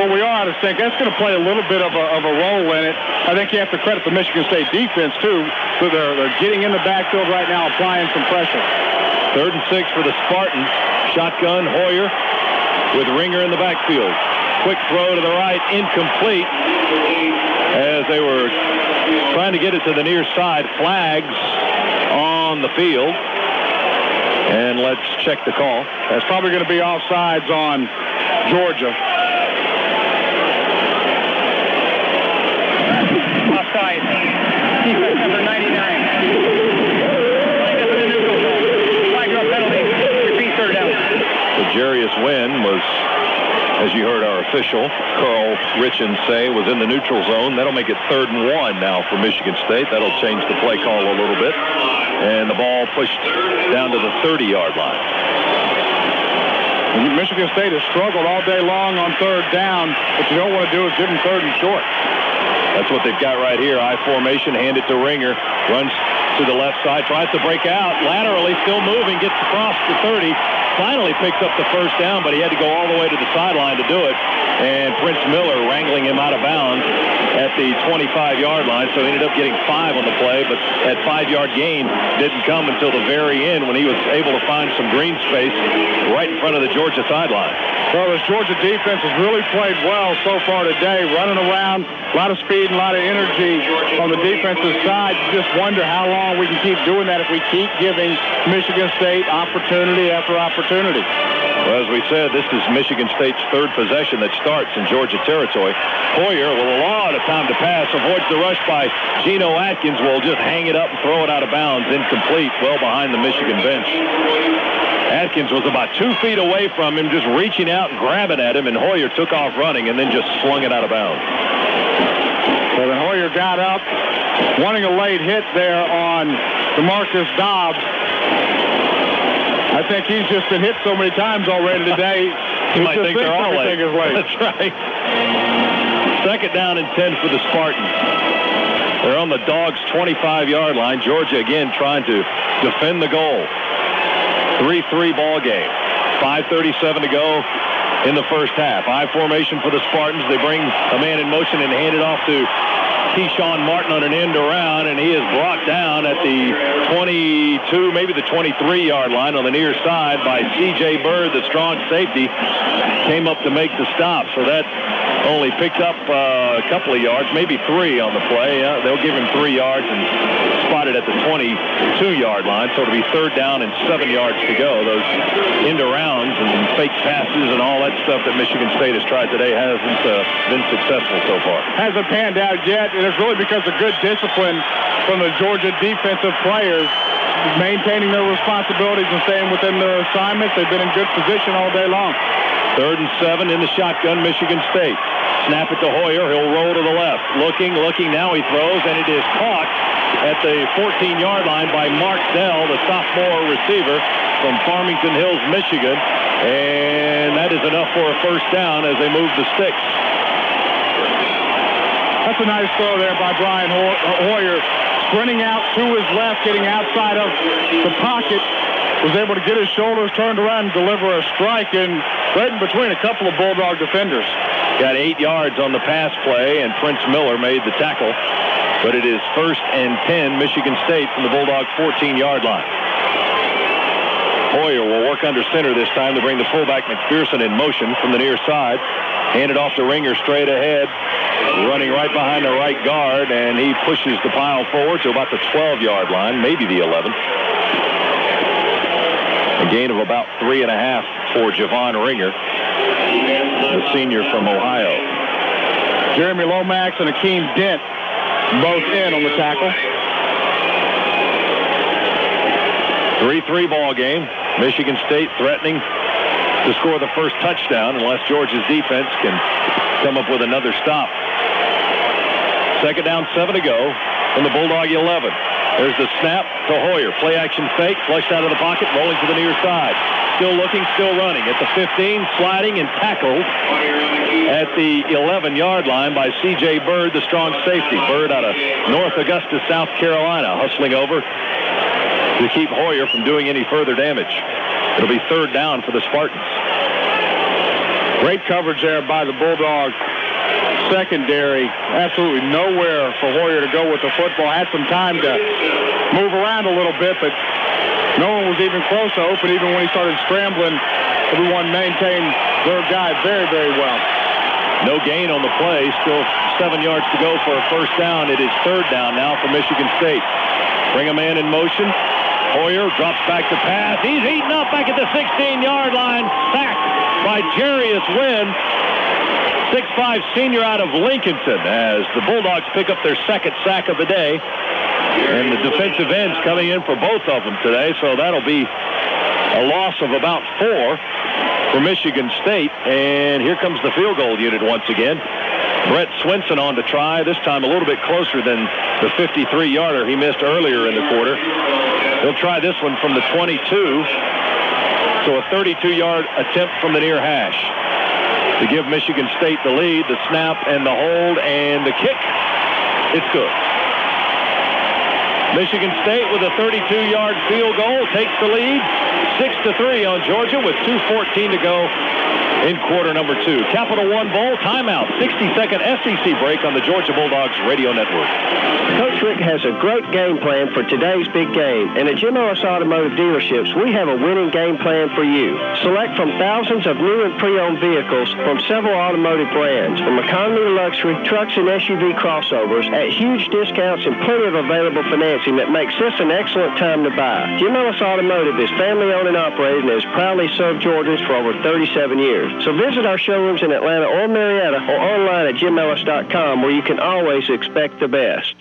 Well, we are out of sync. That's going to play a little bit of a role in it. I think you have to credit the Michigan State defense, too. So they're getting in the backfield right now, applying some pressure. Third and 6 for the Spartans. Shotgun, Hoyer with Ringer in the backfield. Quick throw to the right, incomplete. As they were trying to get it to the near side. Flags on the field. And let's check the call. That's probably going to be offsides on Georgia. Offside. Defense number 99. Flag up in the neutral zone. Flag drop penalty. Repeat third down. The Jarius Wynn was, as you heard our official, Carl Richin, say, was in the neutral zone. That'll make it 3rd and 1 now for Michigan State. That'll change the play call a little bit. And the ball pushed down to the 30-yard line. Michigan State has struggled all day long on third down. What you don't want to do is give them 3rd and short. That's what they've got right here. I formation, hand it to Ringer. Runs to the left side, tries to break out, laterally, still moving, gets across the 30, finally picks up the first down, but he had to go all the way to the sideline to do it. And Prince Miller wrangling him out of bounds at the 25-yard line, so he ended up getting 5 on the play, but that 5-yard gain didn't come until the very end when he was able to find some green space right in front of the Georgia sideline. Well, this Georgia defense has really played well so far today, running around, a lot of speed and a lot of energy on the defensive side. You just wonder how long we can keep doing that if we keep giving Michigan State opportunity after opportunity. Well, as we said, this is Michigan State's third possession that starts in Georgia territory. Hoyer, with a lot of time to pass, avoids the rush by Geno Atkins, will just hang it up and throw it out of bounds, incomplete, well behind the Michigan bench. Atkins was about 2 feet away from him, just reaching out and grabbing at him, and Hoyer took off running and then just slung it out of bounds. So then Hoyer got up, wanting a late hit there on DeMarcus Dobbs. I think he's just been hit so many times already today. He might think they're all late. late. That's right. Second down and 10 for the Spartans. They're on the Dogs' 25-yard line. Georgia again trying to defend the goal. 3-3 ball game. 5:37 to go in the first half. I formation for the Spartans. They bring a man in motion and hand it off to Keyshawn Martin on an end around, and he is brought down at the 22, maybe the 23-yard line on the near side by C.J. Bird, the strong safety, came up to make the stop. So that only picked up a couple of yards, maybe 3 on the play. They'll give him 3 yards and spotted at the 22-yard line. So it'll be third down and 7 yards to go. Those end arounds and fake passes and all that stuff that Michigan State has tried today hasn't been successful so far. Hasn't panned out yet, and it's really because of good discipline from the Georgia defensive players, maintaining their responsibilities and staying within their assignments. They've been in good position all day long. 3rd and 7 in the shotgun, Michigan State. Snap it to Hoyer. He'll roll to the left. Looking. Now he throws, and it is caught at the 14-yard line by Mark Dell, the sophomore receiver from Farmington Hills, Michigan. And that is enough for a first down as they move the sticks. That's a nice throw there by Brian Hoyer. Sprinting out to his left, getting outside of the pocket. Was able to get his shoulders turned around and deliver a strike in right in between a couple of Bulldog defenders. Got 8 yards on the pass play, and Prince Miller made the tackle. But it is 1st and 10, Michigan State from the Bulldog 14-yard line. Hoyer will work under center this time to bring the fullback McPherson in motion from the near side. Hand it off to Ringer straight ahead, running right behind the right guard, and he pushes the pile forward to about the 12-yard line, maybe the 11. A gain of about 3.5 for Javon Ringer, the senior from Ohio. Jeremy Lomax and Akeem Dent both in on the tackle. 3-3 ball game. Michigan State threatening to score the first touchdown unless Georgia's defense can come up with another stop. 2nd down, 7 to go from the Bulldog 11. There's the snap to Hoyer. Play action fake, flushed out of the pocket, rolling to the near side. Still looking, still running. At the 15, sliding and tackled at the 11-yard line by C.J. Bird, the strong safety. Bird out of North Augusta, South Carolina, hustling over to keep Hoyer from doing any further damage. It'll be 3rd down for the Spartans. Great coverage there by the Bulldog secondary. Absolutely nowhere for Hoyer to go with the football. Had some time to move around a little bit, but no one was even close to open. Even when he started scrambling, everyone maintained their guy very, very well. No gain on the play. Still 7 yards to go for a first down. It is 3rd down now for Michigan State. Bring a man in motion. Hoyer drops back to pass. He's eaten up back at the 16-yard line. Sacked by Jarius Wynn, 6'5" senior out of Lincolnton, as the Bulldogs pick up their 2nd sack of the day. And the defensive ends coming in for both of them today, so that'll be a loss of about 4 for Michigan State. And here comes the field goal unit once again. Brett Swenson on to try, this time a little bit closer than the 53-yarder he missed earlier in the quarter. He'll try this one from the 22, so a 32-yard attempt from the near hash to give Michigan State the lead. The snap and the hold and the kick. It's good. Michigan State with a 32-yard field goal takes the lead, 6-3 on Georgia with 2:14 to go in quarter number 2. Capital One Bowl timeout, 60-second SEC break on the Georgia Bulldogs radio network. Coach Rick has a great game plan for today's big game, and at Jim Ellis Automotive Dealerships, we have a winning game plan for you. Select from thousands of new and pre-owned vehicles from several automotive brands, from economy to luxury, trucks and SUV crossovers at huge discounts and plenty of available financing that makes this an excellent time to buy. Jim Ellis Automotive is family-owned and operated and has proudly served Georgians for over 37 years. So visit our showrooms in Atlanta or Marietta or online at jimellis.com, where you can always expect the best.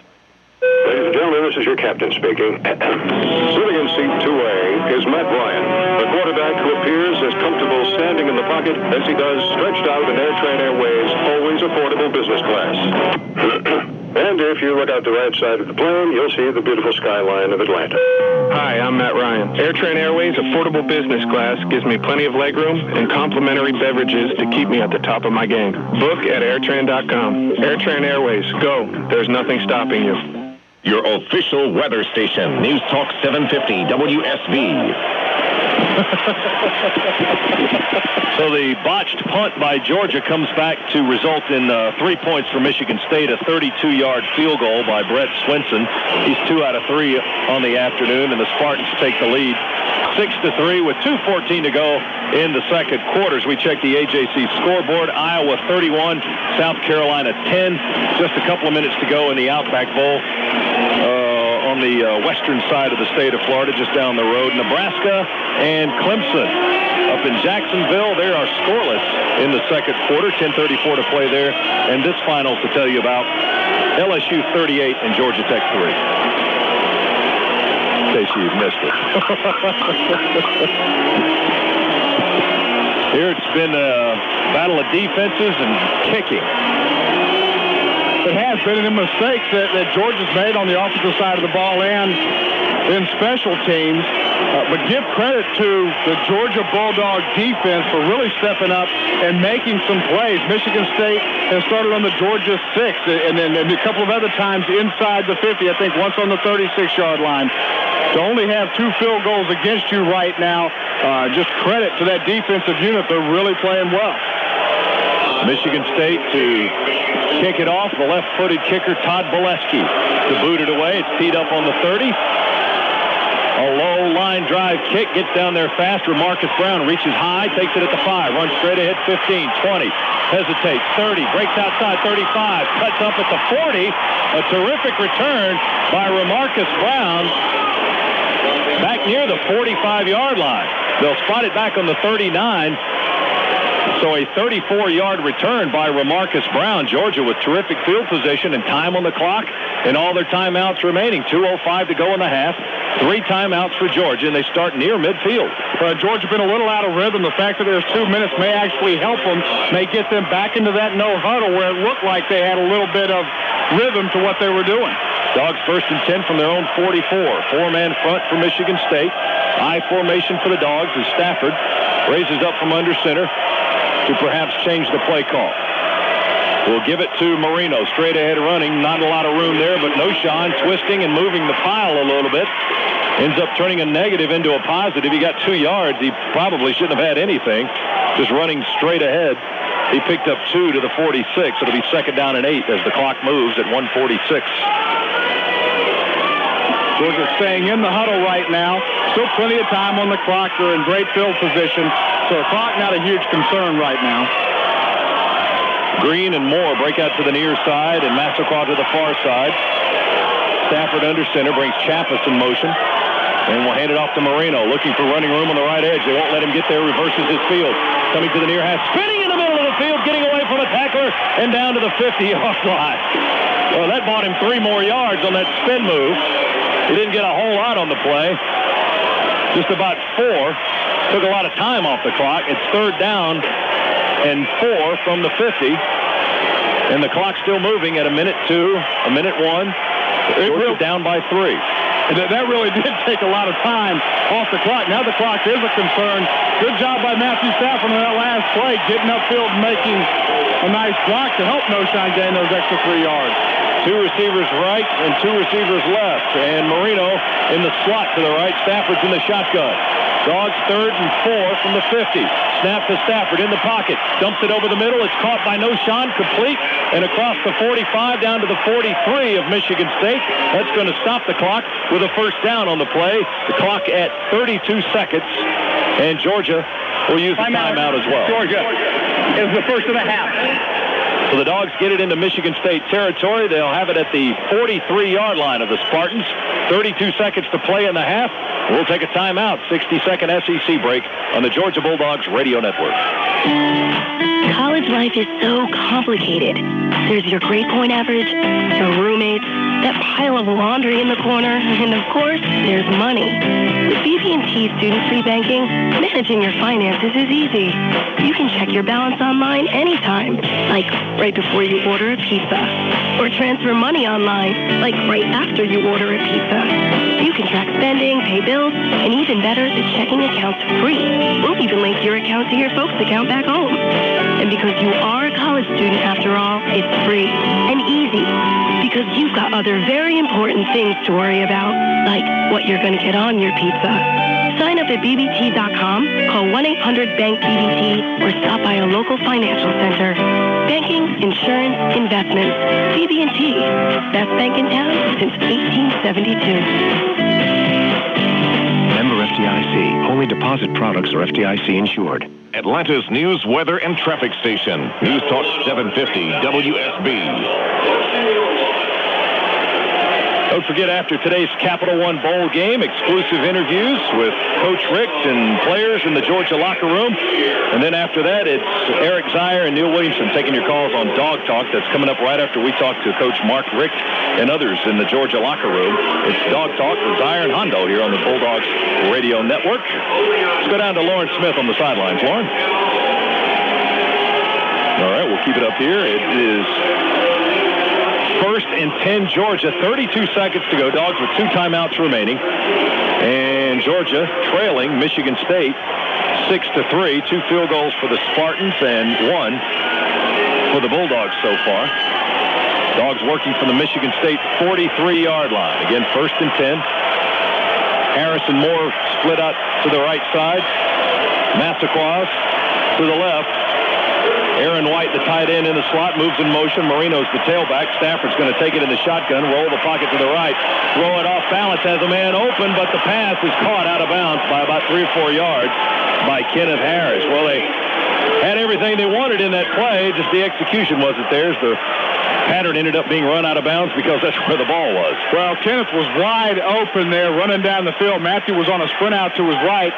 Ladies and gentlemen, this is your captain speaking. Sitting in seat 2A is Matt Ryan, the quarterback who appears as comfortable standing in the pocket as he does stretched out in AirTran Airways, always affordable business class. And if you look out the right side of the plane, you'll see the beautiful skyline of Atlanta. Hi, I'm Matt Ryan. AirTran Airways affordable business class gives me plenty of legroom and complimentary beverages to keep me at the top of my game. Book at airtran.com. AirTran Airways, go. There's nothing stopping you. Your official weather station, News Talk 750 WSB. So the botched punt by Georgia comes back to result in 3 points for Michigan State, a 32-yard field goal by Brett Swenson. He's 2 out of 3 on the afternoon, and the Spartans take the lead 6-3 with 2:14 to go in the second quarters. We check the AJC scoreboard. Iowa 31, South Carolina 10. Just a couple of minutes to go in the Outback Bowl. On the western side of the state of Florida, just down the road. Nebraska and Clemson up in Jacksonville. They are scoreless in the second quarter. 10:34 to play there. And this final to tell you about: LSU 38 and Georgia Tech 3. In case you missed it. Here it's been a battle of defenses and kicking. It has been a mistake that Georgia's made on the offensive side of the ball and in special teams. But give credit to the Georgia Bulldog defense for really stepping up and making some plays. Michigan State has started on the Georgia 6, and then a couple of other times inside the 50, I think once on the 36-yard line. To only have 2 field goals against you right now, just credit to that defensive unit. They're really playing well. Michigan State to kick it off. The left-footed kicker, Todd Bolesky, to boot it away. It's teed up on the 30. A low line drive kick, gets down there fast. Marcus Brown reaches high, takes it at the 5, runs straight ahead 15, 20, hesitates, 30, breaks outside 35, cuts up at the 40. A terrific return by Marcus Brown back near the 45-yard line. They'll spot it back on the 39. So a 34-yard return by Marcus Brown. Georgia with terrific field position and time on the clock and all their timeouts remaining. 2:05 to go in the half. 3 timeouts for Georgia, and they start near midfield. Georgia been a little out of rhythm. The fact that there's 2 minutes may actually help them, may get them back into that no huddle where it looked like they had a little bit of rhythm to what they were doing. Dogs 1st and 10 from their own 44. 4-man front for Michigan State. I formation for the Dogs as Stafford raises up from under center to perhaps change the play call. We'll give it to Marino, straight ahead running. Not a lot of room there, but Noshan twisting and moving the pile a little bit. Ends up turning a negative into a positive. He got 2 yards. He probably shouldn't have had anything. Just running straight ahead. He picked up 2 to the 46. It'll be 2nd down and 8 as the clock moves at 1:46. Georgia staying in the huddle right now. Still plenty of time on the clock. They're in great field position. So the clock not a huge concern right now. Green and Moore break out to the near side and Massacre to the far side. Stafford under center brings Chappis in motion. And will hand it off to Marino, looking for running room on the right edge. They won't let him get there, reverses his field. Coming to the near half, spinning in the middle of the field, getting away from a tackler, and down to the 50-yard line. Well, that bought him 3 more yards on that spin move. He didn't get a whole lot on the play. Just about 4. Took a lot of time off the clock. It's 3rd down and 4 from the 50. And the clock's still moving at a minute 2, a minute 1. Georgia down by 3. That really did take a lot of time off the clock. Now the clock is a concern. Good job by Matthew Stafford on that last play, getting upfield and making a nice block to help Noshan gain those extra 3 yards. Two receivers right and two receivers left. And Marino in the slot to the right. Stafford's in the shotgun. Dogs 3rd and 4 from the 50. Snap to Stafford in the pocket. Dumps it over the middle. It's caught by Noshan, complete, and across the 45 down to the 43 of Michigan State. That's going to stop the clock with a first down on the play. The clock at 32 seconds, and Georgia will use the timeout as well. Georgia is the first of the half. So the Dogs get it into Michigan State territory. They'll have it at the 43-yard line of the Spartans. 32 seconds to play in the half. We'll take a timeout. 60-second SEC break on the Georgia Bulldogs radio network. College life is so complicated. There's your grade point average, your roommates, that pile of laundry in the corner, and of course, there's money. With BB&T student-free banking, managing your finances is easy. You can check your balance online anytime, like right before you order a pizza. Or transfer money online, like right after you order a pizza. You can track spending, pay bills, and even better, the checking account's free. We'll even link your account to your folks' account back home. And because you are a college student after all, it's free and easy. Because you've got other very important things to worry about, like what you're going to get on your pizza. Sign up at BBT.com, call 1-800-BANK-BBT, or stop by a local financial center. Banking, insurance, investments. BB&T. Best bank in town since 1872. Member FDIC. Only deposit products are FDIC insured. Atlanta's news, weather, and traffic station. News Talk 750 WSB. Don't forget, after today's Capital One Bowl game, exclusive interviews with Coach Richt and players in the Georgia locker room. And then after that, it's Eric Zier and Neil Williamson taking your calls on Dog Talk. That's coming up right after we talk to Coach Mark Richt and others in the Georgia locker room. It's Dog Talk with Zier and Hondo here on the Bulldogs Radio Network. Let's go down to Lauren Smith on the sidelines. Lauren? All right, we'll keep it up here. It is 1st and 10 Georgia, 32 seconds to go. Dogs with 2 timeouts remaining. And Georgia trailing Michigan State 6-3. 2 field goals for the Spartans and 1 for the Bulldogs so far. Dogs working from the Michigan State 43-yard line. Again, 1st and 10. Harrison Moore split out to the right side. Massaquas to the left. Aaron White, the tight end in the slot, moves in motion. Marino's the tailback. Stafford's going to take it in the shotgun, roll the pocket to the right, throw it off balance, has a man open, but the pass is caught out of bounds by about 3 or 4 yards by Kenneth Harris. Well, they had everything they wanted in that play, just the execution wasn't theirs. The pattern ended up being run out of bounds because that's where the ball was. Well, Kenneth was wide open there, running down the field. Matthew was on a sprint out to his right.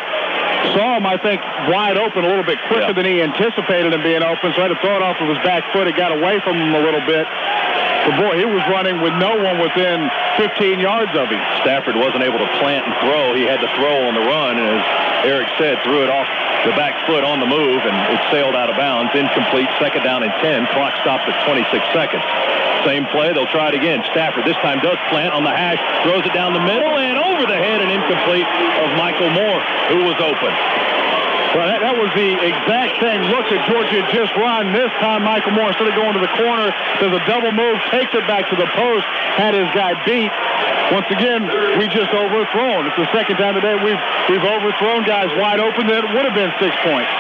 Saw him, I think, wide open a little bit quicker than he anticipated him being open, so had to throw it off of his back foot. It got away from him a little bit. But, boy, he was running with no one within 15 yards of him. Stafford wasn't able to plant and throw. He had to throw on the run, and as Eric said, threw it off the back foot on the move, and it sailed out of bounds. Incomplete, 2nd down and 10. Clock stopped at 26 seconds. Same play, they'll try it again. Stafford this time does plant on the hash, throws it down the middle, and over the head and incomplete of Michael Moore, who was open. Well, that was the exact same look that Georgia had just run. This time, Michael Moore, instead of going to the corner, does a double move, takes it back to the post, had his guy beat. Once again, we just overthrown. It's the second time today we've overthrown guys wide open that would have been 6 points.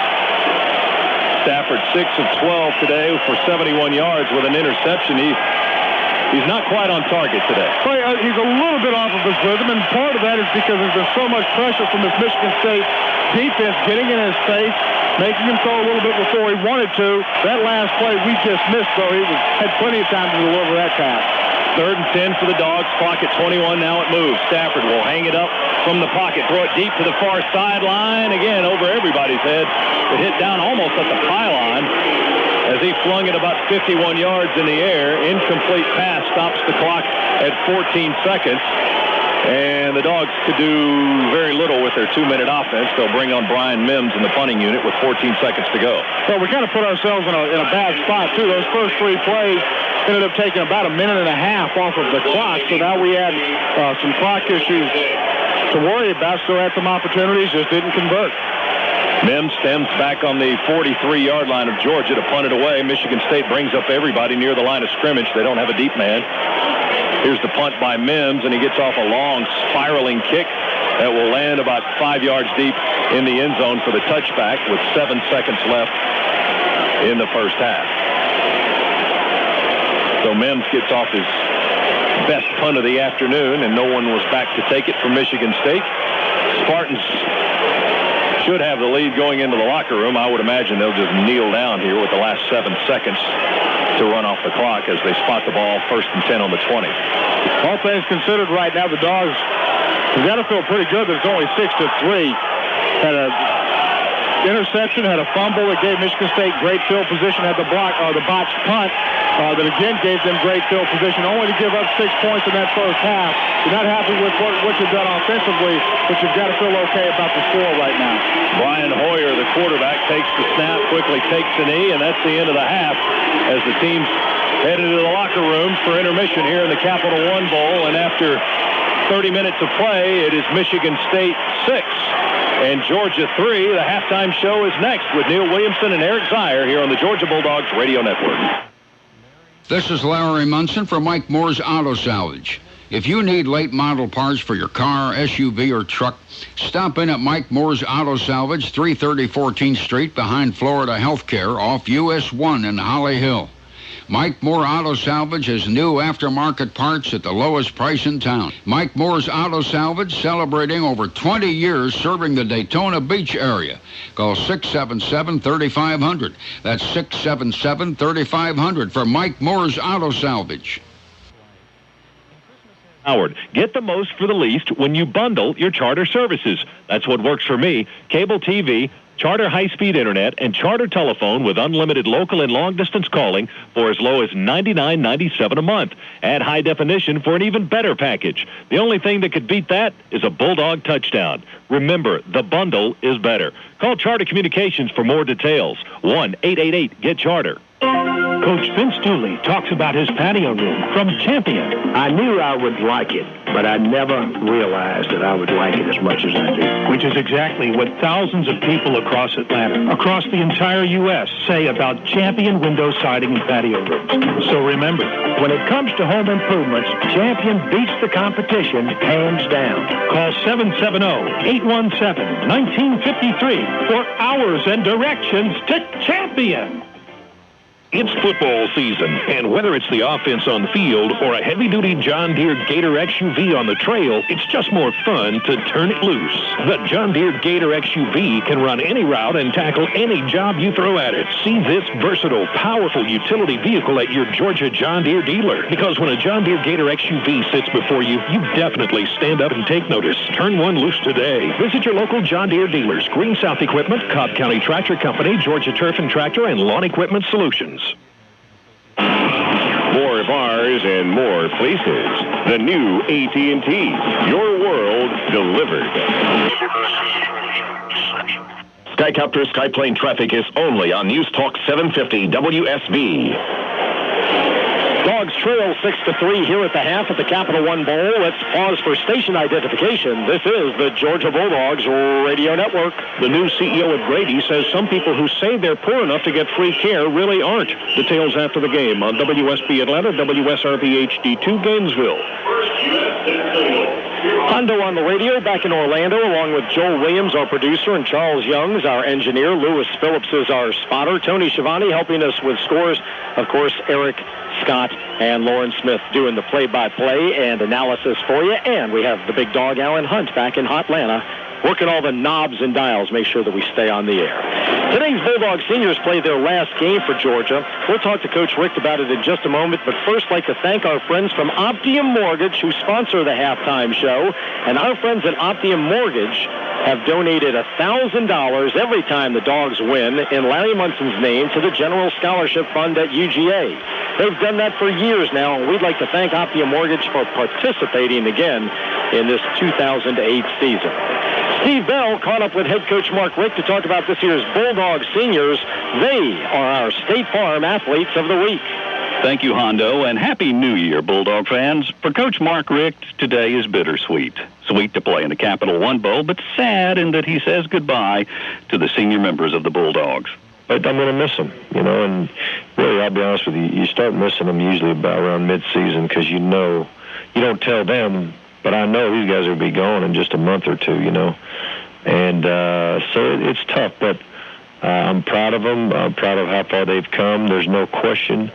Stafford 6 of 12 today for 71 yards with an interception. He's not quite on target today. Well, he's a little bit off of his rhythm, and part of that is because there's been so much pressure from this Michigan State defense getting in his face, making him throw a little bit before he wanted to. That last play we just missed, though. He had plenty of time to deliver that pass. 3rd and 10 for the Dogs. Clock at 21. Now it moves. Stafford will hang it up from the pocket. Throw it deep to the far sideline. Again, over everybody's head. It hit down almost at the pylon as he flung it about 51 yards in the air. Incomplete pass stops the clock at 14 seconds. And the Dogs could do very little with their 2-minute offense. They'll bring on Brian Mims in the punting unit with 14 seconds to go. Well, we kind of put ourselves in a bad spot, too. Those first 3 plays ended up taking about a minute and a half off of the clock. So now we had some clock issues to worry about. Still had some opportunities, just didn't convert. Mims stems back on the 43-yard line of Georgia to punt it away. Michigan State brings up everybody near the line of scrimmage. They don't have a deep man. Here's the punt by Mims, and he gets off a long spiraling kick that will land about 5 yards deep in the end zone for the touchback with 7 seconds left in the first half. So Mims gets off his best punt of the afternoon, and no one was back to take it from Michigan State. Spartans should have the lead going into the locker room. I would imagine they'll just kneel down here with the last 7 seconds to run off the clock as they spot the ball 1st and 10 on the 20. All things considered right now, the Dogs have got to feel pretty good that it's only 6-3. Had a interception, had a fumble that gave Michigan State great field position, had the botched punt that again gave them great field position, only to give up 6 points in that first half. You're not happy with what you've done offensively, but you've got to feel okay about the score right now. Brian Hoyer, the quarterback, takes the snap, quickly takes the knee, and that's the end of the half as the teams headed to the locker rooms for intermission here in the Capital One Bowl. And after 30 minutes of play, it is Michigan State 6 and Georgia 3. The halftime show is next with Neil Williamson and Eric Zier here on the Georgia Bulldogs Radio Network. This is Larry Munson from Mike Moore's Auto Salvage. If you need late model parts for your car, SUV, or truck, stop in at Mike Moore's Auto Salvage, 330 14th Street behind Florida Healthcare off US 1 in Holly Hill. Mike Moore Auto Salvage has new aftermarket parts at the lowest price in town. Mike Moore's Auto Salvage, celebrating over 20 years serving the Daytona Beach area. Call 677-3500. That's 677-3500 for Mike Moore's Auto Salvage. Howard, get the most for the least when you bundle your Charter services. That's what works for me. Cable TV, Charter high-speed internet, and Charter telephone with unlimited local and long-distance calling for as low as $99.97 a month. Add high definition for an even better package. The only thing that could beat that is a Bulldog touchdown. Remember, the bundle is better. Call Charter Communications for more details. 1-888-GET-CHARTER. Coach Vince Dooley talks about his patio room from Champion. I knew I would like it, but I never realized that I would like it as much as I do. Which is exactly what thousands of people across Atlanta, across the entire U.S., say about Champion window siding and patio rooms. So remember, when it comes to home improvements, Champion beats the competition hands down. Call 770-817-1953 for hours and directions to Champion. It's football season, and whether it's the offense on the field or a heavy-duty John Deere Gator XUV on the trail, it's just more fun to turn it loose. The John Deere Gator XUV can run any route and tackle any job you throw at it. See this versatile, powerful utility vehicle at your Georgia John Deere dealer. Because when a John Deere Gator XUV sits before you, you definitely stand up and take notice. Turn one loose today. Visit your local John Deere dealers. Green South Equipment, Cobb County Tractor Company, Georgia Turf and Tractor, and Lawn Equipment Solutions. More bars and more places. The new AT&T. Your world delivered. Skycopter Skyplane traffic is only on News Talk 750 WSB. Dogs trail 6-3 here at the half at the Capital One Bowl. Let's pause for station identification. This is the Georgia Bulldogs Radio Network. The new CEO of Grady says some people who say they're poor enough to get free care really aren't. Details after the game on WSB Atlanta, WSRB HD2 Gainesville. Hondo on the radio back in Orlando, along with Joel Williams, our producer, and Charles Youngs, our engineer. Lewis Phillips is our spotter. Tony Schiavone helping us with scores. Of course, Eric, Scott, and Lauren Smith doing the play-by-play and analysis for you. And we have the big dog, Alan Hunt, back in Hotlanta, working all the knobs and dials, make sure that we stay on the air. Today's Bulldog seniors played their last game for Georgia. We'll talk to Coach Richt about it in just a moment, but first like to thank our friends from Optium Mortgage who sponsor the halftime show. And our friends at Optium Mortgage have donated $1,000 every time the Dogs win in Larry Munson's name to the General Scholarship Fund at UGA. They've done that for years now, and we'd like to thank Optium Mortgage for participating again in this 2008 season. Steve Bell caught up with head coach Mark Richt to talk about this year's Bulldog seniors. They are our State Farm Athletes of the Week. Thank you, Hondo, and Happy New Year, Bulldog fans. For Coach Mark Richt, today is bittersweet. Sweet to play in the Capital One Bowl, but sad in that he says goodbye to the senior members of the Bulldogs. But I'm going to miss them, and really, I'll be honest with you, you start missing them usually about around mid-season because you don't tell them, but I know these guys will be gone in just a month or two, And so it's tough, but I'm proud of them. I'm proud of how far they've come. There's no question.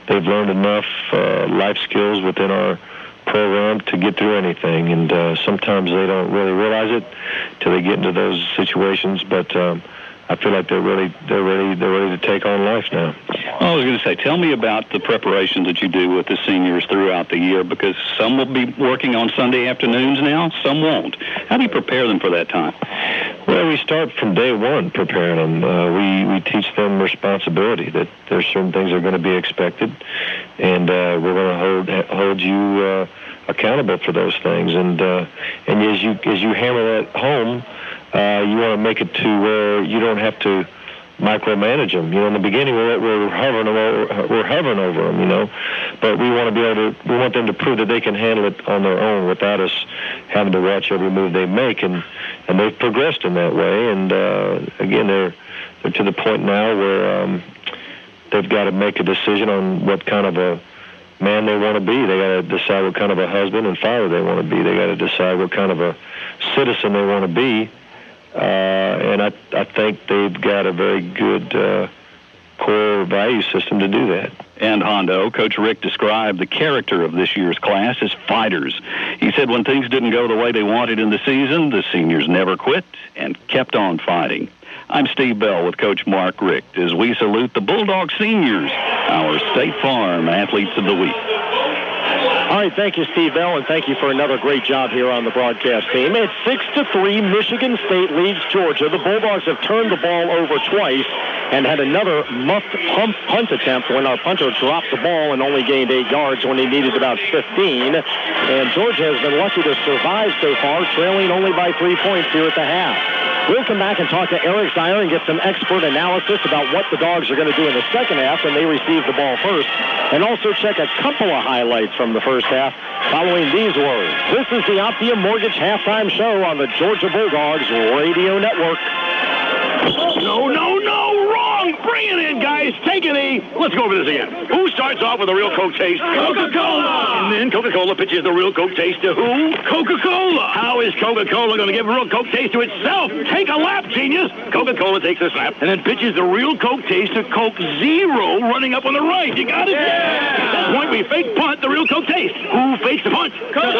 They've learned enough life skills within our program to get through anything, and sometimes they don't really realize it till they get into those situations. But I feel like they're ready to take on life now. I was going to say, tell me about the preparations that you do with the seniors throughout the year, because some will be working on Sunday afternoons now, some won't. How do you prepare them for that time? Well, we start from day one preparing them. We teach them responsibility, that there's certain things that are going to be expected, and we're going to hold you accountable for those things. And as you hammer that home, you want to make it to where you don't have to micromanage them. In the beginning, we're hovering over them, but we want them to prove that they can handle it on their own without us having to watch every move they make, and they've progressed in that way. And again, they're to the point now where they've got to make a decision on what kind of a man they want to be. They got to decide what kind of a husband and father they want to be. They got to decide what kind of a citizen they want to be. And I think they've got a very good core value system to do that. And Hondo, Coach Rick described the character of this year's class as fighters. He said when things didn't go the way they wanted in the season, the seniors never quit and kept on fighting. I'm Steve Bell with Coach Mark Richt as we salute the Bulldog seniors, our State Farm Athletes of the Week. All right, thank you, Steve Bell, and thank you for another great job here on the broadcast team. It's 6-3. Michigan State leads Georgia. The Bulldogs have turned the ball over twice and had another muffed punt attempt when our punter dropped the ball and only gained 8 yards when he needed about 15. And Georgia has been lucky to survive so far, trailing only by 3 points here at the half. We'll come back and talk to Eric Zeier and get some expert analysis about what the Dogs are going to do in the second half when they receive the ball first, and also check a couple of highlights from the first half following these words. This is the Optium Mortgage Halftime Show on the Georgia Bulldogs Radio Network. No, wrong! Bring it in, guys. Take it easy. Let's go over this again. Who starts off with a real Coke taste? Coca-Cola! And then Coca-Cola pitches the real Coke taste to who? Coca-Cola! How is Coca-Cola going to give a real Coke taste to itself? Take a lap, genius! Coca-Cola takes a snap and then pitches the real Coke taste to Coke Zero running up on the right. You got it? Yeah! At that point, we fake punt the real Coke taste. Who fakes the punt? Coke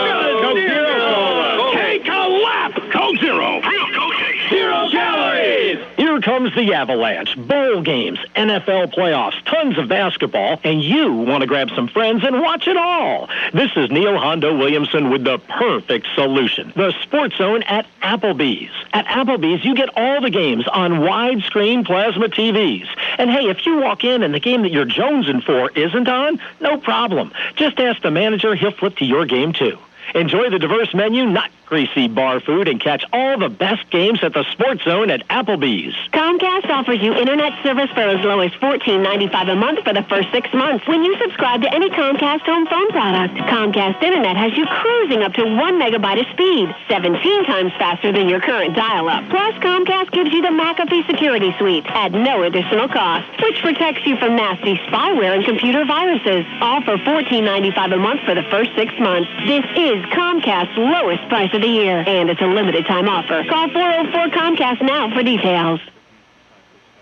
Zero! Take a lap! Coke Zero! Real Coke taste! 0 calories! Here comes the avalanche, bowl games, NFL playoffs, tons of basketball, and you want to grab some friends and watch it all. This is Neil Hondo Williamson with the perfect solution, the Sports Zone at Applebee's. At Applebee's, you get all the games on widescreen plasma TVs. And hey, if you walk in and the game that you're jonesing for isn't on, no problem. Just ask the manager, he'll flip to your game too. Enjoy the diverse menu, not greasy bar food, and catch all the best games at the Sports Zone at Applebee's. Comcast offers you internet service for as low as $14.95 a month for the first 6 months when you subscribe to any Comcast home phone product. Comcast Internet has you cruising up to 1 megabyte of speed, 17 times faster than your current dial-up. Plus, Comcast gives you the McAfee Security Suite at no additional cost, which protects you from nasty spyware and computer viruses. All for $14.95 a month for the first 6 months. This is Comcast's lowest price of the year, and it's a limited time offer. Call 404-COMCAST now for details.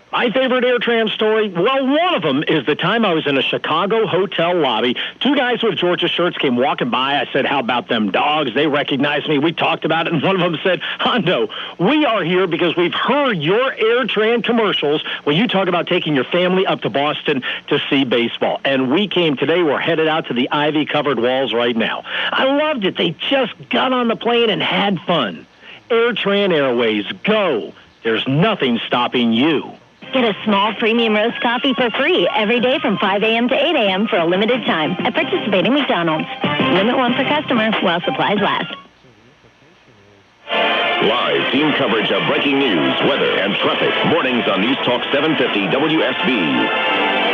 My favorite AirTran story? Well, one of them is the time I was in a Chicago hotel lobby. 2 guys with Georgia shirts came walking by. I said, how about them Dogs? They recognized me. We talked about it, and one of them said, Hondo, we are here because we've heard your AirTran commercials when you talk about taking your family up to Boston to see baseball. And we came today. We're headed out to the ivy-covered walls right now. I loved it. They just got on the plane and had fun. AirTran Airways, go. There's nothing stopping you. Get a small premium roast coffee for free every day from 5 a.m. to 8 a.m. for a limited time at participating McDonald's. Limit 1 per customer while supplies last. Live team coverage of breaking news, weather, and traffic. Mornings on News Talk 750 WSB.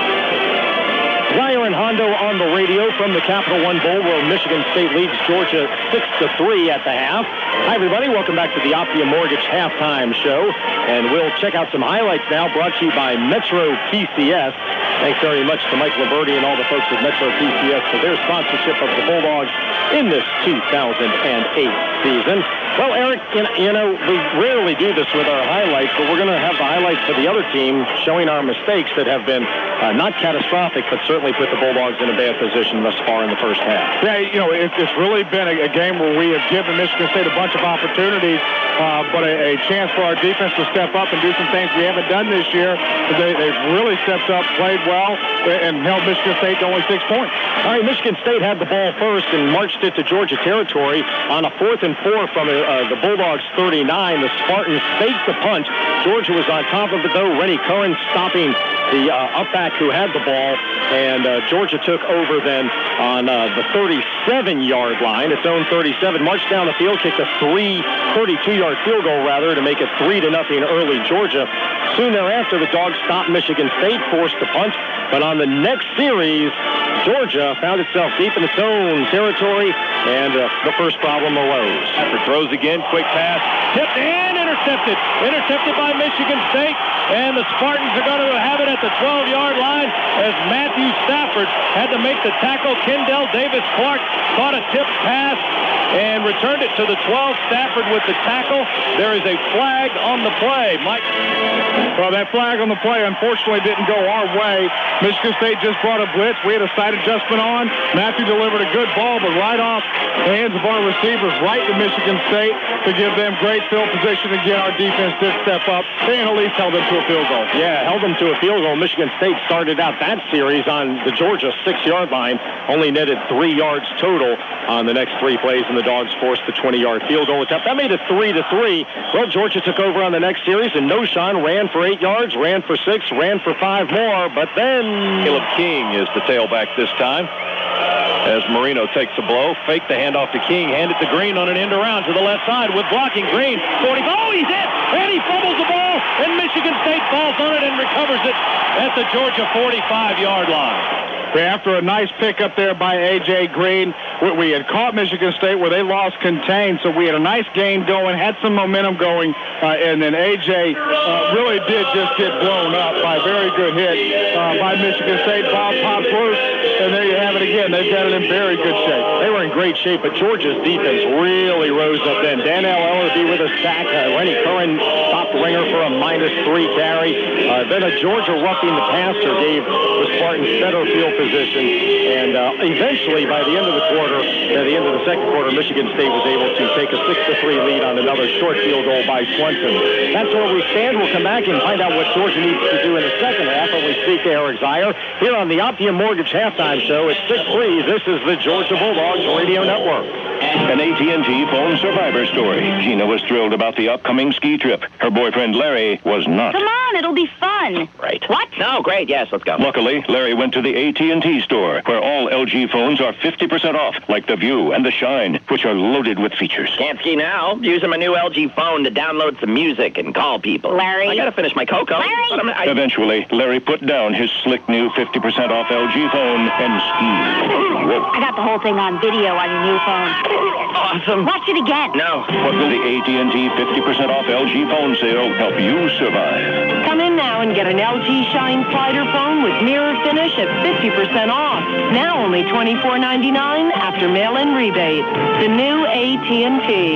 Zier and Hondo on the radio from the Capital One Bowl, where Michigan State leads Georgia 6-3 at the half. Hi, everybody. Welcome back to the Optia Mortgage Halftime Show. And we'll check out some highlights now, brought to you by Metro PCS. Thanks very much to Mike Liberti and all the folks at Metro PCS for their sponsorship of the Bulldogs in this 2008 season. Well, Eric, you know, we rarely do this with our highlights, but we're going to have the highlights for the other team showing our mistakes that have been not catastrophic, but certainly put the Bulldogs in a bad position thus far in the first half. Yeah, you know, it's really been a game where we have given Michigan State a bunch of opportunities, but a chance for our defense to step up and do some things we haven't done this year. They've really stepped up, played well, and held Michigan State to only 6 points. All right, Michigan State had the ball first and marched it to Georgia territory on a 4th and 4 from the Bulldogs 39. The Spartans faked the punt. Georgia was on top of it, though. Rennie Curran stopping the upback who had the ball, and Georgia took over then on the 37-yard line, its own 37, marched down the field, kicked a 32-yard field goal, rather, to make it 3-0 early Georgia. Soon thereafter, the Dogs stopped Michigan State, forced the punt, but on the next series, Georgia found itself deep in its own territory, and the first problem arose. Stafford throws again, quick pass, tipped and intercepted. Intercepted by Michigan State, and the Spartans are going to have it at the 12-yard line as Matthew Stafford had to make the tackle. Kendall Davis-Clark caught a tipped pass and returned it to the 12. Stafford with the tackle. There is a flag on the play. Mike? Well, that flag on the play unfortunately didn't go our way. Michigan State just brought a blitz. We had a side adjustment on. Matthew delivered a good ball, but right off the hands of our receivers right to Michigan State to give them great field position. Again, our defense did step up and at least held them to a field goal. Yeah, held them to a field goal. Michigan State started out that series on the Georgia 6-yard line, only netted 3 yards total on the next 3 plays, and the Dogs forced the 20-yard field goal attempt. That made it 3-3. Well, Georgia took over on the next series, and Noshan ran for 8 yards, ran for 6, ran for 5 more, but then Caleb King is the tailback this time, as Marino takes a blow, faked the handoff to King, handed to Green on an end around to the left side with blocking. Green, 40, oh, he's hit, and he fumbles the ball, and Michigan State falls on it and recovers it at the Georgia 45-yard line. After a nice pick up there by A.J. Green, we had caught Michigan State where they lost contained, so we had a nice game going, had some momentum going, and then A.J. really did just get blown up by a very good hit by Michigan State. Ball popped loose, and there you have it again. They've got it in very good shape. They were in great shape, but Georgia's defense really rose up then. Daniel Ellerby with a sack. Rennie Curran stopped Ringer for a -3 carry. Then a Georgia roughing the passer gave the Spartans better field position, and eventually by the end of the quarter, at the end of the second quarter, Michigan State was able to take a 6-3 lead on another short field goal by Swenson. That's where we stand. We'll come back and find out what Georgia needs to do in the second half when we speak to Eric Zier here on the Optia Mortgage Halftime Show at 6-3. This is the Georgia Bulldogs Radio Network. An AT&T phone survivor story. Gina was thrilled about the upcoming ski trip. Her boyfriend Larry was not. Come on, it'll be fun. Right. What? No, great. Yes, let's go. Luckily, Larry went to the AT&T store, where all LG phones are 50% off, like the View and the Shine, which are loaded with features. Can't ski now. Using my new LG phone to download some music and call people. Larry. I gotta finish my cocoa. Larry. Eventually, Larry put down his slick new 50% off LG phone and skied. Whoa. I got the whole thing on video on your new phone. Awesome. Watch it again. No. What will the AT&T 50% off LG phone sale help you survive? Come in now and get an LG Shine Slider phone with mirror finish at 50% off. Now only $24.99 after mail-in rebate. The new AT&T.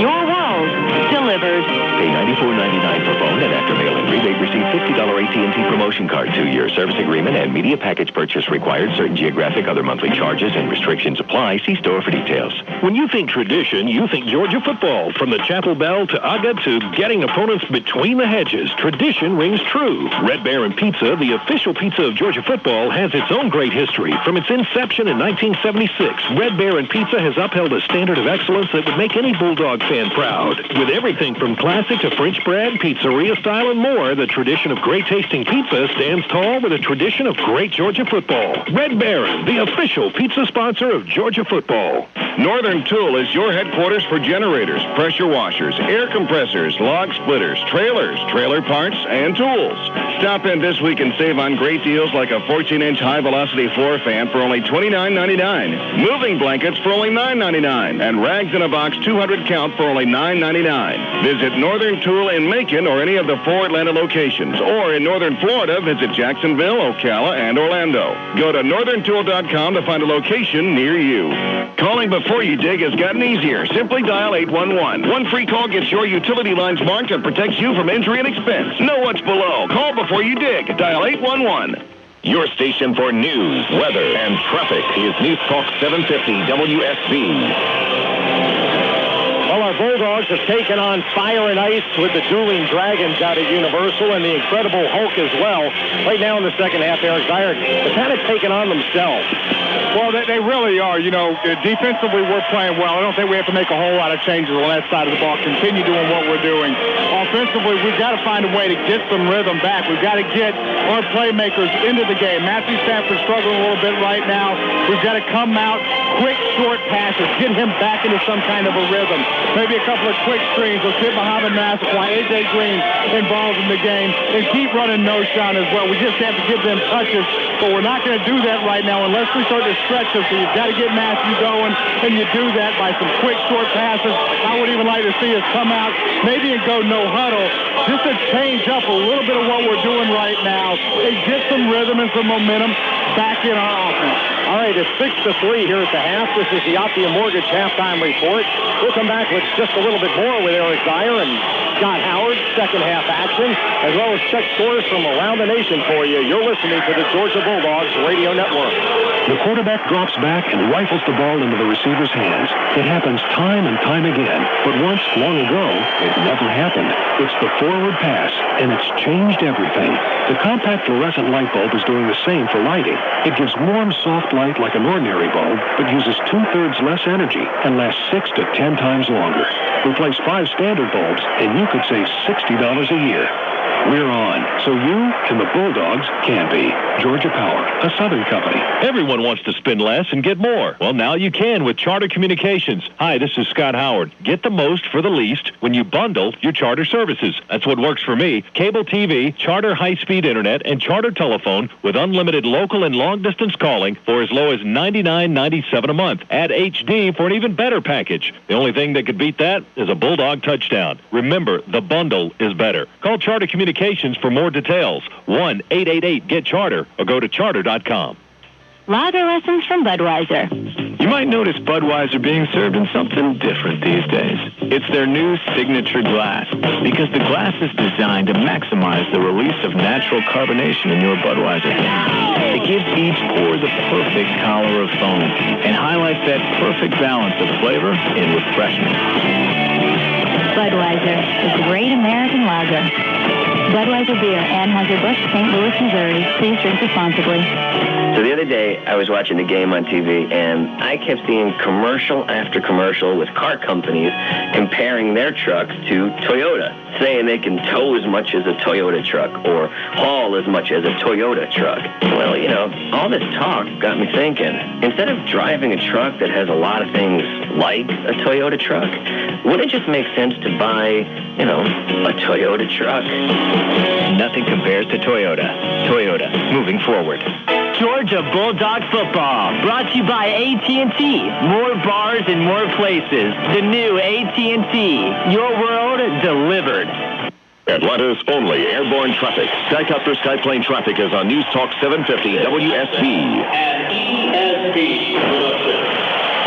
Your world delivered. Pay $94.99 per phone, and after mail-in rebate, receive $50 AT&T promotion card, 2-year service agreement, and media package purchase required. Certain geographic other monthly charges and restrictions apply. See store for details. When you think tradition, you think Georgia football. From the Chapel Bell to Aga to getting opponents between the hedges, tradition rings true. Red Baron Pizza, the official pizza of Georgia football, has its own great history. From its inception in 1976, Red Baron Pizza has upheld a standard of excellence that would make any Bulldog fan proud. With everything from classic to French bread, pizzeria style, and more, the tradition of great tasting pizza stands tall with a tradition of great Georgia football. Red Baron, the official pizza sponsor of Georgia football. Northern Northern Tool is your headquarters for generators, pressure washers, air compressors, log splitters, trailers, trailer parts, and tools. Stop in this week and save on great deals like a 14-inch high-velocity floor fan for only $29.99, moving blankets for only $9.99, and rags in a box 200 count for only $9.99. Visit Northern Tool in Macon or any of the 4 Atlanta locations, or in Northern Florida, visit Jacksonville, Ocala, and Orlando. Go to northerntool.com to find a location near you. Calling before you dig has gotten easier. Simply dial 811. One free call gets your utility lines marked and protects you from injury and expense. Know what's below. Call before you dig. Dial 811. Your station for news, weather, and traffic is News Talk 750 WSB. Well, our Bulldogs have taken on Fire and Ice with the Dueling Dragons out at Universal and the Incredible Hulk as well. Right now in the second half, Eric Dyer has kind of taken on themselves. Well, they really are. You know, defensively, we're playing well. I don't think we have to make a whole lot of changes on that side of the ball. Continue doing what we're doing. Offensively, we've got to find a way to get some rhythm back. We've got to get our playmakers into the game. Matthew Stafford struggling a little bit right now. We've got to come out, quick, short passes, get him back into some kind of a rhythm. Maybe a couple of quick screens. Let's get Muhammad Massaquoi, A.J. Green involved in the game, and keep running no-shot as well. We just have to give them touches, but we're not going to do that right now unless we start to stretch them. So you've got to get Matthew going, and you do that by some quick, short passes. I would even like to see us come out maybe and go no huddle, just to change up a little bit of what we're doing right now and get some rhythm and some momentum back in our offense. All right, it's 6-3 here at the half. This is the Optia Mortgage halftime report. We'll come back with just a little bit more with Eric Dyer and Scott Howard, second half action, as well as check scores from around the nation for you. You're listening to the Georgia Bulldogs Radio Network. The quarterback drops back and rifles the ball into the receiver's hands. It happens time and time again, but once, long ago, it never happened. It's the forward pass, and it's changed everything. The compact fluorescent light bulb is doing the same for lighting. It gives warm, soft light like an ordinary bulb, but uses 2/3 less energy and lasts 6 to 10 times longer. Replace 5 standard bulbs, and you could save $60 a year. We're on, so you and the Bulldogs can be. Georgia Power, a Southern company. Everyone wants to spend less and get more. Well, now you can with Charter Communications. Hi, this is Scott Howard. Get the most for the least when you bundle your Charter services. That's what works for me. Cable TV, Charter high-speed internet, and Charter telephone with unlimited local and long-distance calling for as low as $99.97 a month. Add HD for an even better package. The only thing that could beat that is a Bulldog touchdown. Remember, the bundle is better. Call Charter Communications for more details. 1-888-GET-CHARTER or go to charter.com. Lager lessons from Budweiser. You might notice Budweiser being served in something different these days. It's their new signature glass, because the glass is designed to maximize the release of natural carbonation in your Budweiser. It gives each pour the perfect color of foam and highlights that perfect balance of flavor and refreshment. Budweiser, the great American lager. Budweiser Beer, Anheuser-Busch, St. Louis, Missouri. Please drink responsibly. So the other day, I was watching the game on TV, and I kept seeing commercial after commercial with car companies comparing their trucks to Toyota, saying they can tow as much as a Toyota truck or haul as much as a Toyota truck. Well, you know, all this talk got me thinking, instead of driving a truck that has a lot of things like a Toyota truck, wouldn't it just make sense to buy, you know, a Toyota truck? Nothing compares to Toyota. Toyota, moving forward. Georgia Bulldog football, brought to you by AT&T. More bars in more places. The new AT&T. Your world delivered. Atlanta's only airborne traffic. Skycopter Skyplane traffic is on News Talk 750 WSB. At ESB.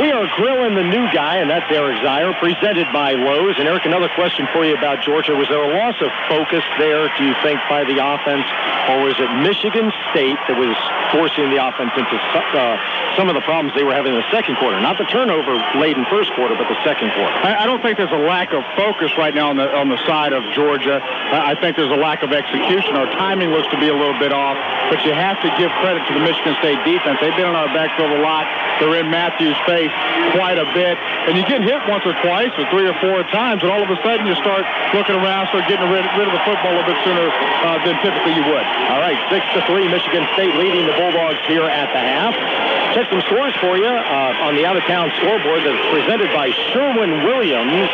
We are grilling the new guy, and that's Eric Dyer, presented by Lowe's. And Eric, another question for you about Georgia. Was there a loss of focus there, do you think, by the offense? Or was it Michigan State that was forcing the offense into some of the problems they were having in the second quarter? Not the turnover late in first quarter, but the second quarter. I don't think there's a lack of focus right now on the side of Georgia. I think there's a lack of execution. Our timing looks to be a little bit off, but you have to give credit to the Michigan State defense. They've been on our backfield a lot. They're in Matthew's face. quite a bit. And you get hit once or twice or 3 or 4 times, and all of a sudden you start looking around, start getting rid of the football a little bit sooner than typically you would. All right, 6-3, Michigan State leading the Bulldogs here at the half. Check some scores for you on the out-of-town scoreboard that's presented by Sherwin-Williams.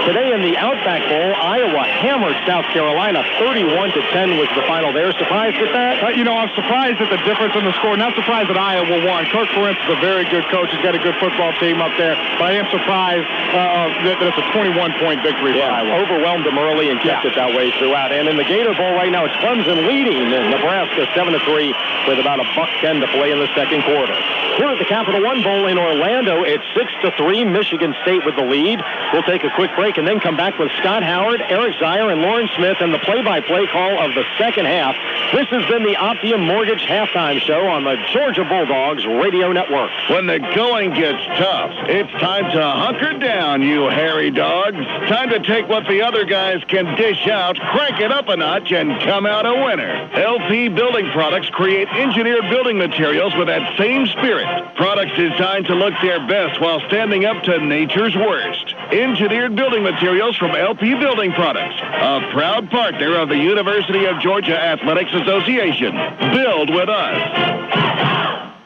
Today in the Outback Bowl, Iowa hammered South Carolina 31-10 was the final there. Surprised with that? I'm surprised at the difference in the score. Not surprised that Iowa won. Kirk Ferentz is a very good coach. He's got a good football team up there. But I am surprised that it's a 21-point victory for Iowa. Overwhelmed them early and kept it that way throughout. And in the Gator Bowl right now, it's Clemson leading in Nebraska 7-3 with about $1:10 to play in the second quarter. Here at the Capital One Bowl in Orlando, it's 6-3, Michigan State with the lead. We'll take a quick break and then come back with Scott Howard, Eric Zier, and Lauren Smith and the play-by-play call of the second half. This has been the Optium Mortgage Halftime Show on the Georgia Bulldogs Radio Network. When the going gets tough, it's time to hunker down, you hairy dogs. Time to take what the other guys can dish out, crank it up a notch, and come out a winner. LP Building Products create engineered building materials with that same spirit. Products designed to look their best while standing up to nature's worst. Engineered building materials from LP Building Products, a proud partner of the University of Georgia Athletics Association. Build with us.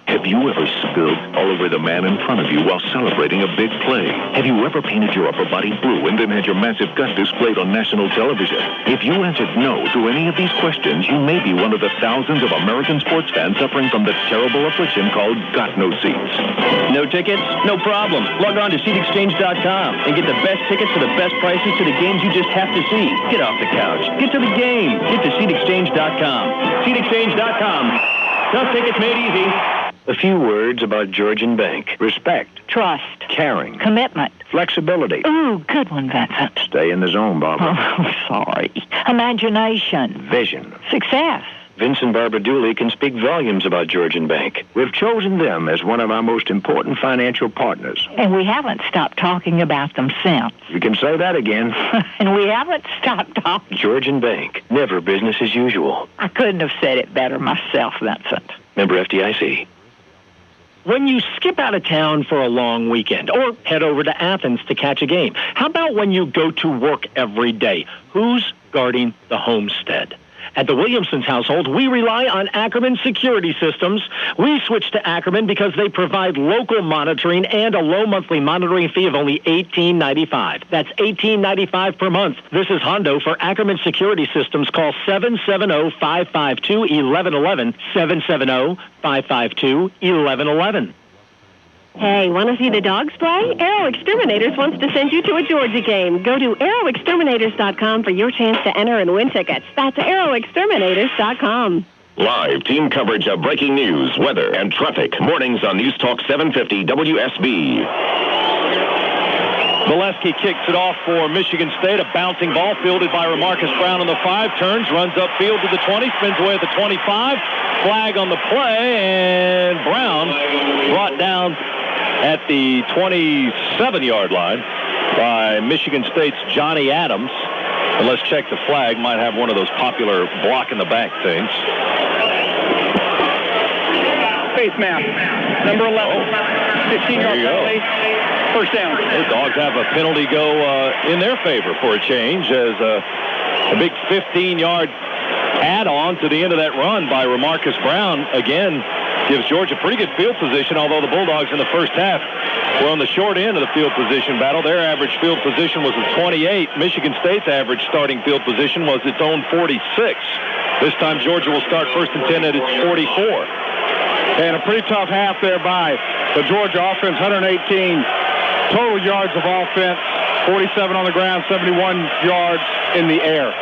Have you ever spilled all over the man in front of you while celebrating a big play? Have you ever painted your upper body blue and then had your massive gut displayed on national television? If you answered no to any of these questions, you may be one of the thousands of American sports fans suffering from the terrible affliction called got no seats. No tickets? No problem. Log on to SeatExchange.com and get the best tickets for the best prices to the games you just have to see. Get off the couch. Get to the game. Get to SeatExchange.com. SeatExchange.com. Tough tickets made easy. A few words about Georgian Bank. Respect. Trust. Caring. Commitment. Flexibility. Ooh, good one, Vincent. Stay in the zone, Barbara. Oh, sorry. Imagination. Vision. Success. Vince and Barbara Dooley can speak volumes about Georgian Bank. We've chosen them as one of our most important financial partners. And we haven't stopped talking about them since. You can say that again. And we haven't stopped talking. Georgian Bank. Never business as usual. I couldn't have said it better myself, Vincent. Member FDIC. When you skip out of town for a long weekend or head over to Athens to catch a game, how about when you go to work every day? Who's guarding the homestead? At the Williamsons household, we rely on Ackerman Security Systems. We switched to Ackerman because they provide local monitoring and a low monthly monitoring fee of only $18.95. That's $18.95 per month. This is Hondo for Ackerman Security Systems. Call 770-552-1111, 770-552-1111. Hey, want to see the dogs play? Aero Exterminators wants to send you to a Georgia game. Go to aeroexterminators.com for your chance to enter and win tickets. That's aeroexterminators.com. Live team coverage of breaking news, weather, and traffic. Mornings on News Talk 750 WSB. Valesky kicks it off for Michigan State. A bouncing ball fielded by Remarcus Brown on the 5. Turns, runs upfield to the 20. Spins away at the 25. Flag on the play, and Brown brought down at the 27-yard line by Michigan State's Johnny Adams. And let's check the flag. Might have one of those popular block-in-the-back things. Face mask, number 11, 15-yard penalty, first down. The Dogs have a penalty go in their favor for a change as a big 15-yard add-on to the end of that run by Remarcus Brown. Again, gives Georgia pretty good field position, although the Bulldogs in the first half were on the short end of the field position battle. Their average field position was at 28. Michigan State's average starting field position was its own 46. This time Georgia will start first and 10 at its 44. And a pretty tough half there by the Georgia offense, 118 total yards of offense, 47 on the ground, 71 yards in the air.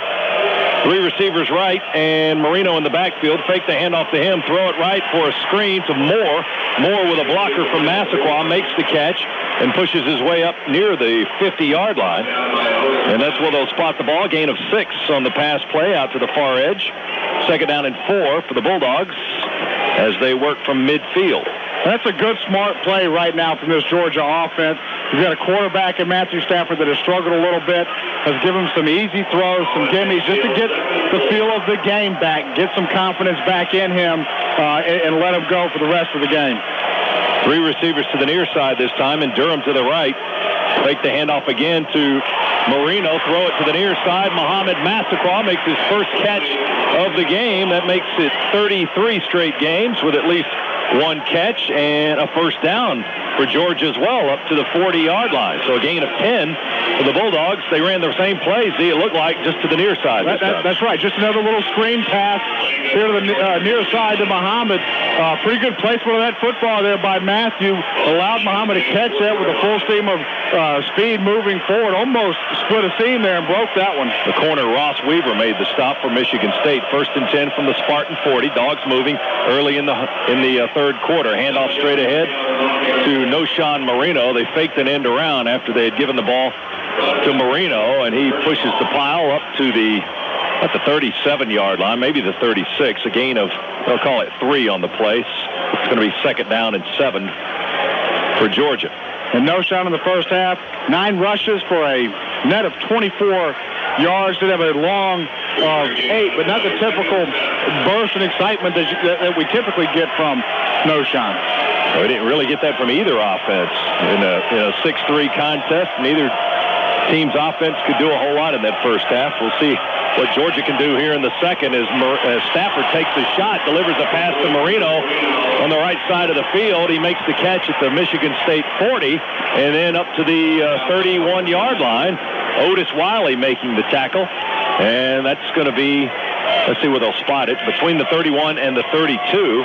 3 receivers right, and Marino in the backfield. Fake the handoff to him, throw it right for a screen to Moore. Moore with a blocker from Massaquoi makes the catch and pushes his way up near the 50-yard line. And that's where they'll spot the ball. Gain of 6 on the pass play out to the far edge. Second down and 4 for the Bulldogs as they work from midfield. That's a good, smart play right now from this Georgia offense. You've got a quarterback in Matthew Stafford that has struggled a little bit, has given him some easy throws, some gimmies, just to get the feel of the game back, get some confidence back in him, and let him go for the rest of the game. Three receivers to the near side this time, and Durham to the right. Fake the handoff again to Marino. Throw it to the near side. Mohamed Massacraw makes his first catch of the game. That makes it 33 straight games with at least one catch and a first down for Georgia as well, up to the 40-yard line. So a gain of 10 for the Bulldogs. They ran the same plays, it looked like, just to the near side. That's right. Just another little screen pass here to the near side to Muhammad. Pretty good placement of that football there by Matthew. Allowed Muhammad to catch that with a full steam of speed moving forward. Almost split a seam there and broke that one. The corner, Ross Weaver, made the stop for Michigan State. 1st and 10 from the Spartan 40. Dogs moving early in the third quarter. Handoff straight ahead to Noshan Marino. They faked an end around after they had given the ball to Marino, and he pushes the pile up to the 37-yard line, maybe the 36. A gain of, they'll call it 3 on the play. It's going to be 2nd down and 7 for Georgia. And Noshan in the first half, 9 rushes for a net of 24 yards. Did have a long 8, but not the typical burst and excitement that we typically get from Noshan. We didn't really get that from either offense. In a 6-3 contest, neither team's offense could do a whole lot in that first half. We'll see what Georgia can do here in the second as Stafford takes a shot, delivers a pass to Marino on the right side of the field. He makes the catch at the Michigan State 40 and then up to the 31-yard line. Otis Wiley making the tackle, and that's going to be, let's see where they'll spot it, between the 31 and the 32.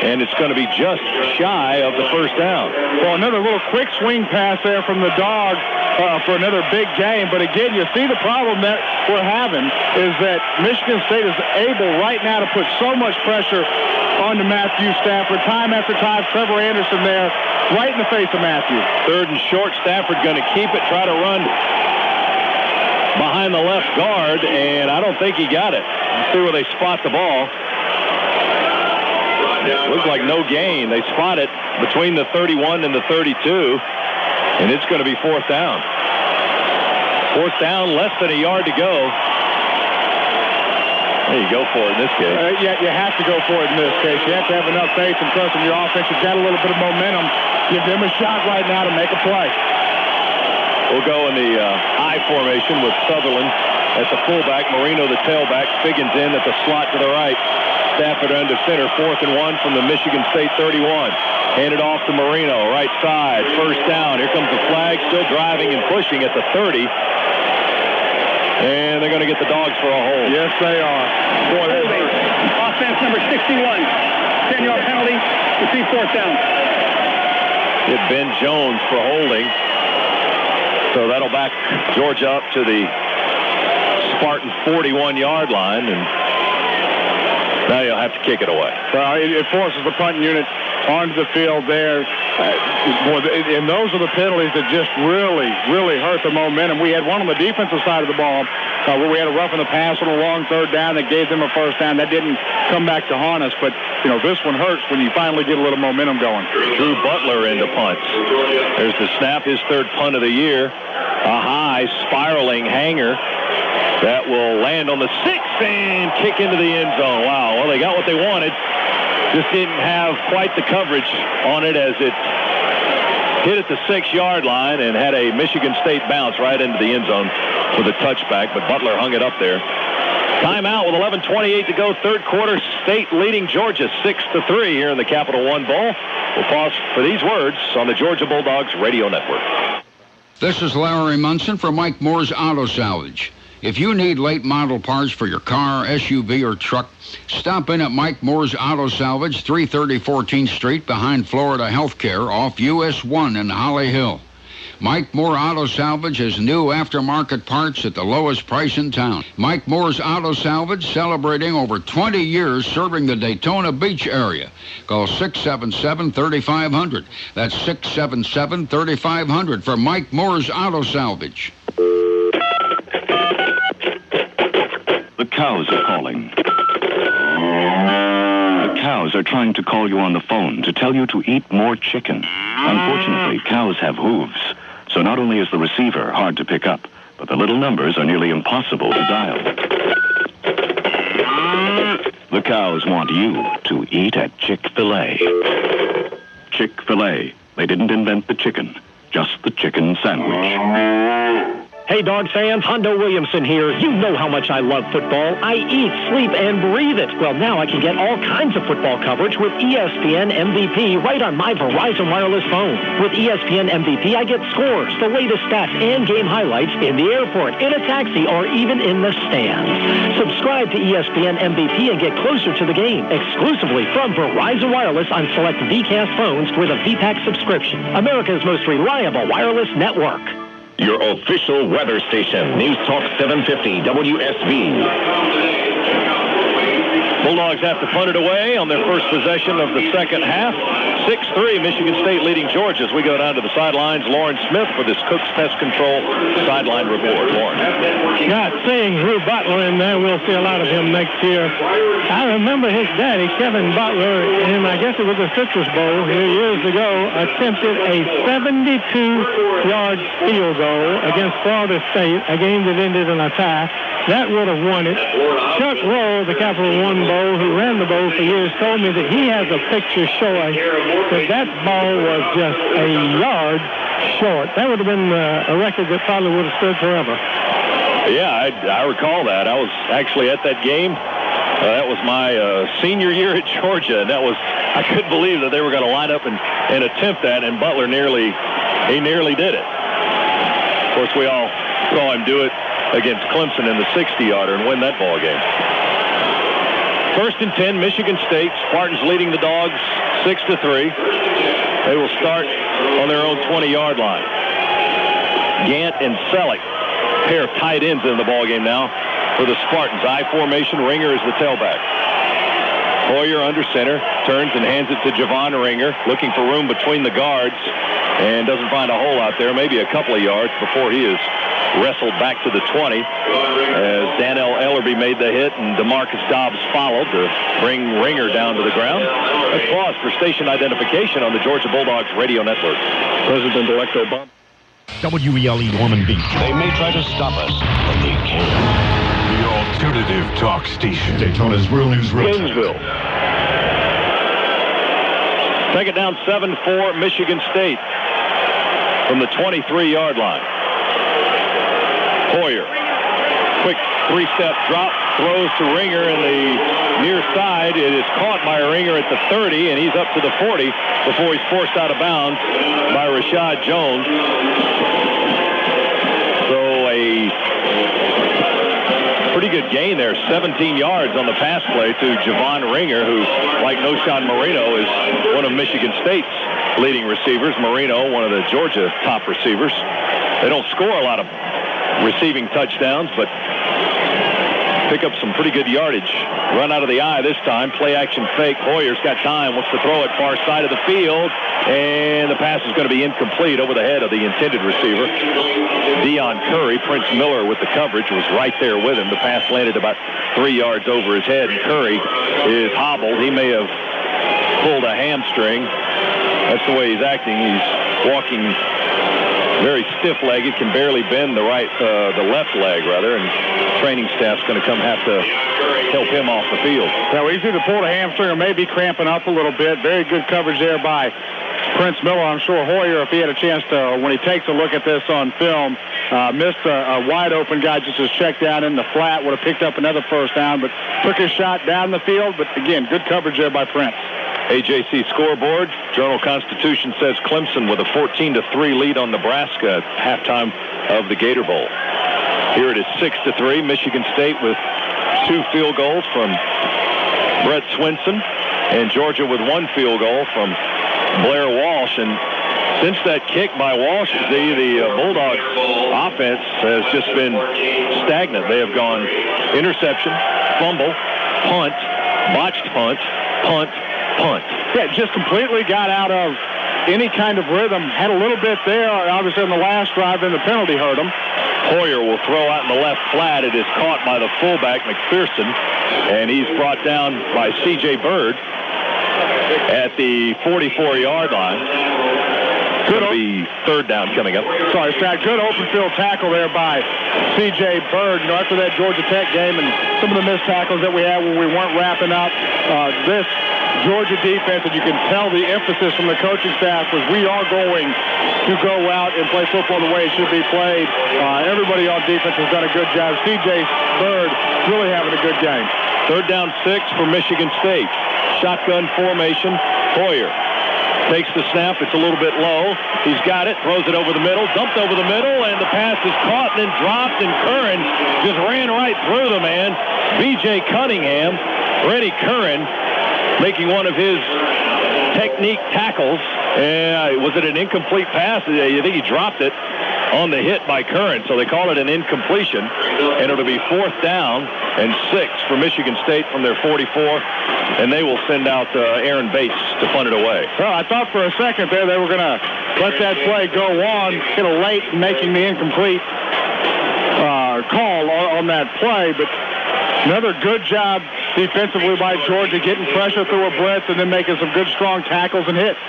And it's going to be just shy of the first down. Well, another little quick swing pass there from the dog for another big gain. But again, you see the problem that we're having is that Michigan State is able right now to put so much pressure onto Matthew Stafford. Time after time, Trevor Anderson there right in the face of Matthew. 3rd and short, Stafford going to keep it, try to run behind the left guard, and I don't think he got it. Let's see where they spot the ball. Looks like no gain. They spot it between the 31 and the 32, and it's going to be 4th down. 4th down, less than a yard to go. There you go for it in this case. Yeah, you have to go for it in this case. You have to have enough faith and trust in your offense. You've got a little bit of momentum. Give them a shot right now to make a play. We'll go in the I formation with Sutherland at the fullback, Marino the tailback, Figgins in at the slot to the right. Stafford under center, 4th and 1 from the Michigan State 31. Handed off to Marino, right side, first down. Here comes the flag, still driving and pushing at the 30. And they're going to get the Dogs for a hold. Yes, they are. Boy, offense number 61. 10-yard penalty. Receive 4th down. Hit Ben Jones for holding. So that'll back Georgia up to the Spartan 41-yard line, and now you'll have to kick it away. Well, it forces the punt unit onto the field there. And those are the penalties that just really, really hurt the momentum. We had one on the defensive side of the ball where we had a roughing the pass on a long 3rd down that gave them a first down. That didn't come back to haunt us. But, this one hurts when you finally get a little momentum going. Drew Butler into punts. There's the snap, his 3rd punt of the year. A high, spiraling hanger that will land on the 6 and kick into the end zone. Wow, well, they got what they wanted. Just didn't have quite the coverage on it as it hit at the 6-yard line and had a Michigan State bounce right into the end zone with a touchback, but Butler hung it up there. Timeout with 11:28 to go, 3rd quarter. State leading Georgia 6-3 here in the Capital One Bowl. We'll pause for these words on the Georgia Bulldogs Radio Network. This is Larry Munson from Mike Moore's Auto Salvage. If you need late model parts for your car, SUV, or truck, stop in at Mike Moore's Auto Salvage, 330 14th Street behind Florida Healthcare off US 1 in Holly Hill. Mike Moore Auto Salvage has new aftermarket parts at the lowest price in town. Mike Moore's Auto Salvage, celebrating over 20 years serving the Daytona Beach area. Call 677-3500. That's 677-3500 for Mike Moore's Auto Salvage. The cows are calling. The cows are trying to call you on the phone to tell you to eat more chicken. Unfortunately, cows have hooves, so not only is the receiver hard to pick up, but the little numbers are nearly impossible to dial. The cows want you to eat at Chick-fil-A. Chick-fil-A. They didn't invent the chicken, just the chicken sandwich. Hey, Dog fans, Hondo Williamson here. You know how much I love football. I eat, sleep, and breathe it. Well, now I can get all kinds of football coverage with ESPN MVP right on my Verizon wireless phone. With ESPN MVP, I get scores, the latest stats, and game highlights in the airport, in a taxi, or even in the stands. Subscribe to ESPN MVP and get closer to the game, exclusively from Verizon Wireless on select VCast phones with a VPAC subscription. America's most reliable wireless network. Your official weather station, News Talk 750 WSB. Bulldogs have to punt it away on their first possession of the second half. 6-3, Michigan State leading Georgia as we go down to the sidelines. Lauren Smith for this Cook's Pest Control sideline report. Lauren. Not seeing Drew Butler in there. We'll see a lot of him next year. I remember his daddy, Kevin Butler, in I guess it was the Citrus Bowl here years ago, attempted a 72-yard field goal against Florida State, a game that ended in a tie. That would have won it. Chuck Rowe, the Capital One Bowl, who ran the bowl for years, told me that he has a picture showing that ball was just a yard short. That would have been a record that probably would have stood forever. Yeah, I recall that. I was actually at that game. That was my senior year at Georgia, and I couldn't believe that they were going to line up and attempt that, and Butler nearly did it. Of course, we all saw him do it against Clemson in the 60-yarder and win that ball game. 1st and 10, Michigan State. Spartans leading the Dogs 6-3. They will start on their own 20-yard line. Gant and Selleck, pair of tight ends in the ball game now for the Spartans. I formation. Ringer is the tailback. Hoyer under center, turns and hands it to Javon Ringer, looking for room between the guards, and doesn't find a hole out there, maybe a couple of yards before he is wrestled back to the 20 as Dannell Ellerby made the hit and DeMarcus Dobbs followed to bring Ringer down to the ground. Let's pause for station identification on the Georgia Bulldogs radio network. President-elect Obama. WELE Norman Beach. They may try to stop us, but they can't. The alternative talk station. Daytona's Real News Radio. Gainesville. Second down, 7-4, Michigan State from the 23-yard line. Hoyer, quick three-step drop, throws to Ringer in the near side. It is caught by Ringer at the 30, and he's up to the 40 before he's forced out of bounds by Rashad Jones. So a pretty good gain there, 17 yards on the pass play to Javon Ringer, who, like Noshan Marino, is one of Michigan State's leading receivers. Marino, one of the Georgia top receivers. They don't score a lot of receiving touchdowns, but pick up some pretty good yardage. Run out of the eye this time. Play action fake. Hoyer's got time. Wants to throw it far side of the field. And the pass is going to be incomplete over the head of the intended receiver. Deion Curry, Prince Miller with the coverage, was right there with him. The pass landed about 3 yards over his head. And Curry is hobbled. He may have pulled a hamstring. That's the way he's acting. He's walking very stiff-legged, can barely bend the left leg, rather, and training staff's going to have to help him off the field. Yeah, he's either pulled a hamstring or maybe cramping up a little bit. Very good coverage there by Prince Miller. I'm sure Hoyer, if he had a chance to, when he takes a look at this on film, missed a wide-open guy just to check down in the flat, would have picked up another first down, but took his shot down the field. But, again, good coverage there by Prince. AJC scoreboard. Journal-Constitution says Clemson with a 14-3 lead on Nebraska at halftime of the Gator Bowl. Here it is 6-3. Michigan State with 2 field goals from Brett Swenson, and Georgia with 1 field goal from Blair Walsh. And since that kick by Walsh, the Bulldogs offense has just been stagnant. They have gone interception, fumble, punt, botched punt, punt. Yeah, just completely got out of any kind of rhythm. Had a little bit there, obviously, in the last drive, then the penalty hurt him. Hoyer will throw out in the left flat. It is caught by the fullback, McPherson, and he's brought down by C.J. Bird at the 44-yard line. It'll be third down coming up. Sorry, Pat. Good open field tackle there by C.J. Bird. You know, after that Georgia Tech game and some of the missed tackles that we had when we weren't wrapping up, this Georgia defense, and you can tell the emphasis from the coaching staff was we are going to go out and play football the way it should be played. Everybody on defense has done a good job. C.J. Bird really having a good game. Third down 6 for Michigan State. Shotgun formation. Hoyer takes the snap. It's a little bit low. He's got it. Throws it over the middle. Dumped over the middle. And the pass is caught and then dropped. And Curran just ran right through the man. B.J. Cunningham. Reddy Curran making one of his technique tackles. Was it an incomplete pass? I think he dropped it on the hit by Curran, so they call it an incompletion, and it'll be 4th down and 6 for Michigan State from their 44, and they will send out Aaron Bates to punt it away. Well, I thought for a second there they were going to let that play go on, get a late making the incomplete call on that play, but another good job defensively by Georgia, getting pressure through a blitz and then making some good, strong tackles and hits.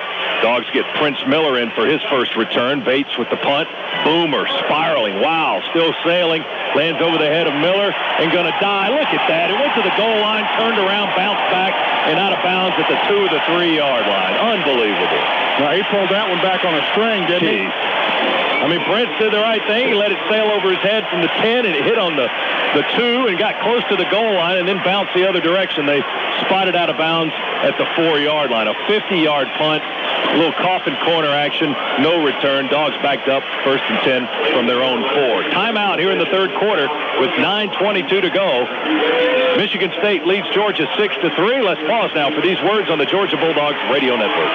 Dogs get Prince Miller in for his first return. Bates with the punt. Boomer spiraling. Wow, still sailing. Lands over the head of Miller and going to die. Look at that. It went to the goal line, turned around, bounced back, and out of bounds at the 2 or the 3-yard line. Unbelievable. Well, he pulled that one back on a string, didn't he? I mean, Prince did the right thing. He let it sail over his head from the 10, and it hit on the 2 and got close to the goal line and then bounced the other direction. They spotted out of bounds at the 4-yard line. A 50-yard punt, a little coffin corner action, no return. Dogs backed up 1st and 10 from their own 4. Timeout here in the 3rd quarter with 9:22 to go. Michigan State leads Georgia 6-3. Let's pause now for these words on the Georgia Bulldogs radio network.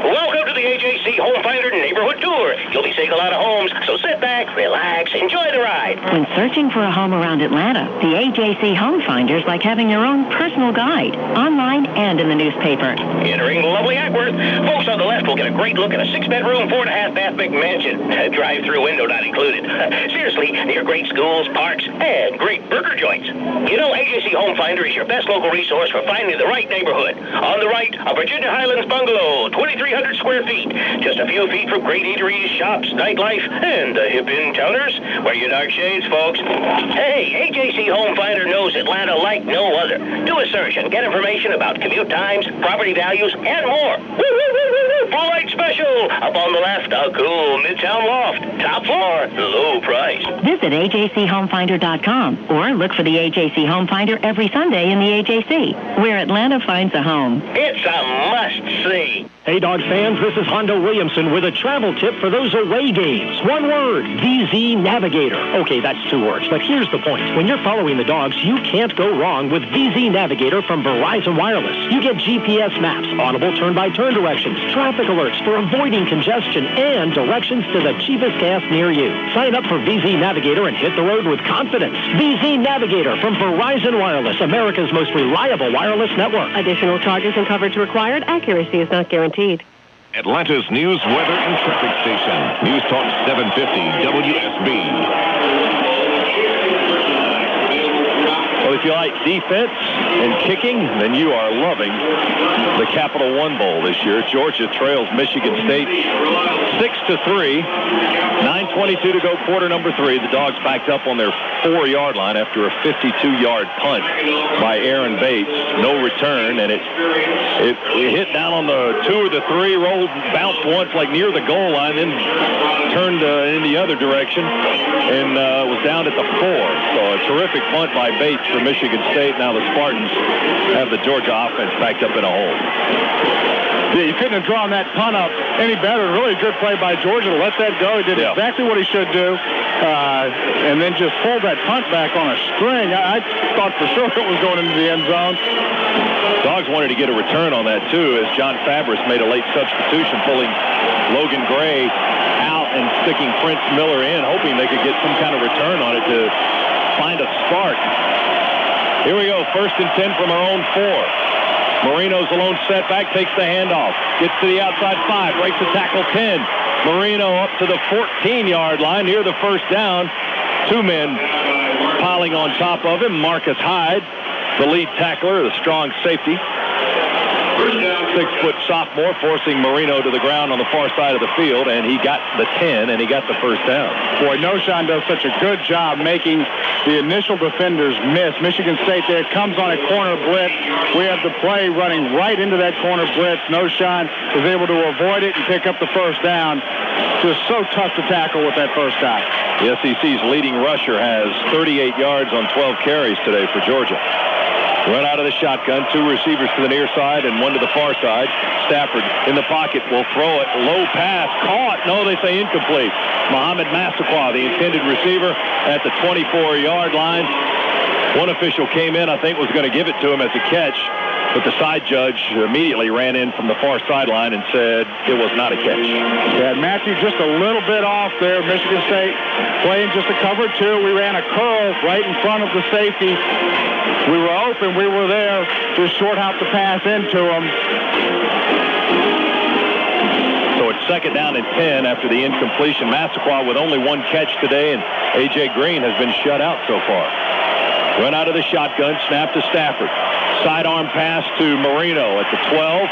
Welcome to the AJC Home Finder Neighborhood Tour. You'll be seeing a lot of homes, so sit back, relax, enjoy the ride. When searching for a home around Atlanta, the AJC Home Finder is like having your own personal guide, online and in the newspaper. Entering lovely Ackworth, folks on the left will get a great look at a 6-bedroom, 4.5-bath McMansion. Drive-through window not included. Seriously, near great schools, parks, and great burger joints. You know, AJC Home Finder is your best local resource for finding the right neighborhood. On the right, a Virginia Highlands bungalow, 2,300 square feet. Just a few feet from great eateries, shops, nightlife, and the hip in-towners. Wear your dark shades, folks. Hey, AJC Home Finder knows Atlanta like no other. Do a search and get information about commute times, property values, and more. Full light special. Up on the left, a cool midtown loft. Top floor, low price. Visit AJCHomefinder.com or look for the AJC Home Finder every Sunday in the AJC, where Atlanta finds a home. It's a must-see. Hey, Dogs fans, this is Hondo Williamson with a travel tip for those away games. One word, VZ Navigator. Okay, that's 2 words, but here's the point. When you're following the Dogs, you can't go wrong with VZ Navigator from Verizon Wireless. You get GPS maps, audible turn-by-turn directions, traffic alerts for avoiding congestion, and directions to the cheapest gas near you. Sign up for VZ Navigator and hit the road with confidence. VZ Navigator from Verizon Wireless, America's most reliable wireless network. Additional charges and coverage required. Accuracy is not guaranteed. Atlanta's news, weather, and traffic station. News Talk 750 WSB. Well, if you like defense and kicking, then you are loving the Capital One Bowl this year. Georgia trails Michigan State 6-3. 9:22 to go, quarter number 3. The Dogs backed up on their 4-yard line after a 52-yard punt by Aaron Bates. No return, and it hit down on the 2 or the 3, rolled, bounced once like near the goal line, then turned in the other direction and was down at the 4. So a terrific punt by Bates for Michigan State. Now the Spartans have the Georgia offense backed up in a hole. Yeah, you couldn't have drawn that punt up any better. Really good play by Georgia to let that go. He did exactly what he should do, and then just pulled that punt back on a string. I thought for sure it was going into the end zone. Dogs wanted to get a return on that, too, as John Fabris made a late substitution, pulling Logan Gray out and sticking Prince Miller in, hoping they could get some kind of return on it to find a spark. Here we go, 1st and 10 from our own 4. Marino's a lone setback, takes the handoff, gets to the outside 5, breaks the tackle 10. Marino up to the 14-yard line near the first down. 2 men piling on top of him. Marcus Hyde, the lead tackler, the strong safety. 6-foot sophomore forcing Marino to the ground on the far side of the field, and he got the 10, and he got the first down. Boy, Noshan does such a good job making the initial defenders miss. Michigan State there comes on a corner blitz. We have the play running right into that corner blitz. Noshan is able to avoid it and pick up the first down. Just so tough to tackle with that first down. The SEC's leading rusher has 38 yards on 12 carries today for Georgia. Run out of the shotgun, 2 receivers to the near side and 1 to the far side. Stafford in the pocket will throw it. Low pass, caught. No, they say incomplete. Mohamed Massaquoi, the intended receiver, at the 24-yard line. One official came in, I think, was going to give it to him as a catch, but the side judge immediately ran in from the far sideline and said it was not a catch. Yeah, Matthew just a little bit off there. Michigan State playing just a cover 2. We ran a curl right in front of the safety. We were open. We were there. Just short hop the pass into him. So it's 2nd down and 10 after the incompletion. Massaquoi with only 1 catch today, and A.J. Green has been shut out so far. Run out of the shotgun, snap to Stafford. Sidearm pass to Marino at the 12.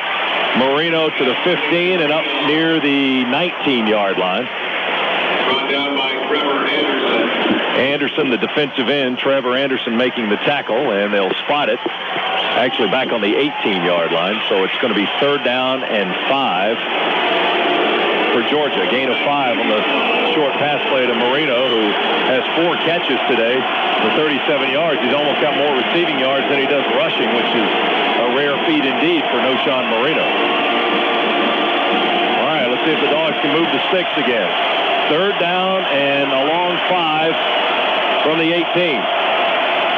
Marino to the 15 and up near the 19-yard line. Brought down by Trevor Anderson. Anderson, the defensive end, Trevor Anderson making the tackle, and they'll spot it actually back on the 18-yard line. So it's going to be 3rd down and 5 for Georgia. Gain of 5 on the short pass play to Marino, who has 4 catches today for 37 yards. He's almost got more receiving yards than he does rushing, which is a rare feat indeed for Noshan Marino. All right, let's see if the Dogs can move the sticks again. 3rd down and a long 5 from the 18.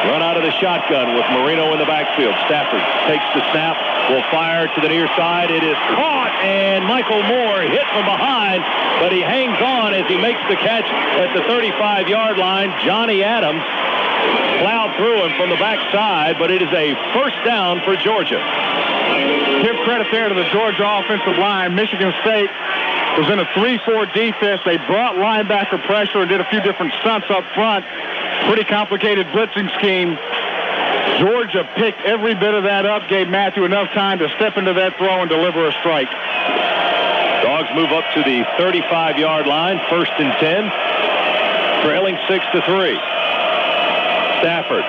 Run out of the shotgun with Marino in the backfield. Stafford takes the snap, will fire to the near side. It is caught, and Michael Moore hit from behind, but he hangs on as he makes the catch at the 35-yard line. Johnny Adams plowed through him from the backside, but it is a first down for Georgia. Give credit there to the Georgia offensive line. Michigan State was in a 3-4 defense. They brought linebacker pressure and did a few different stunts up front. Pretty complicated blitzing scheme. Georgia picked every bit of that up, gave Matthew enough time to step into that throw and deliver a strike. Dogs move up to the 35-yard line, 1st and 10, trailing 6-3. Stafford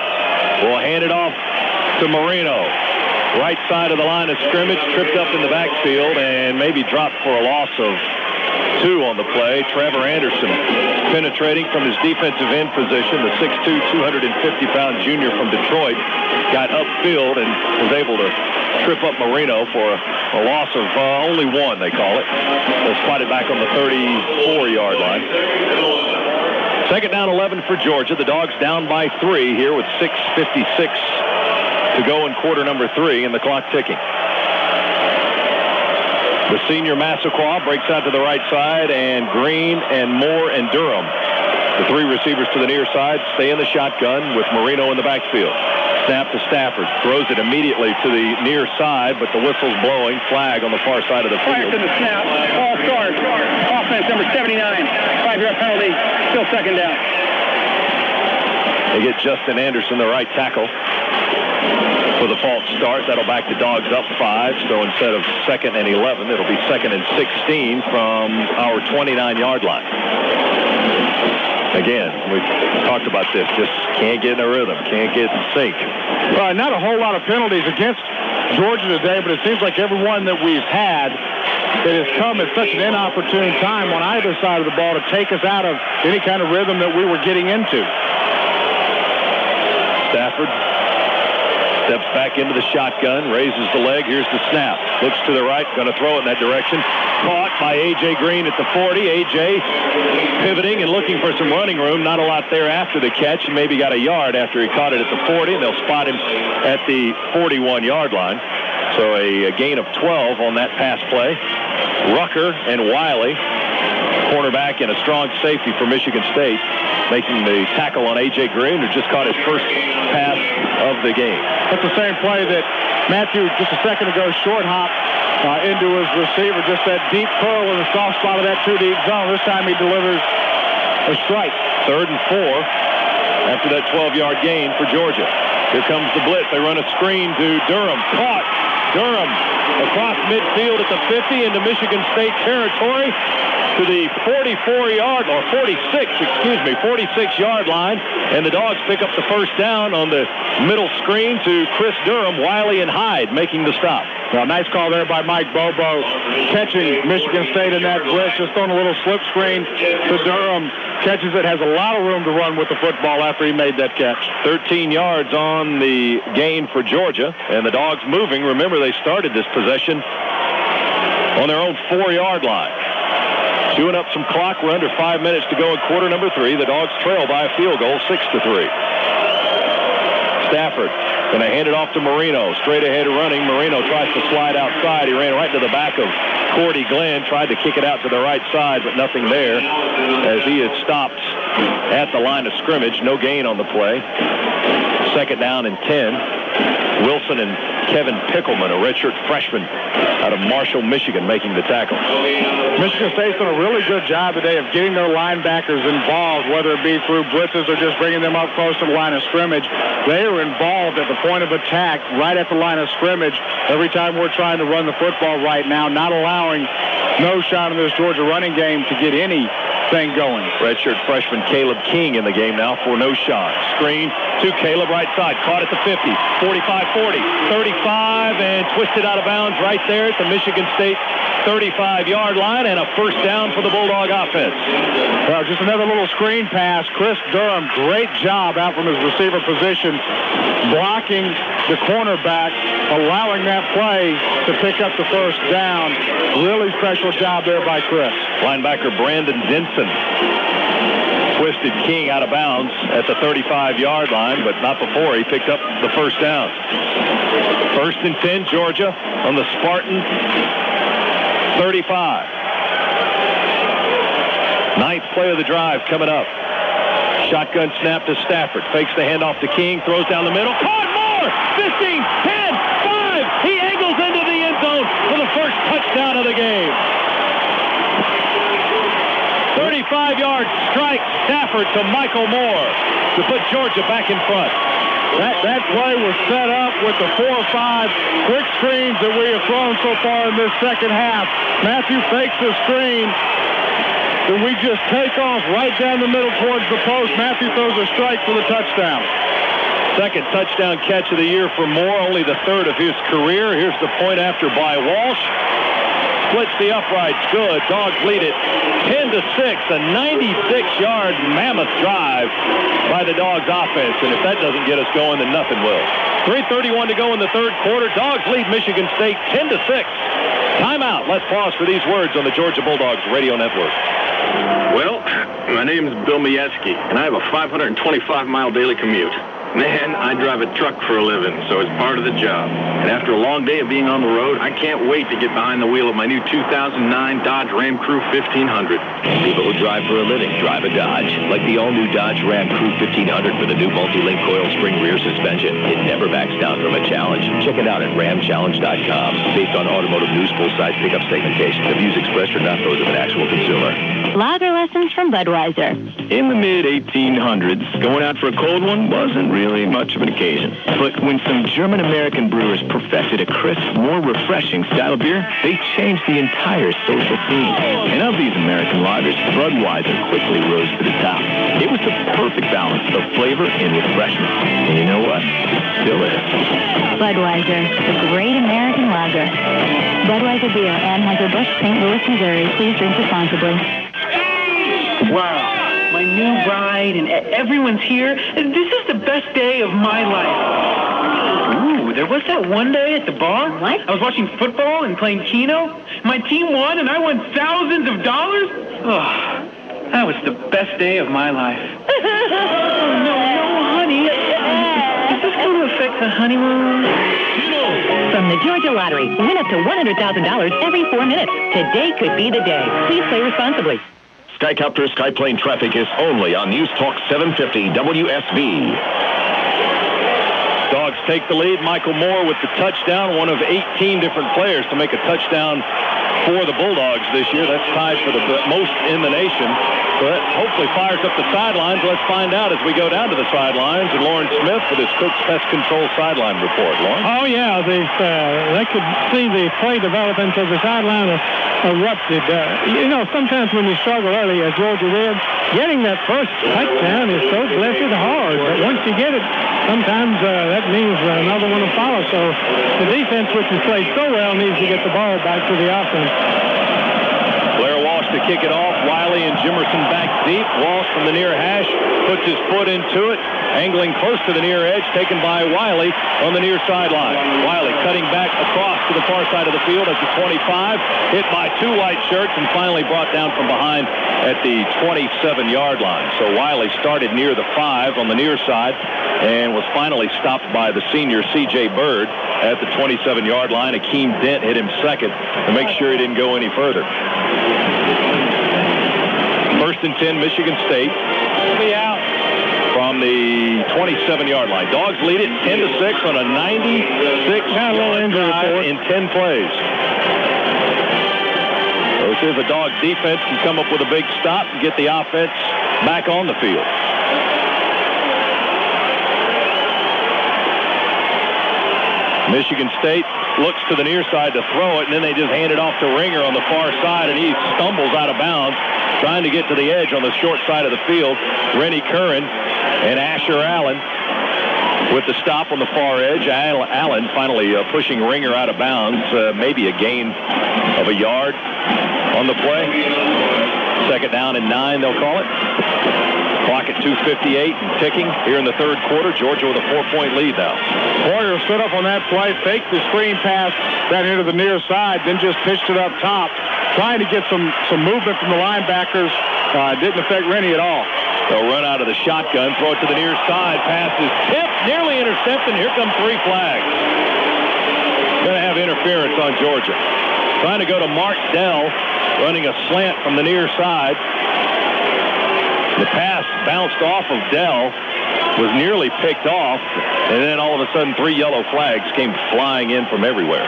will hand it off to Marino. Right side of the line of scrimmage, tripped up in the backfield and maybe dropped for a loss of 2 on the play. Trevor Anderson penetrating from his defensive end position. The 6'2", 250-pound junior from Detroit got upfield and was able to trip up Marino for a loss of only 1, they call it. They'll spot it back on the 34-yard line. 2nd down 11 for Georgia. The Dogs down by 3 here with 6:56 to go in quarter number 3 and the clock ticking. The senior Massaquoi breaks out to the right side, and Green and Moore and Durham, the 3 receivers to the near side, stay in the shotgun with Marino in the backfield. Snap to Stafford. Throws it immediately to the near side, but the whistle's blowing. Flag on the far side of the field. Prior to the snap, all stars. Offense number 79. 5-yard penalty. Still 2nd down. They get Justin Anderson, the right tackle, for the false start. That'll back the Dogs up 5. So instead of 2nd and 11, it'll be 2nd and 16 from our 29-yard line. Again, we've talked about this. Just can't get in a rhythm. Can't get in sync. Not a whole lot of penalties against Georgia today, but it seems like every one that we've had, it has come at such an inopportune time on either side of the ball to take us out of any kind of rhythm that we were getting into. Stafford steps back into the shotgun, raises the leg. Here's the snap. Looks to the right, going to throw it in that direction. Caught by A.J. Green at the 40. A.J. pivoting and looking for some running room. Not a lot there after the catch. He maybe got a yard after he caught it at the 40, and they'll spot him at the 41-yard line. So a gain of 12 on that pass play. Rucker and Wiley, cornerback and a strong safety for Michigan State, making the tackle on A.J. Green, who just caught his first pass of the game. That's the same play that Matthew just a second ago short hop into his receiver. Just that deep curl in the soft spot of that 2-deep zone. This time he delivers a strike. 3rd and 4 after that 12-yard gain for Georgia. Here comes the blitz. They run a screen to Durham. Caught. Durham across midfield at the 50 into Michigan State territory to the 46-yard line. And the Dogs pick up the first down on the middle screen to Chris Durham, Wiley, and Hyde making the stop. Well, nice call there by Mike Bobo, catching Michigan State in that blitz, just throwing a little slip screen to Durham. Catches it, has a lot of room to run with the football after he made that catch. 13 yards on the gain for Georgia, and the Dogs moving. Remember, they started this possession on their own 4-yard line. Chewing up some clock. We're under 5 minutes to go in quarter number 3. The Dogs trail by a field goal, 6-3. Stafford going to hand it off to Marino. Straight ahead running. Marino tries to slide outside. He ran right to the back of Cordy Glenn. Tried to kick it out to the right side, but nothing there as he is stopped at the line of scrimmage. No gain on the play. Second down and 10. Wilson and Kevin Pickleman, a redshirt freshman out of Marshall, Michigan, making the tackle. Michigan State's done a really good job today of getting their linebackers involved, whether it be through blitzes or just bringing them up close to the line of scrimmage. They are involved at the point of attack, right at the line of scrimmage, every time we're trying to run the football right now, not allowing no shot in this Georgia running game to get anything going. Redshirt freshman Caleb King in the game now for no shot. Screen to Caleb, right side, caught at the 50, 45, 40, 35, and twisted out of bounds right there at the Michigan State 35-yard line, and a first down for the Bulldog offense. Well, just another little screen pass. Chris Durham, great job out from his receiver position, blocking the cornerback, allowing that play to pick up the first down. Really special job there by Chris. Linebacker Brandon Denson twisted King out of bounds at the 35-yard line, but not before he picked up the first down. First and 10, Georgia on the Spartan 35. Ninth play of the drive coming up. Shotgun snap to Stafford. Fakes the handoff to King. Throws down the middle. Caught more! 15, 10, 5. He angles into the end zone for the first touchdown of the game. 35-yard strike, Stafford to Michael Moore to put Georgia back in front. That play was set up with the 4 or 5 quick screens that we have thrown so far in this second half. Matthew fakes the screen, and we just take off right down the middle towards the post. Matthew throws a strike for the touchdown. Second touchdown catch of the year for Moore, only the third of his career. Here's the point after by Walsh. Splits the uprights. Good. Dogs lead it 10-6. A 96-yard mammoth drive by the Dogs offense. And if that doesn't get us going, then nothing will. 3:31 to go in the third quarter. Dogs lead Michigan State 10-6. Timeout. Let's pause for these words on the Georgia Bulldogs radio network. Well, my name is Bill Majewski, and I have a 525-mile daily commute. Man, I drive a truck for a living, so it's part of the job. And after a long day of being on the road, I can't wait to get behind the wheel of my new 2009 Dodge Ram Crew 1500. People who drive for a living drive a Dodge, like the all-new Dodge Ram Crew 1500 with a new multi-link coil spring rear suspension. It never backs down from a challenge. Check it out at ramchallenge.com. Based on automotive news full-size pickup segmentation, the views expressed are not those of an actual consumer. Lager lessons from Budweiser. In the mid-1800s, going out for a cold one wasn't really much of an occasion. But when some German-American brewers perfected a crisp, more refreshing style of beer, they changed the entire social scene. And of these American lagers, Budweiser quickly rose to the top. It was the perfect balance of flavor and refreshment. And you know what? It still is. Budweiser, the great American lager. Budweiser Beer, Anheuser-Busch, St. Louis, Missouri. Please drink responsibly. Wow, my new bride and everyone's here. This is the best day of my life. Ooh, there was that one day at the bar. What? I was watching football and playing Keno. My team won and I won thousands of dollars. Oh, that was the best day of my life. Oh, no, honey. Is this going to affect the honeymoon? From the Georgia Lottery, win up to $100,000 every 4 minutes. Today could be the day. Please play responsibly. Skycopter Skyplane traffic is only on News Talk 750 WSB. Dogs take the lead. Michael Moore with the touchdown, one of 18 different players to make a touchdown for the Bulldogs this year. That's tied for the most in the nation. So that hopefully fires up the sidelines. Let's find out as we go down to the sidelines. And Lauren Smith with his Cook's Pest Control sideline report. Lauren? Oh, yeah. They could see the play developing until the sideline erupted. Sometimes when you struggle early, as Georgia did, getting that first touchdown is so blessed hard. But once you get it, sometimes that means another one will follow. So the defense, which has played so well, needs to get the ball back to the offense. Blair Walsh to kick it off. Wiley and Jimerson back deep. Walsh from the near hash puts his foot into it, angling close to the near edge, taken by Wiley on the near sideline. Wiley cutting back across to the far side of the field at the 25, hit by two white shirts, and finally brought down from behind at the 27-yard line. So Wiley started near the 5 on the near side and was finally stopped by the senior C.J. Bird at the 27-yard line. Akeem Dent hit him second to make sure he didn't go any further. First and 10, Michigan State. Be out from the 27-yard line. Dogs lead it 10-6 on a 96-yard drive in 10 plays. So let's see if the Dogs defense can come up with a big stop and get the offense back on the field. Michigan State looks to the near side to throw it, and then they just hand it off to Ringer on the far side, and he stumbles out of bounds trying to get to the edge on the short side of the field. Rennie Curran and Asher Allen with the stop on the far edge. Allen finally pushing Ringer out of bounds, maybe a gain of a yard on the play. Second down and 9, they'll call it. Clock at 2:58 and ticking here in the third quarter. Georgia with a 4-point lead now. Hoyer stood up on that play, faked the screen pass down into the near side, then just pitched it up top, trying to get some movement from the linebackers. Didn't affect Rennie at all. They'll run out of the shotgun, throw it to the near side. Pass is tipped, nearly intercepted. Here come 3 flags. Going to have interference on Georgia. Trying to go to Mark Dell, running a slant from the near side. The pass bounced off of Dell, was nearly picked off, and then all of a sudden 3 yellow flags came flying in from everywhere.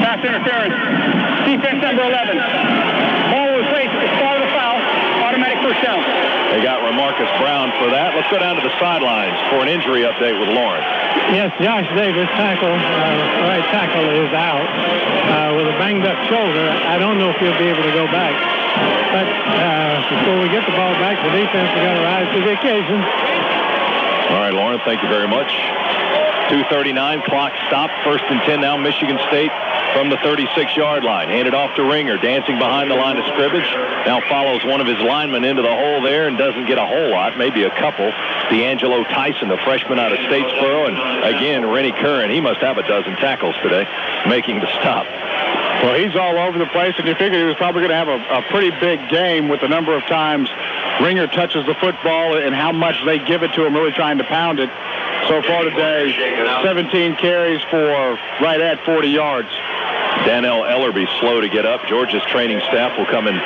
Pass interference. Defense number 11. Ball was placed at the start of the foul. Automatic first down. They got Ramarcus Brown for that. Let's go down to the sidelines for an injury update with Lauren. Yes, Josh Davis, right tackle, is out with a banged-up shoulder. I don't know if he'll be able to go back. But before we get the ball back, the defense has got to rise to the occasion. All right, Lauren, thank you very much. 2:39, clock stopped. First and 10 now, Michigan State from the 36-yard line. Handed off to Ringer, dancing behind the line of scrimmage. Now follows one of his linemen into the hole there and doesn't get a whole lot, maybe a couple. D'Angelo Tyson, the freshman out of Statesboro. And again, Rennie Curran, he must have a dozen tackles today, making the stop. Well, he's all over the place, and you figured he was probably going to have a pretty big game with the number of times Ringer touches the football and how much they give it to him, really trying to pound it. So far today, 17 carries for right at 40 yards. Dannell Ellerby slow to get up. Georgia's training staff will come and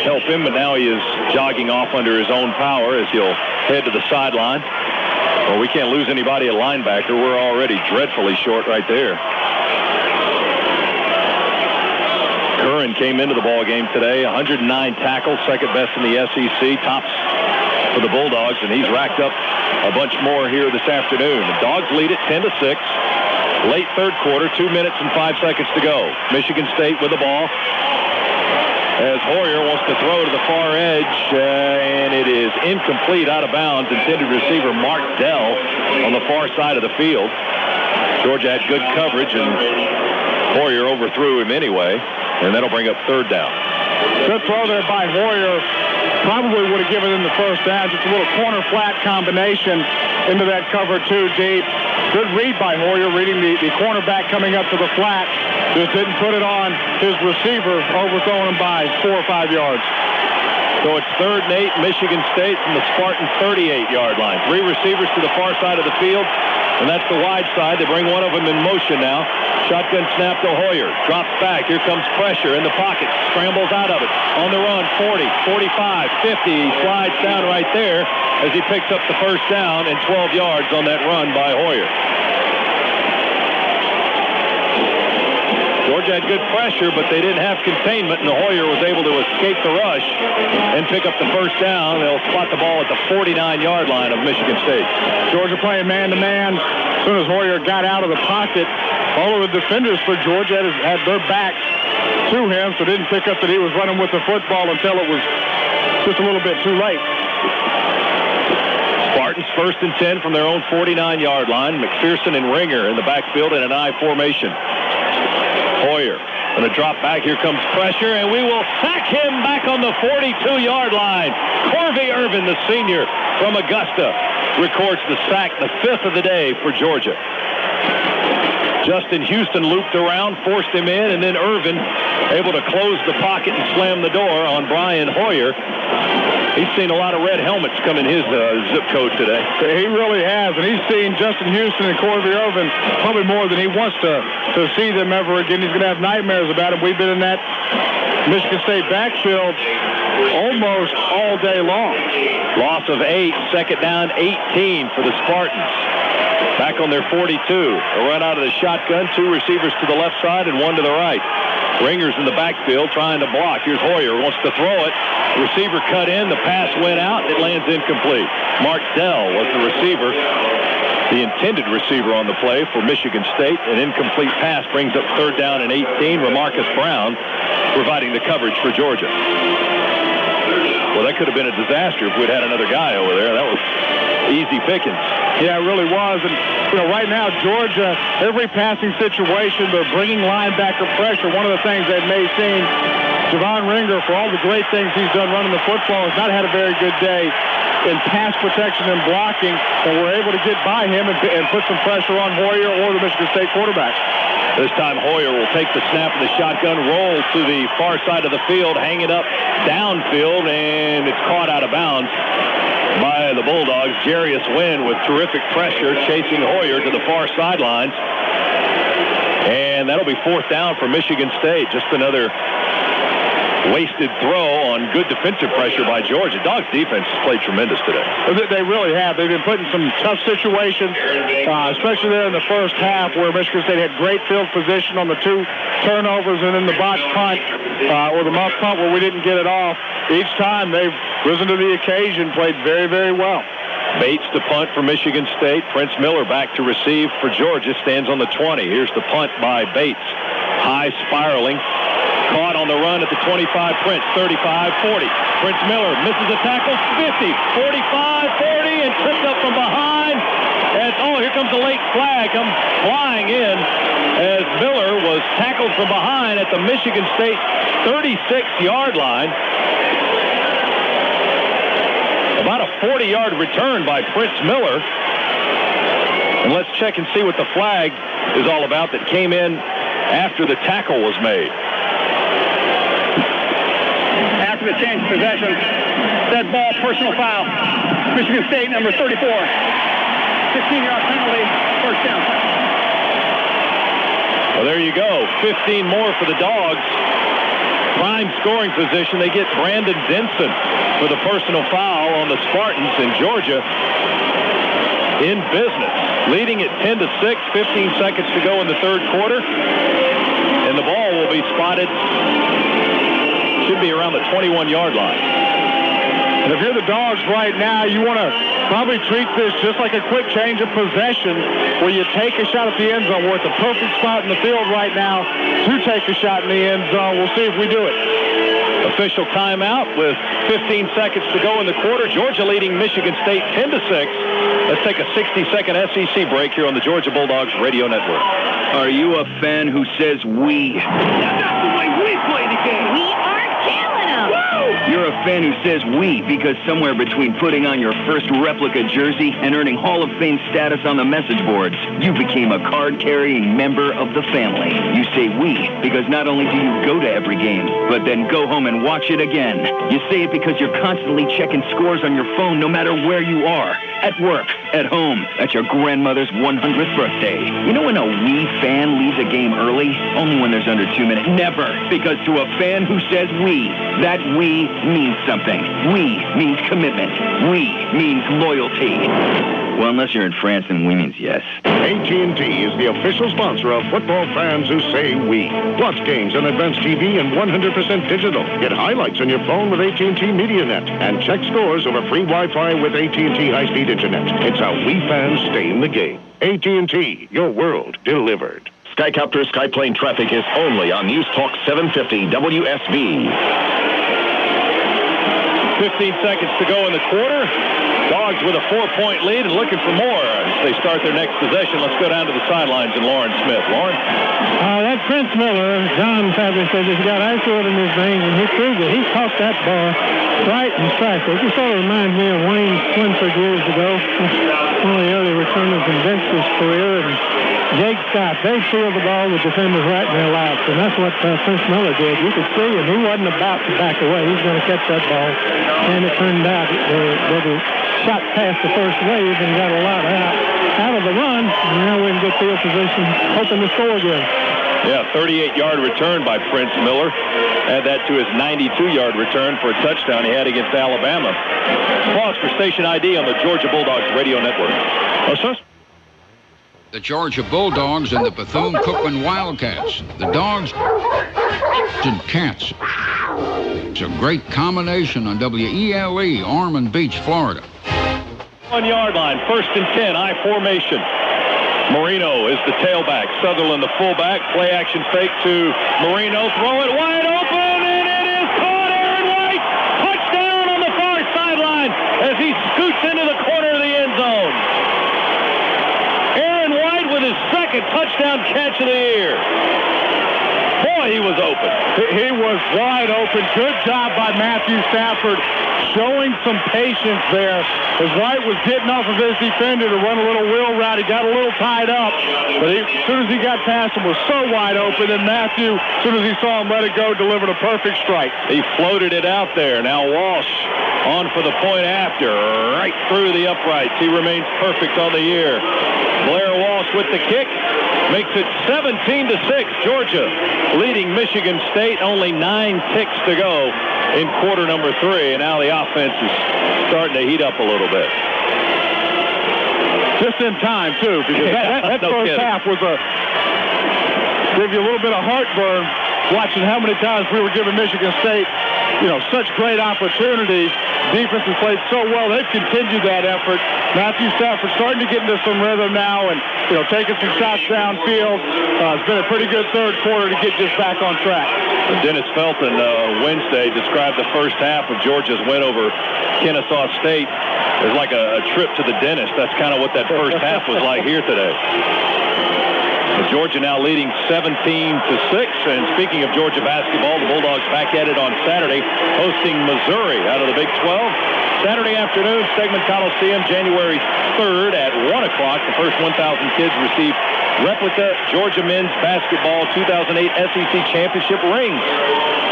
help him, but now he is jogging off under his own power as he'll head to the sideline. Well, we can't lose anybody at linebacker. We're already dreadfully short right there. Curran came into the ball game today, 109 tackles, second best in the SEC, tops for the Bulldogs, and he's racked up a bunch more here this afternoon. The Dogs lead it 10-6. Late third quarter, 2 minutes and 5 seconds to go. Michigan State with the ball as Hoyer wants to throw to the far edge, and it is incomplete, out of bounds. Intended receiver Mark Dell on the far side of the field. Georgia had good coverage, and Hoyer overthrew him anyway, and that'll bring up third down. Good throw there by Hoyer. Probably would have given him the first down. Just a little corner flat combination into that cover 2 deep. Good read by Hoyer, reading the cornerback coming up to the flat. Just didn't put it on his receiver, overthrowing him by 4 or 5 yards. So it's 3rd and 8, Michigan State from the Spartan 38-yard line. 3 receivers to the far side of the field, and that's the wide side. They bring one of them in motion now. Shotgun snap to Hoyer. Drops back. Here comes pressure in the pocket. Scrambles out of it. On the run, 40, 45, 50. He slides down right there as he picks up the first down and 12 yards on that run by Hoyer. Georgia had good pressure, but they didn't have containment, and Hoyer was able to escape the rush and pick up the first down. They'll spot the ball at the 49-yard line of Michigan State. Georgia playing man-to-man. As soon as Hoyer got out of the pocket, all of the defenders for Georgia had their backs to him, so didn't pick up that he was running with the football until it was just a little bit too late. Spartans 1st and 10 from their own 49-yard line. McPherson and Ringer in the backfield in an I formation. Hoyer going to drop back. Here comes pressure, and we will sack him back on the 42-yard line. Corvey Irvin, the senior from Augusta, records the sack, the 5th of the day for Georgia. Justin Houston looped around, forced him in, and then Irvin able to close the pocket and slam the door on Brian Hoyer. He's seen a lot of red helmets come in his zip code today. He really has, and he's seen Justin Houston and Corvey Irvin probably more than he wants to see them ever again. He's going to have nightmares about him. We've been in that Michigan State backfield almost all day long. Loss of 8, second down, 18 for the Spartans. Back on their 42. A run out of the shotgun, 2 receivers to the left side and 1 to the right. Ringer's in the backfield trying to block. Here's Hoyer, wants to throw it. Receiver cut in, the pass went out, it lands incomplete. Mark Dell was the receiver, the intended receiver on the play for Michigan State. An incomplete pass brings up 3rd down and 18. Remarcus Brown providing the coverage for Georgia. Well, that could have been a disaster if we'd had another guy over there. That was easy pickings. Yeah, it really was. And, right now, Georgia, every passing situation, they're bringing linebacker pressure. One of the things that may seem Javon Ringer, for all the great things he's done running the football, has not had a very good day in pass protection and blocking, and we're able to get by him and put some pressure on Hoyer or the Michigan State quarterback. This time Hoyer will take the snap of the shotgun, roll to the far side of the field, hang it up downfield, and it's caught out of bounds by the Bulldogs. Jarius Wynn with terrific pressure chasing Hoyer to the far sidelines. And that'll be 4th down for Michigan State. Just another wasted throw on good defensive pressure by Georgia. Dogs defense has played tremendous today. They really have. They've been put in some tough situations, especially there in the first half where Michigan State had great field position on the 2 turnovers and then the botched punt or the muff punt where we didn't get it off. Each time they've risen to the occasion, played very, very well. Bates to punt for Michigan State. Prince Miller back to receive for Georgia. Stands on the 20. Here's the punt by Bates. High spiraling. Caught on the run at the 25, Prince, 35, 40. Prince Miller misses a tackle, 50, 45, 40, and tripped up from behind. And, here comes the late flag, comes flying in as Miller was tackled from behind at the Michigan State 36-yard line. About a 40-yard return by Prince Miller. And let's check and see what the flag is all about that came in after the tackle was made. After the change of possession, dead ball, personal foul. Michigan State, number 34. 15-yard penalty, first down. Well, there you go. 15 more for the Dogs. Prime scoring position. They get Brandon Denson for the personal foul on the Spartans in Georgia. In business. Leading at 10-6, 15 seconds to go in the 3rd quarter. And the ball will be spotted, should be around the 21-yard line. And if you're the Dogs right now, you want to probably treat this just like a quick change of possession where you take a shot at the end zone. We're at the perfect spot in the field right now to take a shot in the end zone. We'll see if we do it. Official timeout with 15 seconds to go in the quarter. Georgia leading Michigan State 10-6. Let's take a 60-second SEC break here on the Georgia Bulldogs Radio Network. Are you a fan who says we? That's the way we play the game. We are killing them. You're a fan who says we because somewhere between putting on your first replica jersey and earning Hall of Fame status on the message boards, you became a card-carrying member of the family. You say we because not only do you go to every game, but then go home and watch it again. You say it because you're constantly checking scores on your phone no matter where you are. At work, at home, at your grandmother's 100th birthday. You know when a we fan leaves a game early? Only when there's under 2 minutes. Never. Because to a fan who says we, that we means something. We means commitment. We means loyalty. Well, unless you're in France, then we means yes. AT&T is the official sponsor of football fans who say we. Watch games on advanced TV and 100% digital. Get highlights on your phone with AT&T MediaNet. And check scores over free Wi-Fi with AT&T high-speed internet. It's how we fans stay in the game. AT&T, your world delivered. Skycopter Skyplane traffic is only on News Talk 750 WSB. 15 seconds to go in the quarter. Dogs with a 4-point lead and looking for more as they start their next possession. Let's go down to the sidelines and Lauren Smith. Lauren? That Prince Miller, John Fabry says he's got ice water in his veins, and he proved it. He caught that ball right in strike. It just sort of reminds me of Wayne Swenson years ago. One of the early returners in Dexter's career, and Jake Scott. They field the ball with defenders right in their laps, and that's what Prince Miller did. You could see, and he wasn't about to back away. He was going to catch that ball, and it turned out that he shot past the first wave and got a lot out of the run. And now we're in good field position, hoping to score again. Yeah, 38-yard return by Prince Miller. Add that to his 92-yard return for a touchdown he had against Alabama. Pause for station ID on the Georgia Bulldogs radio network. The Georgia Bulldogs and the Bethune-Cookman Wildcats. The Dogs and Cats. It's a great combination on WELE, Ormond Beach, Florida. 1-yard line, 1st and 10, I formation. Marino is the tailback. Sutherland the fullback. Play action fake to Marino. Throw it wide open, and it is caught. Aaron White. Touchdown on the far sideline as he scoots into the corner of the end zone. Aaron White with his second touchdown catch of the year. Boy, he was open. He was wide open. Good job by Matthew Stafford showing some patience there. As White was getting off of his defender to run a little wheel route, he got a little tied up. But as soon as he got past him, was so wide open, and Matthew, as soon as he saw him let it go, delivered a perfect strike. He floated it out there. Now Walsh on for the point after, right through the uprights. He remains perfect on the year. Blair Walsh with the kick. Makes it 17-6. Georgia leading Michigan State. Only 9 ticks to go in quarter number 3. And now the offense is starting to heat up a little bit. Just in time, too, because that first half was give you a little bit of heartburn watching how many times we were giving Michigan State, such great opportunities. Defense has played so well. They've continued that effort. Matthew Stafford starting to get into some rhythm now and, taking some shots downfield. It's been a pretty good third quarter to get just back on track. Dennis Felton Wednesday described the first half of Georgia's win over Kennesaw State as like a trip to the dentist. That's kind of what that first half was like here today. Georgia now leading 17-6. And speaking of Georgia basketball, the Bulldogs back at it on Saturday, hosting Missouri out of the Big 12. Saturday afternoon, Stegman Coliseum, January 3rd at 1 o'clock. The first 1,000 kids receive replica Georgia men's basketball 2008 SEC championship rings.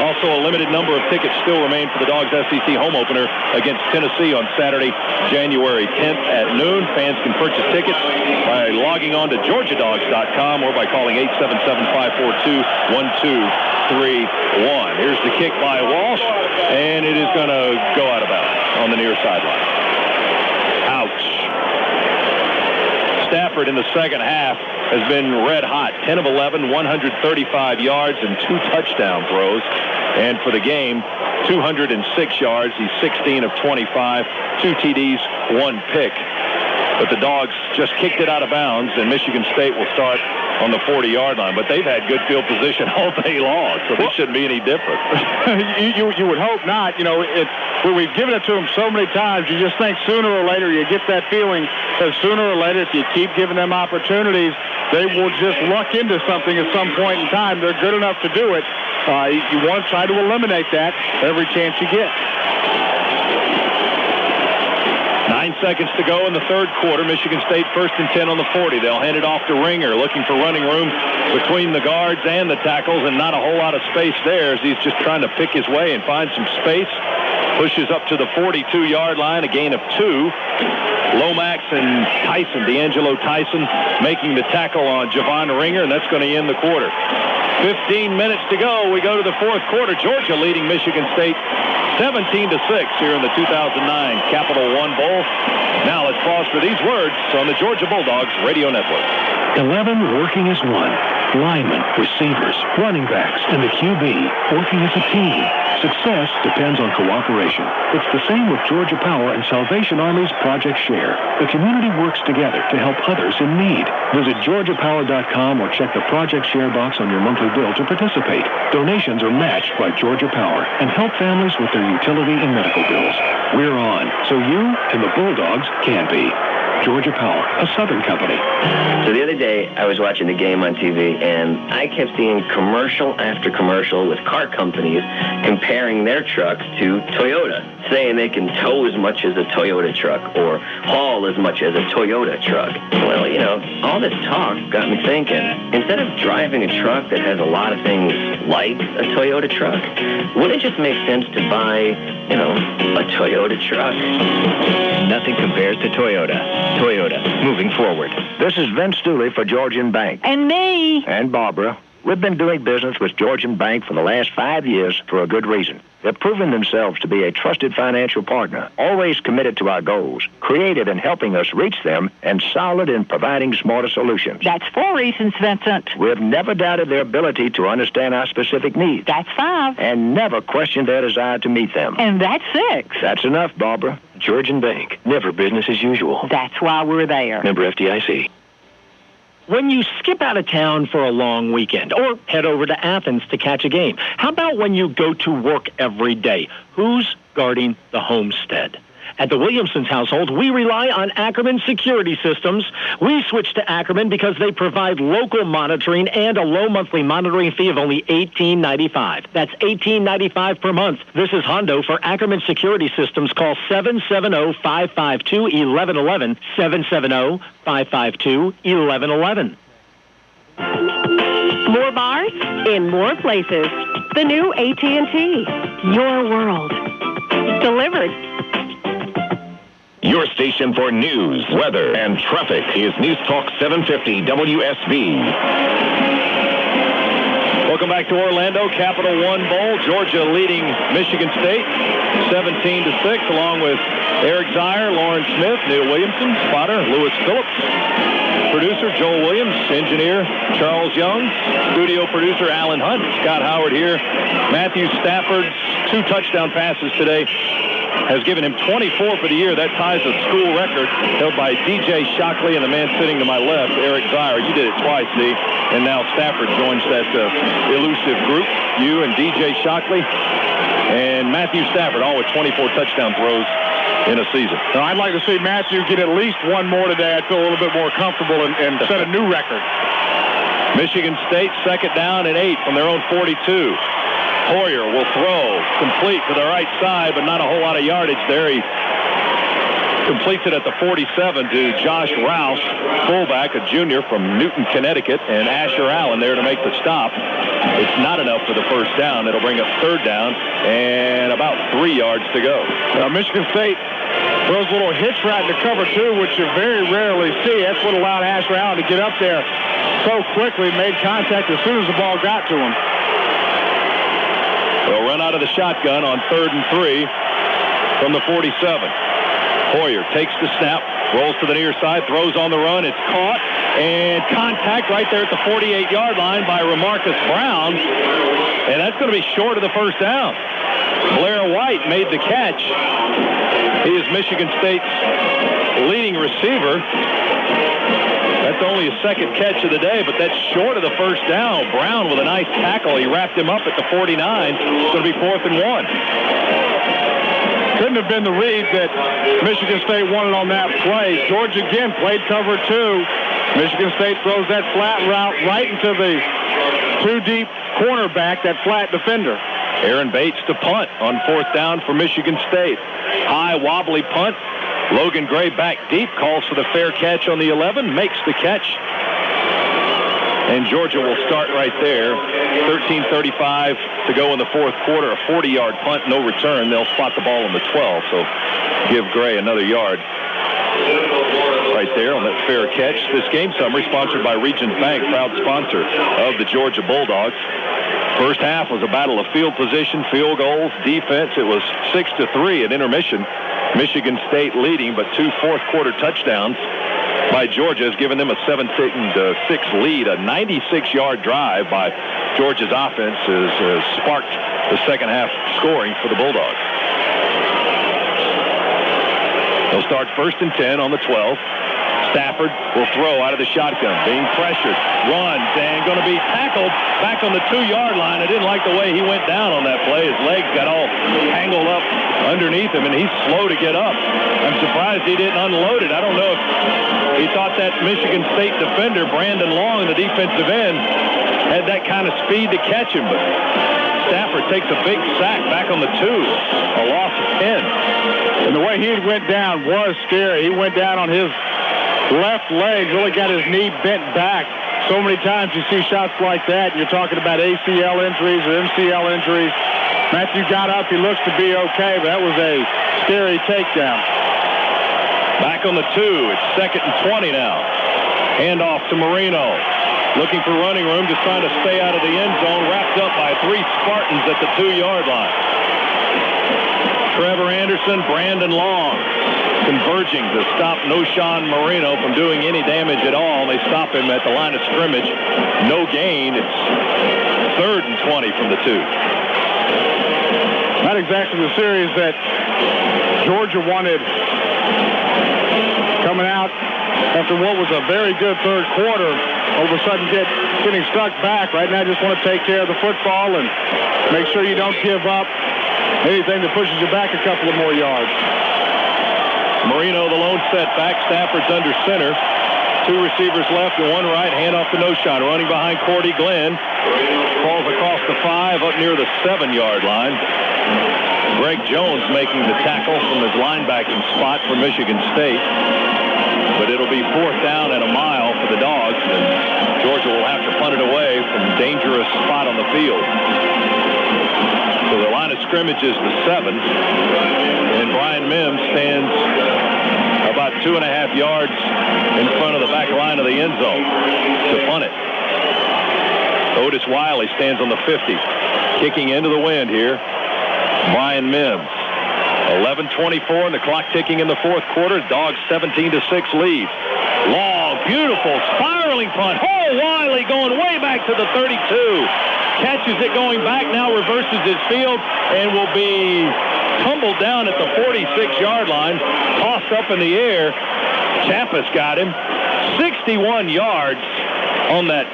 Also, a limited number of tickets still remain for the Dogs' SEC home opener against Tennessee on Saturday, January 10th at noon. Fans can purchase tickets by logging on to GeorgiaDogs.com or by calling 877-542-1231. Here's the kick by Walsh, and it is going to go out of bounds on the near sideline. Ouch. Stafford in the second half has been red hot. 10 of 11, 135 yards and 2 touchdown throws. And for the game, 206 yards. He's 16 of 25, 2 TDs, 1 pick. But the Dogs just kicked it out of bounds, and Michigan State will start on the 40-yard line. But they've had good field position all day long, so this shouldn't be any different. you would hope not. We've given it to them so many times, you just think sooner or later you get that feeling that sooner or later, if you keep giving them opportunities, they will just luck into something at some point in time. They're good enough to do it. You want to try to eliminate that every chance you get. 9 seconds to go in the third quarter. Michigan State 1st and 10 on the 40. They'll hand it off to Ringer, looking for running room between the guards and the tackles, and not a whole lot of space there as he's just trying to pick his way and find some space. Pushes up to the 42-yard line, a gain of 2. Lomax and Tyson, D'Angelo Tyson, making the tackle on Javon Ringer, and that's going to end the quarter. 15 minutes to go. We go to the fourth quarter. Georgia leading Michigan State 17-6 here in the 2009 Capital One Bowl. Now let's pause for these words on the Georgia Bulldogs Radio Network. 11 working as one. Linemen, receivers, running backs, and the QB working as a team. Success depends on cooperation. It's the same with Georgia Power and Salvation Army's Project Share. The community works together to help others in need. Visit GeorgiaPower.com or check the Project Share box on your monthly bill to participate. Donations are matched by Georgia Power and help families with their utility and medical bills. We're on, so you and the Bulldogs can be. Georgia Power, a Southern company. So the other day, I was watching the game on TV, and I kept seeing commercial after commercial with car companies comparing their trucks to Toyota, saying they can tow as much as a Toyota truck or haul as much as a Toyota truck. Well, you know, all this talk got me thinking, instead of driving a truck that has a lot of things like a Toyota truck, wouldn't it just make sense to buy, you know, a Toyota truck? Nothing compares to Toyota. Toyota, moving forward. This is Vince Dooley for Georgian Bank. And me. And Barbara. We've been doing business with Georgian Bank for the last 5 years for a good reason. They've proven themselves to be a trusted financial partner, always committed to our goals, creative in helping us reach them, and solid in providing smarter solutions. That's 4 reasons, Vincent. We've never doubted their ability to understand our specific needs. That's 5. And never questioned their desire to meet them. And that's 6. That's enough, Barbara. Georgian Bank, never business as usual. That's why we're there. Member FDIC. When you skip out of town for a long weekend or head over to Athens to catch a game, how about when you go to work every day? Who's guarding the homestead? At the Williamsons household, we rely on Ackerman Security Systems. We switched to Ackerman because they provide local monitoring and a low monthly monitoring fee of only $18.95. That's $18.95 per month. This is Hondo for Ackerman Security Systems. Call 770-552-1111, 770-552-1111. More bars in more places. The new AT&T. Your world. Delivered. Your station for news, weather, and traffic is News Talk 750 WSB. Welcome back to Orlando, Capital One Bowl. Georgia leading Michigan State 17-6, along with Eric Zier, Lauren Smith, Neil Williamson, spotter, Lewis Phillips, producer Joel Williams, engineer Charles Young, studio producer Alan Hunt, Scott Howard here. Matthew Stafford's 2 touchdown passes today has given him 24 for the year. That ties a school record held by DJ Shockley and the man sitting to my left, Eric Zier. You did it twice, D. And now Stafford joins that elusive group. You and DJ Shockley and Matthew Stafford, all with 24 touchdown throws in a season. Now, I'd like to see Matthew get at least one more today. I'd feel a little bit more comfortable and set a new record. Michigan State, 2nd down and 8 from their own 42. Hoyer will throw, complete to the right side, but not a whole lot of yardage there. He completes it at the 47 to Josh Rouse, fullback, a junior from Newton, Connecticut, and Asher Allen there to make the stop. It's not enough for the first down. It'll bring up 3rd down and about 3 yards to go. Michigan State throws a little hitch route into cover 2, which you very rarely see. That's what allowed Asher Allen to get up there so quickly, made contact as soon as the ball got to him. They'll run out of the shotgun on 3rd and 3 from the 47. Hoyer takes the snap, rolls to the near side, throws on the run. It's caught, and contact right there at the 48-yard line by Remarcus Brown. And that's going to be short of the first down. Blair White made the catch. He is Michigan State's leading receiver. That's only his 2nd catch of the day, but that's short of the first down. Brown with a nice tackle. He wrapped him up at the 49. It's going to be 4th and 1. Couldn't have been the read that Michigan State wanted on that play. Georgia again played cover 2. Michigan State throws that flat route right into the 2-deep cornerback, that flat defender. Aaron Bates to punt on 4th down for Michigan State. High wobbly punt. Logan Gray back deep, calls for the fair catch on the 11, makes the catch. And Georgia will start right there. 13:35 to go in the 4th quarter. A 40-yard punt, no return. They'll spot the ball on the 12, so give Gray another yard. Right there on that fair catch. This game summary sponsored by Regions Bank, proud sponsor of the Georgia Bulldogs. First half was a battle of field position, field goals, defense. It was 6-3 at intermission. Michigan State leading, but 2 fourth-quarter touchdowns by Georgia has given them a 17-6 lead. A 96-yard drive by Georgia's offense has sparked the second half scoring for the Bulldogs. They'll start 1st and 10 on the 12. Stafford will throw out of the shotgun, being pressured, runs, and going to be tackled back on the 2-yard line. I didn't like the way he went down on that play. His legs got all tangled up underneath him, and he's slow to get up. I'm surprised he didn't unload it. I don't know if he thought that Michigan State defender, Brandon Long, the defensive end, had that kind of speed to catch him, but Stafford takes a big sack back on the 2, a loss of 10. And the way he went down was scary. He went down on his left leg, really got his knee bent back. So many times you see shots like that, and you're talking about ACL injuries or MCL injuries. Matthew got up. He looks to be okay, but that was a scary takedown. Back on the 2. It's 2nd and 20 now. Handoff to Marino. Looking for running room, just trying to stay out of the end zone. Wrapped up by 3 Spartans at the 2-yard line. Trevor Anderson, Brandon Long converging to stop Noshawn Marino from doing any damage at all. They stop him at the line of scrimmage. No gain. It's 3rd and 20 from the 2. Not exactly the series that Georgia wanted coming out after what was a very good third quarter. All of a sudden getting struck back. Right now just want to take care of the football and make sure you don't give up anything that pushes you back a couple of more yards. Marino, the lone setback. Stafford's under center. 2 receivers left and 1 right. Handoff to Noshawn. Running behind Cordy Glenn. Falls across the 5 up near the 7-yard line. Greg Jones making the tackle from his linebacking spot for Michigan State. But it'll be 4th down and a mile for the Dogs, and Georgia will have to punt it away from a dangerous spot on the field. So the line of scrimmage is the 7, and Brian Mims stands about 2.5 yards in front of the back line of the end zone to punt it. Otis Wiley stands on the 50, kicking into the wind here. Brian Mims. 11:24 and the clock ticking in the 4th quarter. Dogs 17-6 lead. Long, beautiful, spiraling punt. Oh, Wiley going way back to the 32. Catches it going back, now reverses his field, and will be tumbled down at the 46-yard line. Tossed up in the air. Chappis got him. 61 yards on that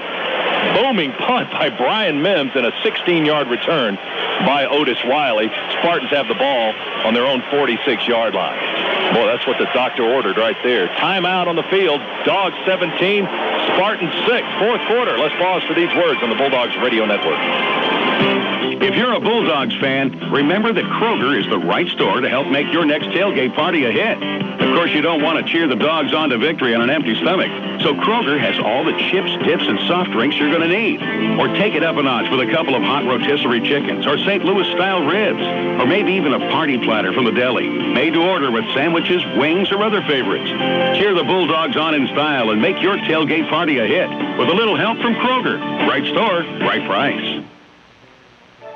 booming punt by Brian Mims and a 16-yard return by Otis Wiley. Spartans have the ball on their own 46-yard line. Boy, that's what the doctor ordered right there. Timeout on the field. Dogs 17, Spartans 6. 4th quarter. Let's pause for these words on the Bulldogs Radio Network. If you're a Bulldogs fan, remember that Kroger is the right store to help make your next tailgate party a hit. Of course, you don't want to cheer the Dogs on to victory on an empty stomach. So Kroger has all the chips, dips, and soft drinks you're going to need. Or take it up a notch with a couple of hot rotisserie chickens or St. Louis-style ribs. Or maybe even a party platter from the deli. Made to order with sandwiches, wings, or other favorites. Cheer the Bulldogs on in style and make your tailgate party a hit with a little help from Kroger. Right store, right price.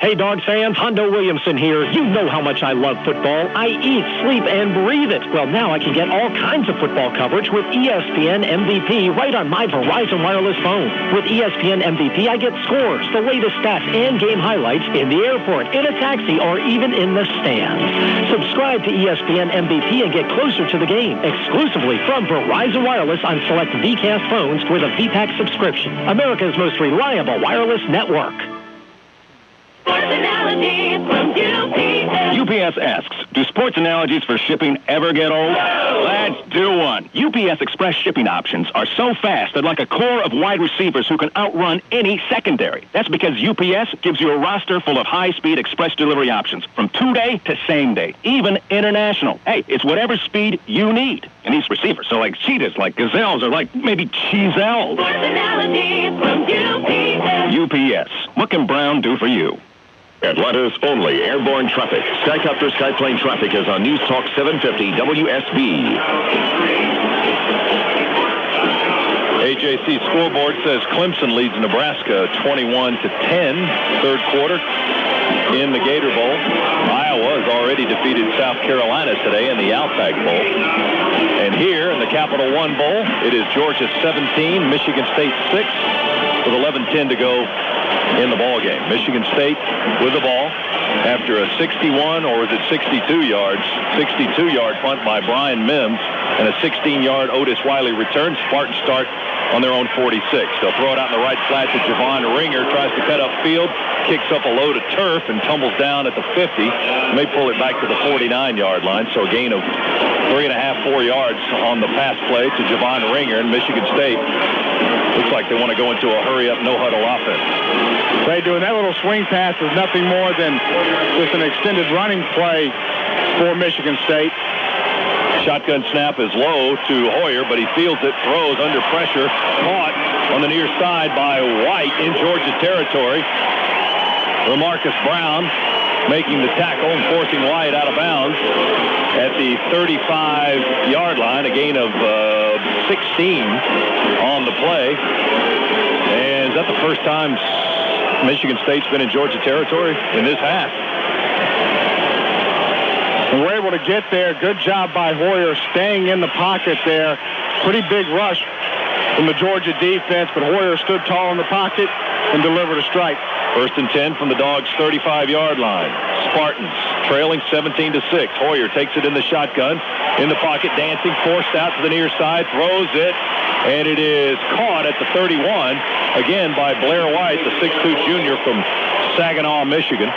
Hey, Dog fans, Hondo Williamson here. You know how much I love football. I eat, sleep, and breathe it. Well, now I can get all kinds of football coverage with ESPN MVP right on my Verizon wireless phone. With ESPN MVP, I get scores, the latest stats, and game highlights in the airport, in a taxi, or even in the stands. Subscribe to ESPN MVP and get closer to the game, exclusively from Verizon Wireless on select VCast phones with a VPAC subscription. America's most reliable wireless network. UPS asks, do sports analogies for shipping ever get old? Let's do one. UPS Express shipping options are so fast they're like a core of wide receivers who can outrun any secondary. That's because UPS gives you a roster full of high-speed express delivery options, from 2-day to same-day, even international. Hey, it's whatever speed you need. And these receivers are like cheetahs, like gazelles, or like maybe cheezels. UPS. What can Brown do for you? Atlanta's only airborne traffic. Skycopter Skyplane traffic is on News Talk 750 WSB. AJC scoreboard says Clemson leads Nebraska 21-10, third quarter in the Gator Bowl. Iowa has already defeated South Carolina today in the Outback Bowl. And here in the Capital One Bowl, it is Georgia 17, Michigan State 6, with 11:10 to go in the ball game. Michigan State with the ball after a 61, or was it 62-yard punt by Brian Mims and a 16-yard Otis Wiley return. Spartans start on their own 46. They'll throw it out in the right flat to Javon Ringer, tries to cut upfield, kicks up a load of turf and tumbles down at the 50. May pull it back to the 49-yard line, so a gain of 3.5, 4 yards on the pass play to Javon Ringer, and Michigan State looks like they want to go into a hurry-up, no-huddle offense. They do, and that little swing pass is nothing more than just an extended running play for Michigan State. Shotgun snap is low to Hoyer, but he fields it, throws under pressure, caught on the near side by White in Georgia territory. LaMarcus Brown making the tackle and forcing White out of bounds at the 35-yard line, a gain of 16 on the play. And is that the first time Michigan State's been in Georgia territory in this half? And we're able to get there. Good job by Hoyer staying in the pocket there. Pretty big rush from the Georgia defense, but Hoyer stood tall in the pocket and delivered a strike. 1st and 10 from the Dogs' 35-yard line. Spartans trailing 17-6. Hoyer takes it in the shotgun. In the pocket, dancing, forced out to the near side, throws it, and it is caught at the 31, again by Blair White, the 6'2 junior from Saginaw, Michigan.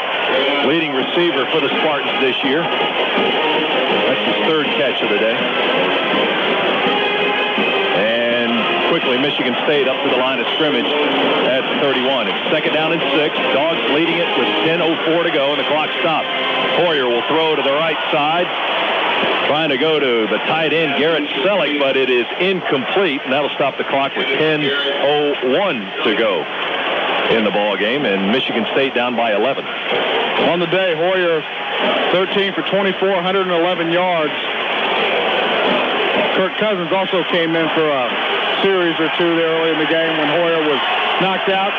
Leading receiver for the Spartans this year. That's his third catch of the day. And quickly, Michigan State up to the line of scrimmage at 31. It's 2nd down and 6. Dogs leading it with 10:04 to go, and the clock stops. Hoyer will throw to the right side, trying to go to the tight end, Garrett Selleck, but it is incomplete, and that'll stop the clock with 10:01 to go in the ball game, and Michigan State down by 11. On the day, Hoyer 13 for 24, 111 yards. Kirk Cousins also came in for a series or two there early in the game when Hoyer was knocked out.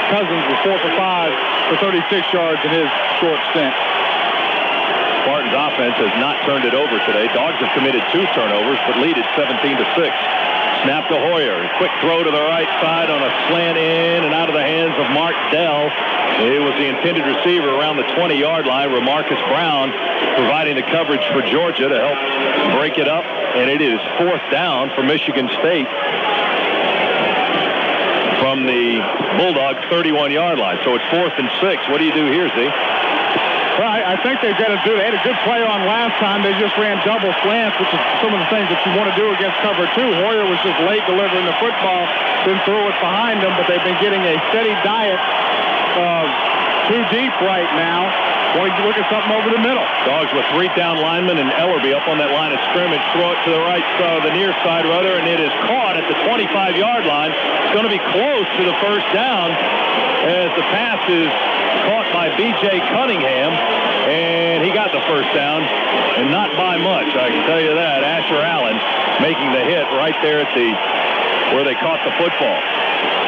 Cousins was 4 for 5 for 36 yards in his short stint. Spartans offense has not turned it over today. Dogs have committed 2 turnovers, but lead it 17-6. Snap to Hoyer. Quick throw to the right side on a slant in and out of the hands of Mark Dell. It was the intended receiver around the 20-yard line. LaMarcus Brown providing the coverage for Georgia to help break it up. And it is 4th down for Michigan State from the Bulldogs' 31-yard line. So it's 4th and 6. What do you do here, Z? Well, I think they've got to do. They had a good play on last time. They just ran double slants, which is some of the things that you want to do against cover 2. Hoyer was just late delivering the football, then threw it behind them, but they've been getting a steady diet of too deep right now. Want to look at something over the middle. Dogs with 3 down linemen and Ellerby up on that line of scrimmage. Throw it to the right side, the near side rather, and it is caught at the 25-yard line. It's going to be close to the 1st down as the pass is caught by B.J. Cunningham, and he got the 1st down, and not by much, I can tell you that. Asher Allen making the hit right there at where they caught the football.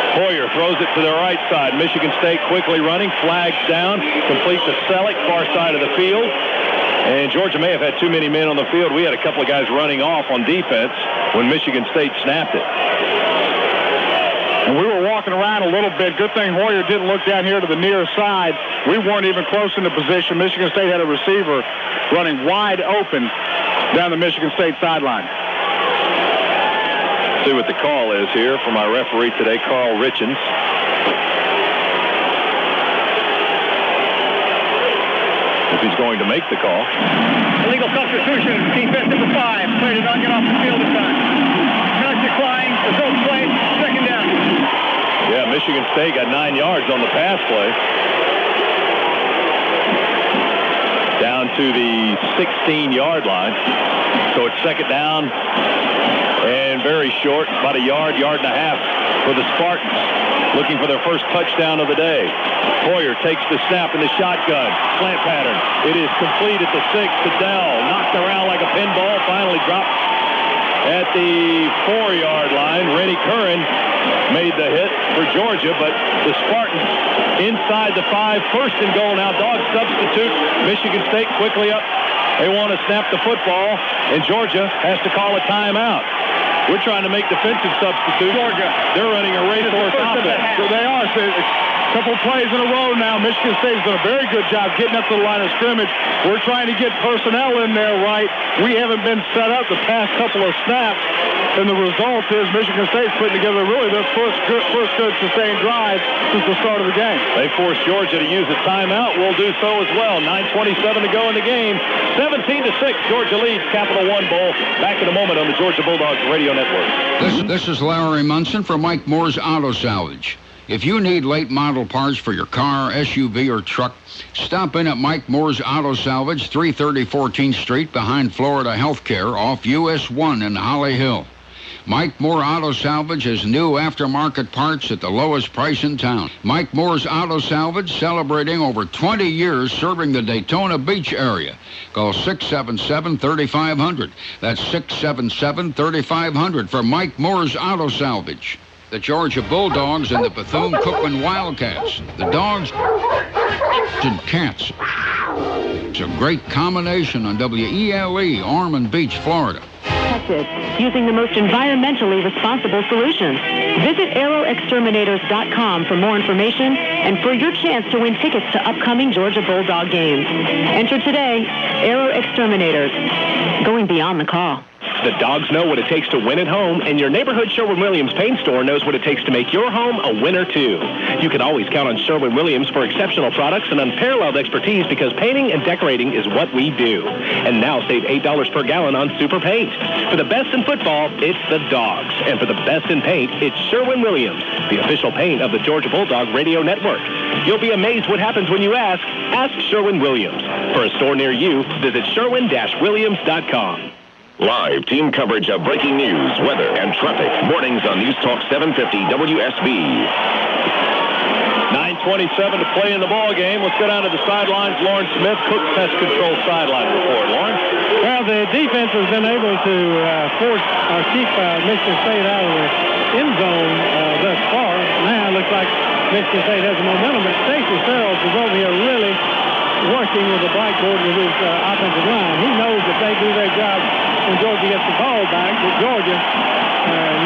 Hoyer throws it to the right side. Michigan State quickly running, flags down, complete to Selleck, far side of the field. And Georgia may have had too many men on the field. We had a couple of guys running off on defense when Michigan State snapped it. And we were walking around a little bit. Good thing Hoyer didn't look down here to the near side. We weren't even close in the position. Michigan State had a receiver running wide open down the Michigan State sideline. See what the call is here from our referee today, Carl Richens. If he's going to make the call. Illegal substitution, defense number 5. Player did not get off the field this time. Penalty decline, result play, 2nd down. Yeah, Michigan State got 9 yards on the pass play. Down to the 16-yard line. So it's 2nd down and very short, about a yard and a half for the Spartans, looking for their first touchdown of the day. Hoyer takes the snap in the shotgun. Slant pattern. It is complete at the 6 to Dell. Knocked around like a pinball. Finally dropped at the 4-yard line. Rennie Curran made the hit for Georgia, but the Spartans inside the 5, first and goal now. Dog substitute. Michigan State quickly up. They want to snap the football, and Georgia has to call a timeout. We're trying to make defensive substitutes. Georgia, they're running a racehorse offense. So they are. So a couple plays in a row now. Michigan State's done a very good job getting up to the line of scrimmage. We're trying to get personnel in there right. We haven't been set up the past couple of snaps, and the result is Michigan State's putting together really their first good sustained drive since the start of the game. They forced Georgia to use a timeout. We'll do so as well. 9:27 to go in the game. 17-6. Georgia leads Capital One Bowl. Back in a moment on the Georgia Bulldogs Radio Network. This is Larry Munson from Mike Moore's Auto Salvage. If you need late model parts for your car, SUV, or truck, stop in at Mike Moore's Auto Salvage, 330 14th Street behind Florida Healthcare off US 1 in Holly Hill. Mike Moore Auto Salvage has new aftermarket parts at the lowest price in town. Mike Moore's Auto Salvage, celebrating over 20 years serving the Daytona Beach area. Call 677-3500. That's 677-3500 for Mike Moore's Auto Salvage. The Georgia Bulldogs and the Bethune-Cookman Wildcats. The Dogs and Cats. It's a great combination on WELE, Ormond Beach, Florida. Using the most environmentally responsible solutions. Visit AeroExterminators.com for more information and for your chance to win tickets to upcoming Georgia Bulldog games. Enter today, Aero Exterminators, going beyond the call. The Dogs know what it takes to win at home, and your neighborhood Sherwin-Williams paint store knows what it takes to make your home a winner, too. You can always count on Sherwin-Williams for exceptional products and unparalleled expertise because painting and decorating is what we do. And now save $8 per gallon on Super Paint. For the best in football, it's the Dogs. And for the best in paint, it's Sherwin-Williams, the official paint of the Georgia Bulldog Radio Network. You'll be amazed what happens when you ask Sherwin-Williams. For a store near you, visit Sherwin-Williams.com. Live team coverage of breaking news, weather, and traffic. Mornings on News Talk 750 WSB. 9:27 to play in the ball game. Let's go down to the sidelines. Lauren Smith, Cook Pest Control sideline report. Lauren? Well, the defense has been able to force or keep Michigan State out of the end zone thus far. Now it looks like Michigan State has the momentum, but Stacey Searles is over here really working with the blackboard with his offensive line. He knows if they do their job when Georgia gets the ball back, that Georgia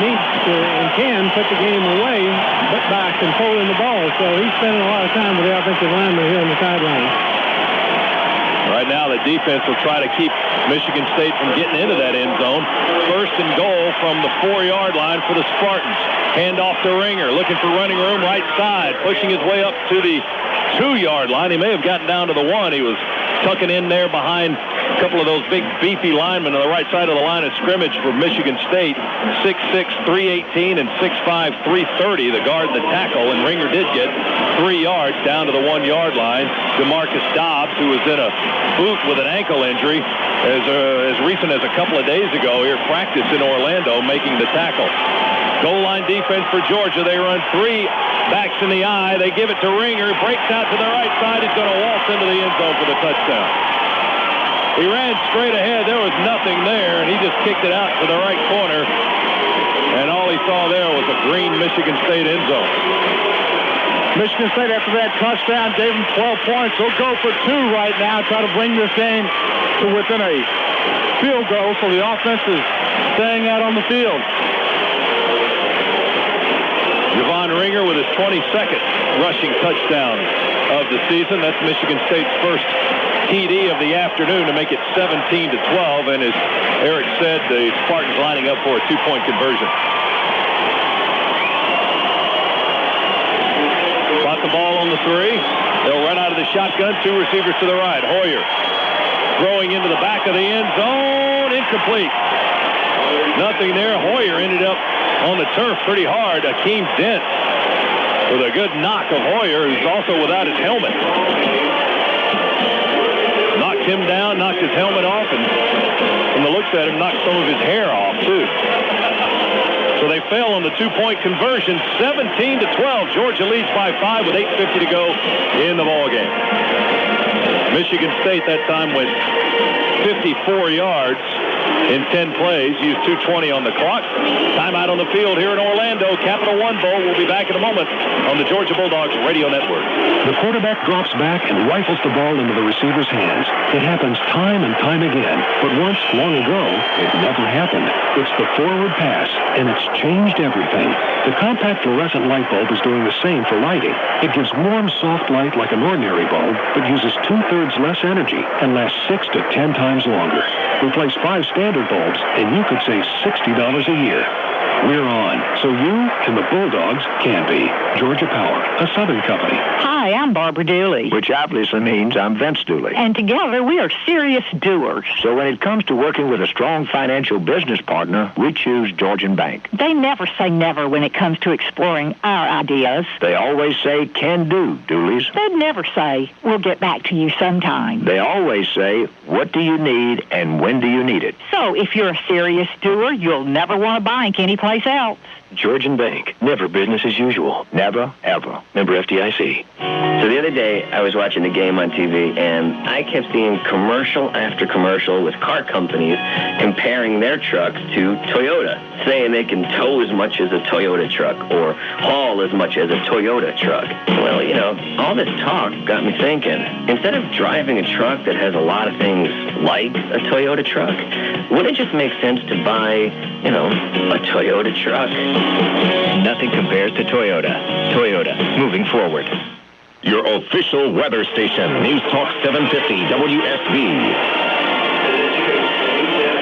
needs to and can put the game away but by controlling the ball. So he's spending a lot of time with the offensive lineman here on the sideline. Right now, the defense will try to keep Michigan State from getting into that end zone. First and goal from the 4-yard line for the Spartans. Hand off to Ringer, looking for running room right side, pushing his way up to the 2-yard line. He may have gotten down to the 1. He was tucking in there behind a couple of those big beefy linemen on the right side of the line of scrimmage for Michigan State. 6'6", 318 and 6'5", 330, the guard and the tackle, and Ringer did get 3 yards down to the 1-yard line. DeMarcus Dobbs, who was in a boot with an ankle injury as recent as a couple of days ago here, practiced in Orlando making the tackle. Goal line defense for Georgia. They run 3 backs in the eye. They give it to Ringer. Breaks out to the right side. He's going to waltz into the end zone for the touchdown. He ran straight ahead. There was nothing there, and he just kicked it out to the right corner. And all he saw there was a green Michigan State end zone. Michigan State, after that touchdown, gave them 12 points. They'll go for 2 right now, try to bring this game to within a field goal, so the offense is staying out on the field. Javon Ringer with his 22nd rushing touchdown of the season. That's Michigan State's first TD of the afternoon to make it 17-12. And as Eric said, the Spartans lining up for a 2-point conversion. Got the ball on the 3. They'll run out of the shotgun. 2 receivers to the right. Hoyer throwing into the back of the end zone. Incomplete. Nothing there. Hoyer ended up on the turf pretty hard. Akeem Dent with a good knock of Hoyer, who's also without his helmet. Knocked him down, knocked his helmet off, and from the looks at him, knocked some of his hair off, too. So they fail on the 2-point conversion, 17-12. Georgia leads by 5 with 8:50 to go in the ballgame. Michigan State that time went 54 yards. in 10 plays. Used 2:20 on the clock. Timeout on the field here in Orlando. Capital One Bowl. We'll be back in a moment on the Georgia Bulldogs Radio Network. The quarterback drops back and rifles the ball into the receiver's hands. It happens time and time again. But once, long ago, it never happened. It's the forward pass, and it's changed everything. The compact fluorescent light bulb is doing the same for lighting. It gives warm, soft light like an ordinary bulb, but uses 2/3 less energy and lasts 6 to 10 times longer. Replace 5 standard bulbs, and you could save $60 a year. We're on, so you and the Bulldogs can be. Georgia Power, a Southern company. Hi, I'm Barbara Dooley. Which obviously means I'm Vince Dooley. And together we are serious doers. So when it comes to working with a strong financial business partner, we choose Georgian Bank. They never say never when it comes to exploring our ideas. They always say can do, Dooleys. They'd never say, we'll get back to you sometime. They always say, what do you need and when do you need it? So if you're a serious doer, you'll never want to bank anyplace else. Georgian Bank. Never business as usual. Never, ever. Member FDIC. So the other day, I was watching the game on TV, and I kept seeing commercial after commercial with car companies comparing their trucks to Toyota, saying they can tow as much as a Toyota truck or haul as much as a Toyota truck. Well, you know, all this talk got me thinking, instead of driving a truck that has a lot of things like a Toyota truck, wouldn't it just make sense to buy, you know, a Toyota truck? Nothing compares to Toyota. Toyota, moving forward. Your official weather station, News Talk 750 WSB.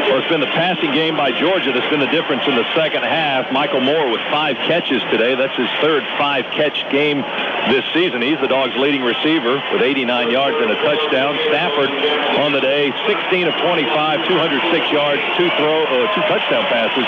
Well, it's been the passing game by Georgia that's been the difference in the second half. Michael Moore with 5 catches today. That's his third 5-catch game this season. He's the Dogs' leading receiver with 89 yards and a touchdown. Stafford on the day, 16 of 25, 206 yards, 2 touchdown passes,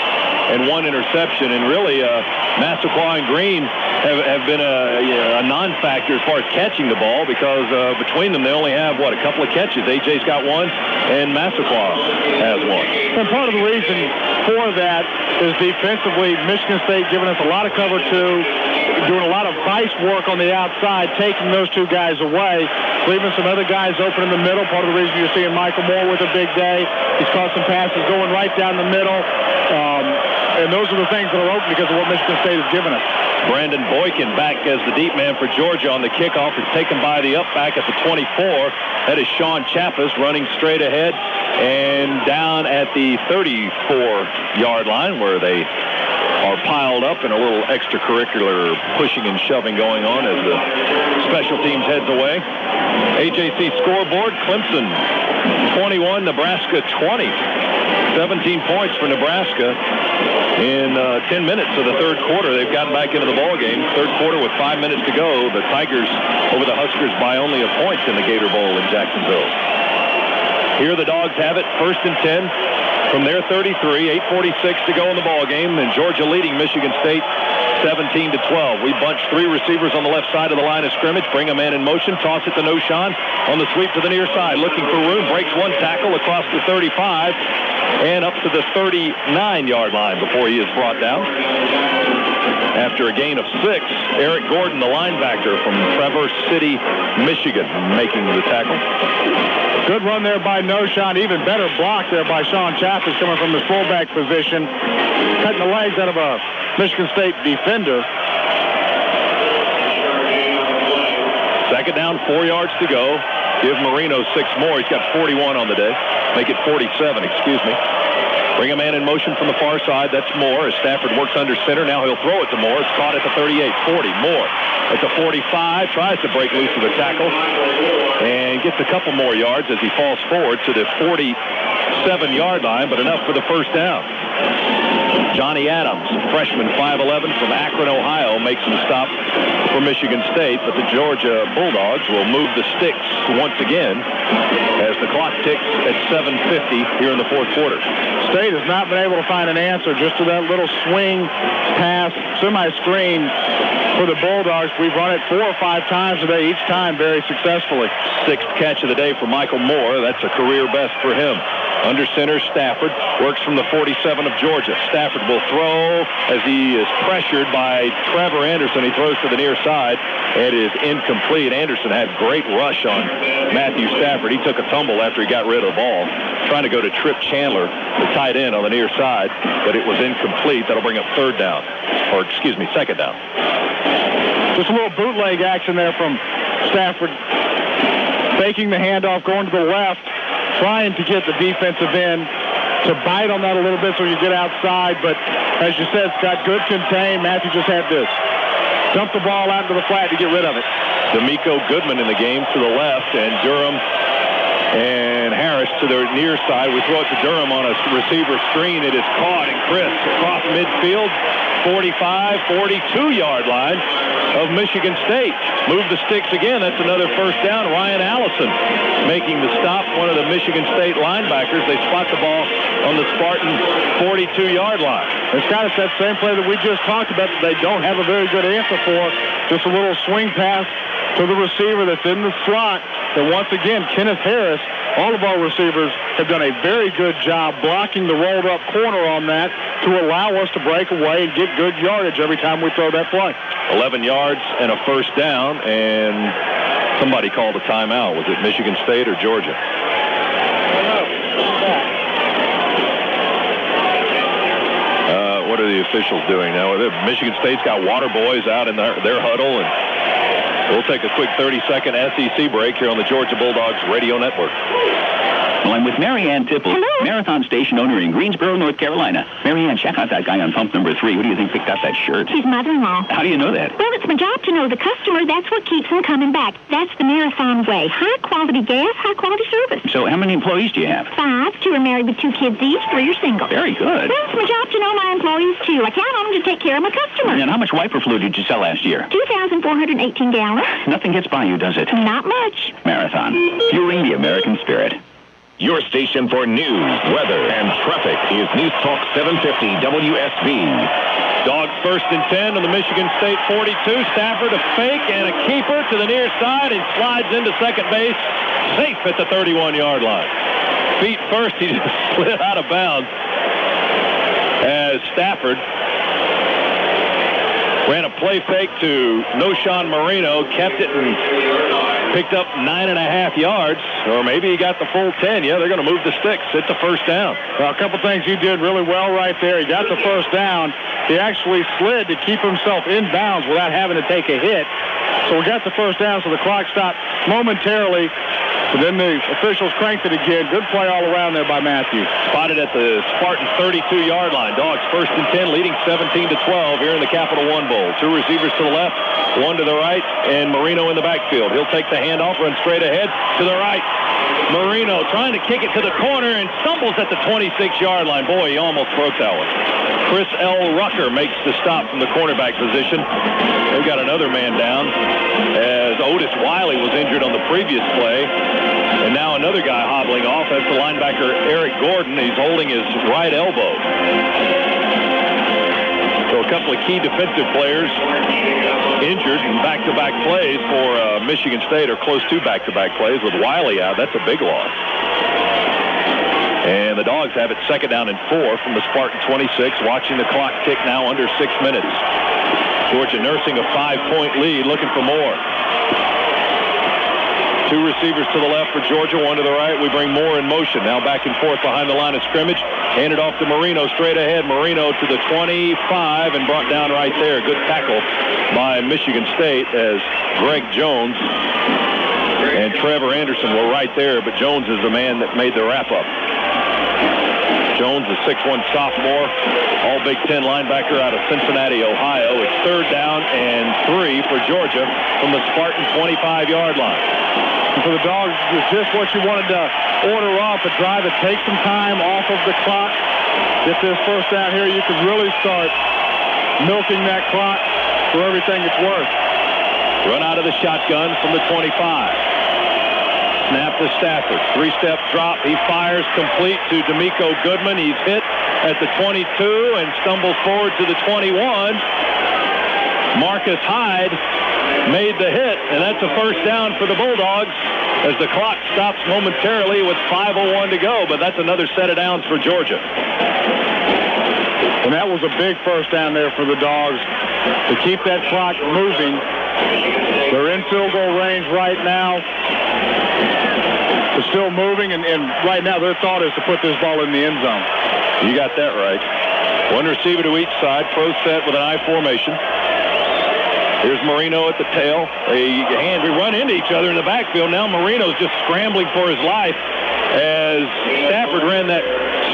and 1 interception. And really, Massaquoi and Green have been a non-factor as far as catching the ball because between them they only have, a couple of catches. AJ's got 1 and Massaquoi has 1. And part of the reason for that is defensively, Michigan State giving us a lot of cover 2, doing a lot of vice work on the outside, taking those 2 guys away, leaving some other guys open in the middle. Part of the reason you're seeing Michael Moore with a big day. He's caught some passes going right down the middle. And those are the things that are open because of what Michigan State has given us. Brandon Boykin back as the deep man for Georgia on the kickoff. Is taken by the up back at the 24. That is Sean Chappis running straight ahead and down at the 34-yard line where they are piled up and a little extracurricular pushing and shoving going on as the special teams heads away. AJC scoreboard, Clemson 21, Nebraska 20. 17 points for Nebraska in 10 minutes of the third quarter. They've gotten back into the ball game. Third quarter with 5 minutes to go. The Tigers over the Huskers by only a point in the Gator Bowl in Jacksonville. Here the Dogs have it, 1st and 10 from their 33. 8:46 to go in the ball game, and Georgia leading Michigan State 17-12. We bunch 3 receivers on the left side of the line of scrimmage, bring a man in motion, toss it to Noshan on the sweep to the near side, looking for room, breaks 1 tackle across the 35 and up to the 39-yard line before he is brought down. After a gain of 6, Eric Gordon, the linebacker from Traverse City, Michigan, making the tackle. Good run there by Noshan. Even better block there by Sean Chappis coming from his fullback position, cutting the legs out of a Michigan State defender. Second down, 4 yards to go. Give Marino 6 more. He's got 41 on the day. Make it 47, excuse me. Bring a man in motion from the far side. That's Moore as Stafford works under center. Now he'll throw it to Moore. It's caught at the 38, 40. Moore at the 45. Tries to break loose of the tackle and gets a couple more yards as he falls forward to the 47-yard line, but enough for the first down. Johnny Adams, freshman, 5'11", from Akron, Ohio, makes the stop for Michigan State, but the Georgia Bulldogs will move the sticks once again as the clock ticks at 7:50 here in the fourth quarter. State has not been able to find an answer just to that little swing pass, semi-screen for the Bulldogs. We've run it 4 or 5 times today, each time very successfully. 6th catch of the day for Michael Moore. That's a career best for him. Under center, Stafford works from the 47 of Georgia. Stafford will throw as he is pressured by Trevor Anderson. He throws to the near side. It is incomplete. Anderson had great rush on Matthew Stafford. He took a tumble after he got rid of the ball, trying to go to Trip Chandler, the tight end on the near side, but it was incomplete. That'll bring up second down. Just a little bootleg action there from Stafford. Faking the handoff, going to the left, trying to get the defensive end to bite on that a little bit so you get outside. But as you said, Scott, good contain. Matthew just had to dump the ball out into the flat to get rid of it. D'Amico Goodman in the game to the left, and Durham and Harris to the near side. We throw it to Durham on a receiver screen. It is caught, and Chris across midfield, 45, 42-yard line of Michigan State. Move the sticks again. That's another first down. Ryan Allison making the stop, one of the Michigan State linebackers. They spot the ball on the Spartan 42-yard line. It's kind of that same play that we just talked about that they don't have a very good answer for. Just a little swing pass to the receiver that's in the slot. And once again, Kenneth Harris, all of our receivers have done a very good job blocking the rolled up corner on that to allow us to break away and get good yardage every time we throw that play. 11 yards and a first down, and somebody called a timeout. Was it Michigan State or Georgia? What are the officials doing now? Michigan State's got water boys out in their huddle, and we'll take a quick 30-second SEC break here on the Georgia Bulldogs Radio Network. Well, I'm with Mary Ann Tipple, Marathon station owner in Greensboro, North Carolina. Mary Ann, check out that guy on pump number 3. Who do you think picked out that shirt? His mother-in-law. How do you know that? Well, it's my job to know the customer. That's what keeps them coming back. That's the Marathon way. High-quality gas, high-quality service. So how many employees do you have? 5. 2 are married with 2 kids each. 3 are single. Very good. Well, it's my job to know my employees, too. I count on them to take care of my customers. And how much wiper fluid did you sell last year? 2,418 gallons. Nothing gets by you, does it? Not much. Marathon, fueling the American spirit. Your station for news, weather, and traffic is News Talk 750 WSB. Dogs first and 10 on the Michigan State 42. Stafford a fake and a keeper to the near side and slides into second base, safe at the 31-yard line. Feet first, he just slid out of bounds as Stafford ran a play fake to Noshawn Marino, kept it and picked up 9.5 yards, or maybe he got the full 10. Yeah, they're going to move the sticks. It's a first down. Well, a couple things he did really well right there. He got the first down. He actually slid to keep himself in bounds without having to take a hit. So we got the first down, so the clock stopped momentarily. And then the officials cranked it again. Good play all around there by Matthew. Spotted at the Spartan 32-yard line. Dogs first and 10, leading 17-12 here in the Capital One Bowl. 2 receivers to the left, 1 to the right, and Marino in the backfield. He'll take the handoff, run straight ahead to the right. Marino trying to kick it to the corner and stumbles at the 26-yard line. Boy, he almost broke that one. Chris L. Rucker makes the stop from the cornerback position. They've got another man down as Otis Wiley was injured on the previous play. And now another guy hobbling off. That's the linebacker Eric Gordon. He's holding his right elbow. So a couple of key defensive players injured in back-to-back plays for Michigan State, or close to back-to-back plays with Wiley out. That's a big loss. And the Dogs have it second down and 4 from the Spartan 26, watching the clock tick now under 6 minutes. Georgia nursing a 5-point lead, looking for more. 2 receivers to the left for Georgia, 1 to the right. We bring Moore in motion. Now back and forth behind the line of scrimmage. Handed off to Marino straight ahead. Marino to the 25 and brought down right there. Good tackle by Michigan State as Greg Jones and Trevor Anderson were right there, but Jones is the man that made the wrap-up. Jones, a 6'1 sophomore, all Big Ten linebacker out of Cincinnati, Ohio. It's third down and 3 for Georgia from the Spartan 25-yard line. And for the Dogs, it's just what you wanted to order off, a drive that takes some time off of the clock. Get this first down here, you can really start milking that clock for everything it's worth. Run out of the shotgun from the 25. Snap to Stafford. 3-step drop. He fires complete to D'Amico Goodman. He's hit at the 22 and stumbles forward to the 21. Marcus Hyde made the hit, and that's a first down for the Bulldogs as the clock stops momentarily with 5:01 to go, but that's another set of downs for Georgia. And that was a big first down there for the Dogs to keep that clock moving. They're in field goal range right now. They're still moving, and right now their thought is to put this ball in the end zone. You got that right. One receiver to each side, pro set with an I formation. Here's Marino at the tail. We run into each other in the backfield. Now Marino's just scrambling for his life as Stafford ran that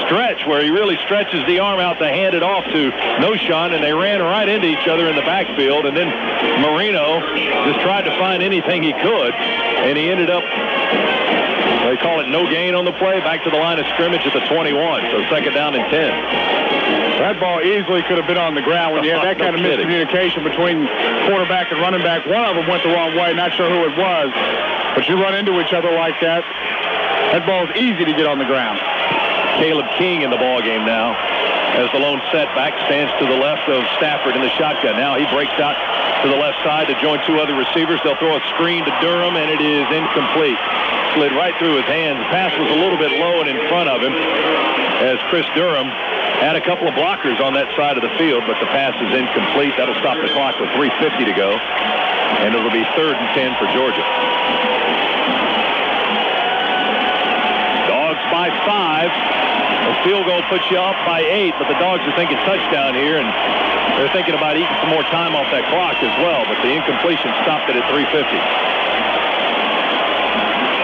stretch where he really stretches the arm out to hand it off to Noshan, and they ran right into each other in the backfield. And then Marino just tried to find anything he could, and he ended up, they call it no gain on the play, back to the line of scrimmage at the 21, so second down and 10. That ball easily could have been on the ground when you had that kind of miscommunication between quarterback and running back. One of them went the wrong way, not sure who it was, but you run into each other like that. That ball is easy to get on the ground. Caleb King in the ball game now as the lone setback stands to the left of Stafford in the shotgun. Now he breaks out to the left side to join two other receivers. They'll throw a screen to Durham, and it is incomplete. Slid right through his hands. The pass was a little bit low and in front of him as Chris Durham had a couple of blockers on that side of the field, but the pass is incomplete. That'll stop the clock with 3:50 to go, and it'll be 3rd and 10 for Georgia. Dogs by 5. A field goal puts you up by 8, but the Dogs are thinking touchdown here, and they're thinking about eating some more time off that clock as well, but the incompletion stopped it at 3:50.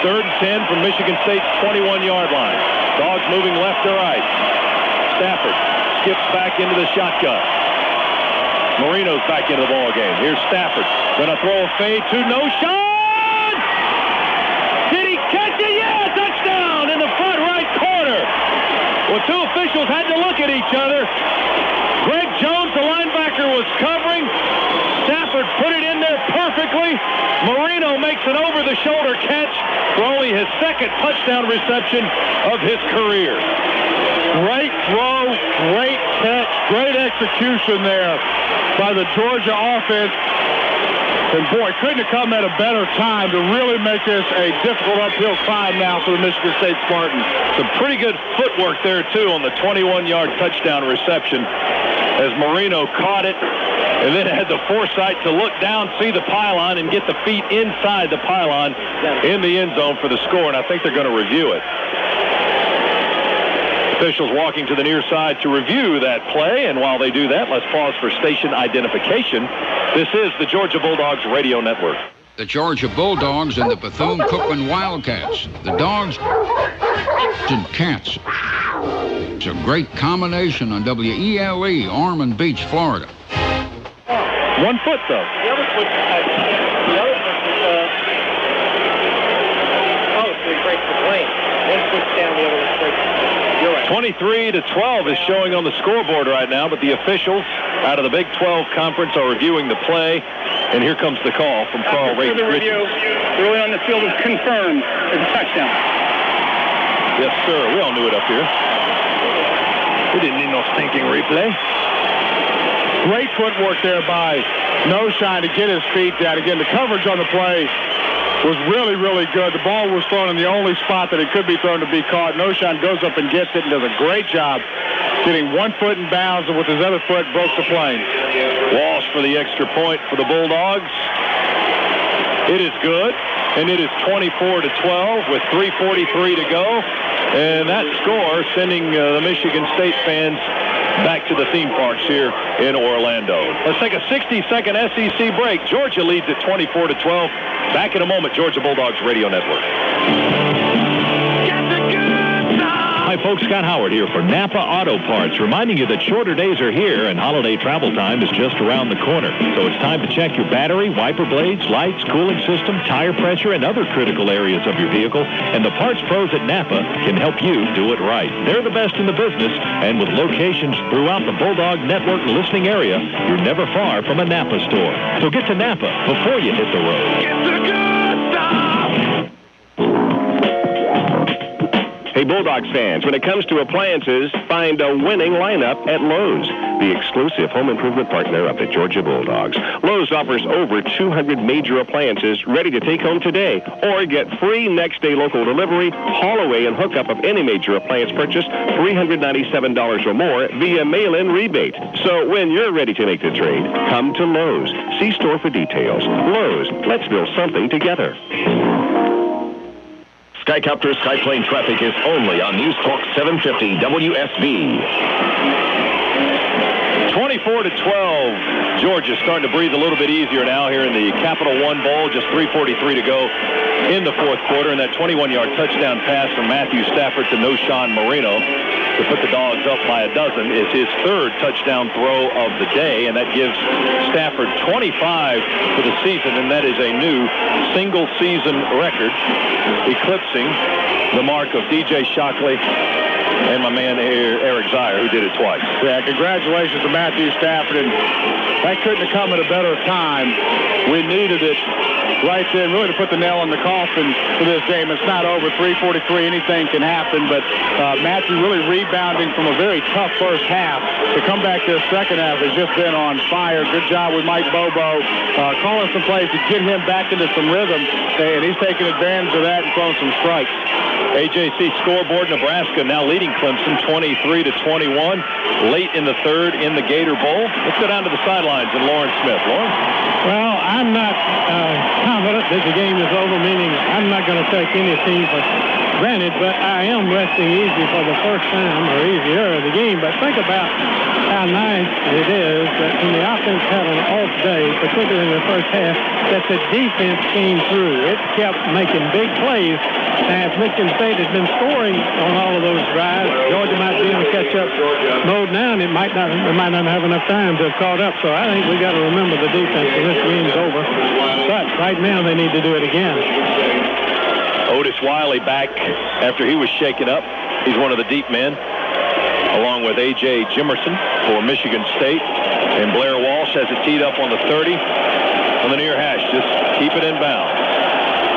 3rd and 10 from Michigan State's 21-yard line. Dogs moving left to right. Stafford skips back into the shotgun. Marino's back into the ball game. Here's Stafford. Going to throw a fade to Noshan. Did he catch it? Yeah, touchdown in the front right corner. Well, two officials had to look at each other. Greg Jones, the linebacker, was covering. Stafford put it in there perfectly. Marino makes an over-the-shoulder catch for only his 2nd touchdown reception of his career. Great throw, great catch, great execution there by the Georgia offense. And boy, couldn't have come at a better time to really make this a difficult uphill climb now for the Michigan State Spartans. Some pretty good footwork there, too, on the 21-yard touchdown reception as Marino caught it and then had the foresight to look down, see the pylon, and get the feet inside the pylon in the end zone for the score, and I think they're going to review it. Officials walking to the near side to review that play, and while they do that, let's pause for station identification. This is the Georgia Bulldogs Radio Network. The Georgia Bulldogs and the Bethune-Cookman Wildcats. The Dogs and Cats. It's a great combination on WELE, Ormond Beach, Florida. 1 foot, though. The other foot, so he breaks the plane. 1 foot down, the other one breaks. You're right. 23-12 is showing on the scoreboard right now, but the officials out of the Big 12 Conference are reviewing the play, and here comes the call from Carl Ray. The review, ruling on the field is confirmed as a touchdown. Yes, sir. We all knew it up here. We didn't need no stinking replay. Great footwork there by Noshan to get his feet down. Again, the coverage on the play was really, really good. The ball was thrown in the only spot that it could be thrown to be caught. Noshan goes up and gets it and does a great job getting 1 foot in bounds, and with his other foot broke the plane. Walsh for the extra point for the Bulldogs. It is good, and it is 24-12 with 3:43 to go. And that score sending the Michigan State fans back to the theme parks here in Orlando. Let's take a 60-second SEC break. Georgia leads at 24-12. Back in a moment, Georgia Bulldogs Radio Network. Hi, folks. Scott Howard here for Napa Auto Parts, reminding you that shorter days are here and holiday travel time is just around the corner. So it's time to check your battery, wiper blades, lights, cooling system, tire pressure, and other critical areas of your vehicle. And the parts pros at Napa can help you do it right. They're the best in the business, and with locations throughout the Bulldog Network listening area, you're never far from a Napa store. So get to Napa before you hit the road. Get the good stuff! Hey, Bulldogs fans, when it comes to appliances, find a winning lineup at Lowe's. the exclusive home improvement partner of the Georgia Bulldogs. Lowe's offers over 200 major appliances ready to take home today, or get free next-day local delivery, haul away, and hookup of any major appliance purchase $397 or more via mail-in rebate. So when you're ready to make the trade, come to Lowe's. See store for details. Lowe's, let's build something together. Skycopter Skyplane traffic is only on News Talk 750 WSB. 24-12. Georgia starting to breathe a little bit easier now here in the Capital One Bowl. Just 3:43 to go in the fourth quarter. And that 21-yard touchdown pass from Matthew Stafford to Noshawn Marino to put the Dogs up by a dozen is his third touchdown throw of the day. And that gives Stafford 25 for the season. And that is a new single-season record, eclipsing the mark of DJ Shockley and my man here, Eric Zier, who did it twice. Yeah, congratulations to Matthew Stafford. And that couldn't have come at a better time. We needed it right there, really to put the nail in the coffin for this game. It's not over. 3:43, anything can happen. But Matthew really rebounding from a very tough first half. To come back this second half has just been on fire. Good job with Mike Bobo calling some plays to get him back into some rhythm. And he's taking advantage of that and throwing some strikes. AJC scoreboard, Nebraska now leading Clemson 23-21. Late in the third in the Gator Bowl. Let's go down to the sidelines and Lauren Smith. Lauren? Well, I'm not confident that the game is over, meaning I'm not going to take any team for granted, but I am resting easy for the first time, or easier, of the game. But think about how nice it is that when the offense had an off day, particularly in the first half, that the defense came through. It kept making big plays. Now, if Michigan State has been scoring on all of those drives, Georgia might be in catch-up mode now, and they might not have enough time to have caught up. So I think we got to remember the defense when this game's over. But right now, they need to do it again. Otis Wiley back after he was shaken up. He's one of the deep men, along with A.J. Jimerson for Michigan State. And Blair Walsh has it teed up on the 30 on the near hash. Just keep it in bounds.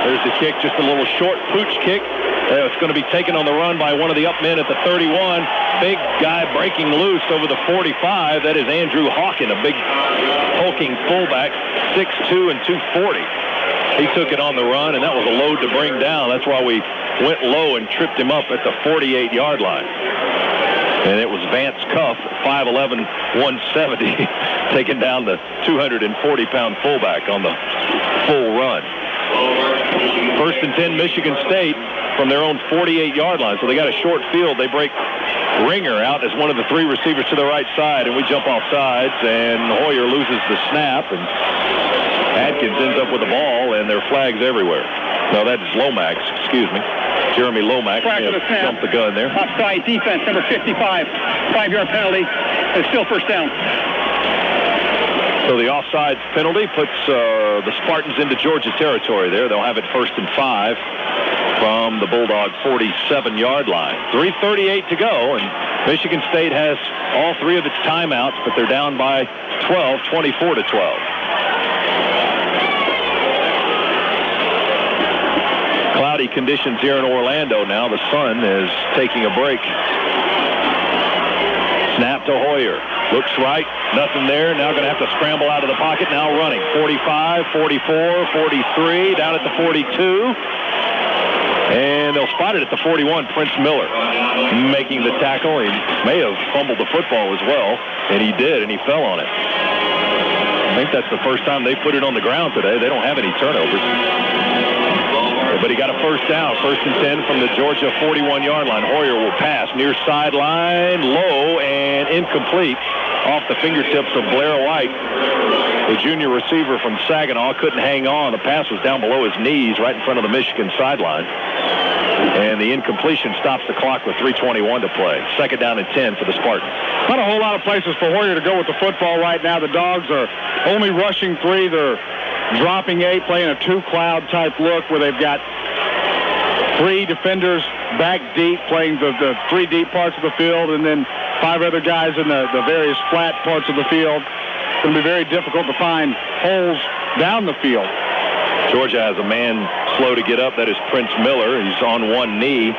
There's the kick, just a little short pooch kick. It's going to be taken on the run by one of the up men at the 31. Big guy breaking loose over the 45. That is Andrew Hawken, a big hulking fullback, 6'2" and 240. He took it on the run, and that was a load to bring down. That's why we went low and tripped him up at the 48-yard line. And it was Vance Cuff, 5'11", 170, taking down the 240-pound fullback on the full run. First and 10, Michigan State from their own 48-yard line. So they got a short field. They break Ringer out as one of the three receivers to the right side, and we jump off sides, and Hoyer loses the snap, and Atkins ends up with the ball, and there are flags everywhere. No, that is Lomax, excuse me. Jeremy Lomax may have jumped the gun there. Offside defense, number 55. 5-yard penalty. It's still first down. So the offsides penalty puts the Spartans into Georgia territory there. They'll have it 1st and 5 from the Bulldog 47-yard line. 3:38 to go, and Michigan State has all three of its timeouts, but they're down by 12, 24-12. Cloudy conditions here in Orlando now. The sun is taking a break. Snap to Hoyer. Looks right. Nothing there. Now going to have to scramble out of the pocket. Now running. 45, 44, 43. Down at the 42. And they'll spot it at the 41. Prince Miller making the tackle. He may have fumbled the football as well. And he did, and he fell on it. I think that's the first time they put it on the ground today. They don't have any turnovers. But he got a first down. 1st and 10 from the Georgia 41-yard line. Hoyer will pass near sideline, low and incomplete off the fingertips of Blair White. The junior receiver from Saginaw couldn't hang on. The pass was down below his knees right in front of the Michigan sideline. And the incompletion stops the clock with 3:21 to play. 2nd down and 10 for the Spartans. Not a whole lot of places for Hoyer to go with the football right now. The Dogs are only rushing 3. They're dropping 8, playing a 2-cloud type look where they've got 3 defenders back deep, playing the 3 deep parts of the field, and then 5 other guys in the various flat parts of the field. It's going to be very difficult to find holes down the field. Georgia has a man slow to get up. That is Prince Miller. He's on one knee.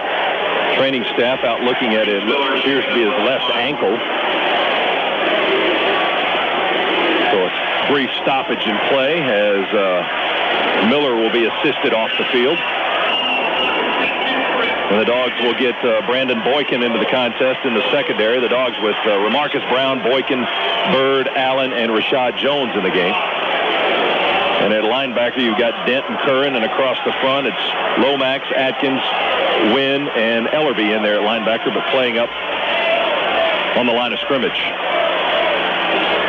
Training staff out looking at it. Appears to be his left ankle. brief stoppage in play as Miller will be assisted off the field. And the Dogs will get Brandon Boykin into the contest in the secondary. The Dogs with Remarcus Brown, Boykin, Bird, Allen, and Rashad Jones in the game. And at linebacker, you've got Dent and Curran, and across the front, it's Lomax, Atkins, Wynn, and Ellerby in there at linebacker, but playing up on the line of scrimmage.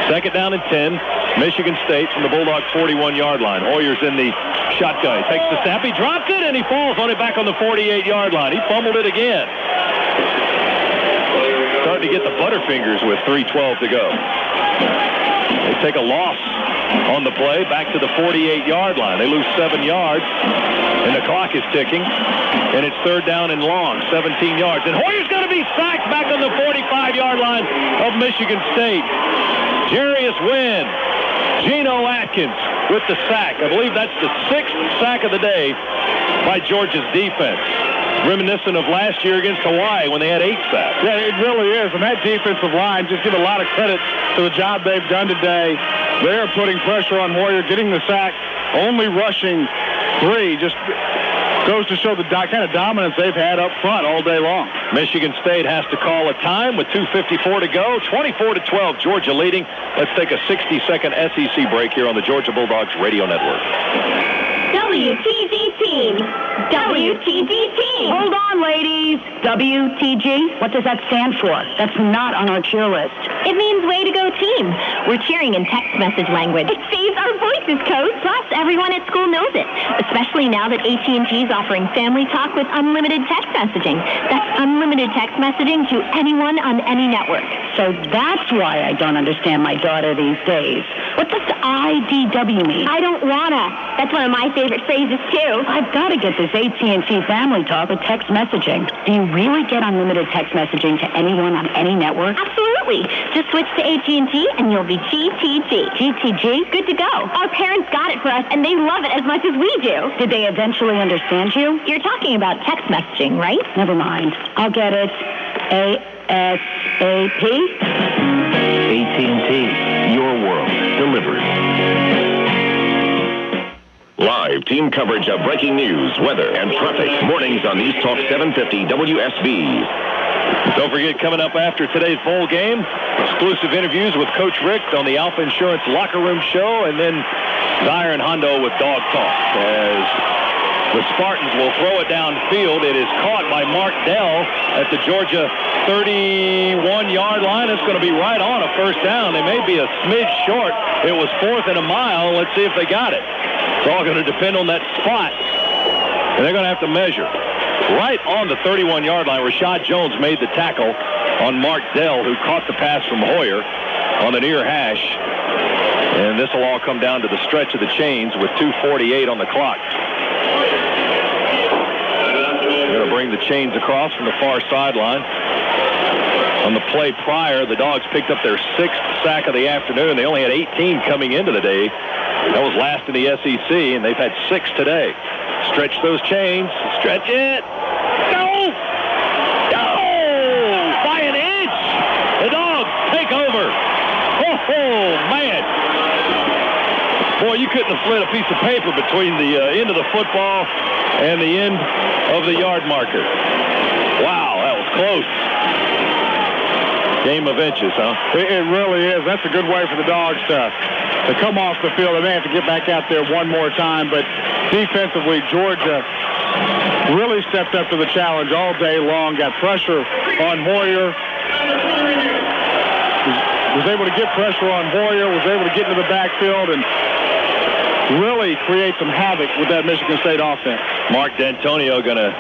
Second down and 10. Michigan State from the Bulldogs' 41-yard line. Hoyer's in the shotgun. He takes the snap. He dropped it, and he falls on it back on the 48-yard line. He fumbled it again. Starting to get the butterfingers with 3:12 to go. They take a loss on the play back to the 48-yard line. They lose 7 yards, and the clock is ticking. And it's third down and long, 17 yards. And Hoyer's going to be sacked back on the 45-yard line of Michigan State. Jarius Wynn, Geno Atkins with the sack. I believe that's the 6th sack of the day by Georgia's defense. Reminiscent of last year against Hawaii when they had 8 sacks. Yeah, it really is. And that defensive line, just give a lot of credit to the job they've done today. They're putting pressure on Hoyer, getting the sack, only rushing 3. Just goes to show the kind of dominance they've had up front all day long. Michigan State has to call a time with 2:54 to go. 24-12, Georgia leading. Let's take a 60-second SEC break here on the Georgia Bulldogs Radio Network. WTG team. WTG team. Hold on, ladies. WTG? What does that stand for? That's not on our cheer list. It means way to go team. We're cheering in text message language. It saves our voices, Coach. Plus, everyone at school knows it, especially now that AT&T is offering Family Talk with unlimited text messaging. That's unlimited text messaging to anyone on any network. So that's why I don't understand my daughter these days. What does IDW mean? I don't wanna. That's one of my favorite phrases, too. I've got to get this AT&T Family Talk with text messaging. Do you really get unlimited text messaging to anyone on any network? Absolutely. Just switch to AT&T and you'll be GTG. GTG? Good to go. Our parents got it for us and they love it as much as we do. Did they eventually understand you? You're talking about text messaging, right? Never mind. I'll get it. ASAP? AT&T, your world, delivered. Live team coverage of breaking news, weather, and traffic. Mornings on News Talk 750 WSB. Don't forget, coming up after today's bowl game, exclusive interviews with Coach Rick on the Alpha Insurance Locker Room Show, and then Dyer and Hondo with Dog Talk. As the Spartans will throw it downfield, it is caught by Mark Dell at the Georgia 31-yard line. It's going to be right on a first down. They may be a smidge short. It was 4th and a mile. Let's see if they got it. It's all going to depend on that spot. And they're going to have to measure. Right on the 31-yard line, Rashad Jones made the tackle on Mark Dell, who caught the pass from Hoyer on the near hash. And this will all come down to the stretch of the chains with 2:48 on the clock. They're going to bring the chains across from the far sideline. On the play prior, the Dogs picked up their 6th sack of the afternoon. They only had 18 coming into the day. That was last in the SEC, and they've had 6 today. Stretch those chains. Stretch it. No! No! By an inch! The Dogs take over. Oh, man. Boy, you couldn't have slid a piece of paper between the end of the football and the end of the yard marker. Wow, that was close. Game of inches, huh? It really is. That's a good way for the Dogs to come off the field. They may have to get back out there one more time, but defensively, Georgia really stepped up to the challenge all day long, got pressure on Hoyer, was able to get pressure on Hoyer, was able to get into the backfield and really create some havoc with that Michigan State offense. Mark D'Antonio going to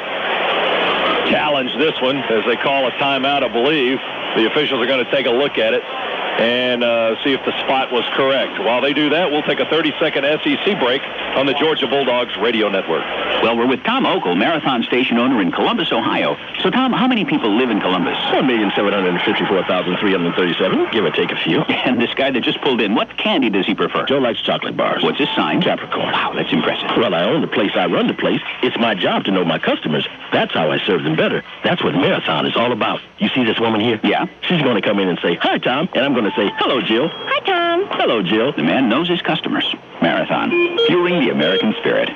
challenge this one as they call a timeout, I believe. The officials are going to take a look at it and see if the spot was correct. While they do that, we'll take a 30-second SEC break on the Georgia Bulldogs Radio Network. Well, we're with Tom Okel, marathon station owner in Columbus, Ohio. So, Tom, how many people live in Columbus? 1,754,337, give or take a few. And this guy that just pulled in, what candy does he prefer? Joe likes chocolate bars. What's his sign? Capricorn. Wow, that's impressive. Well, I own the place, I run the place. It's my job to know my customers. That's how I serve them better. That's what Marathon is all about. You see this woman here? Yeah. She's going to come in and say, "Hi, Tom," and I'm going to say, "Hello, Jill." Hi, Tom. Hello, Jill. The man knows his customers. Marathon, fueling the American spirit.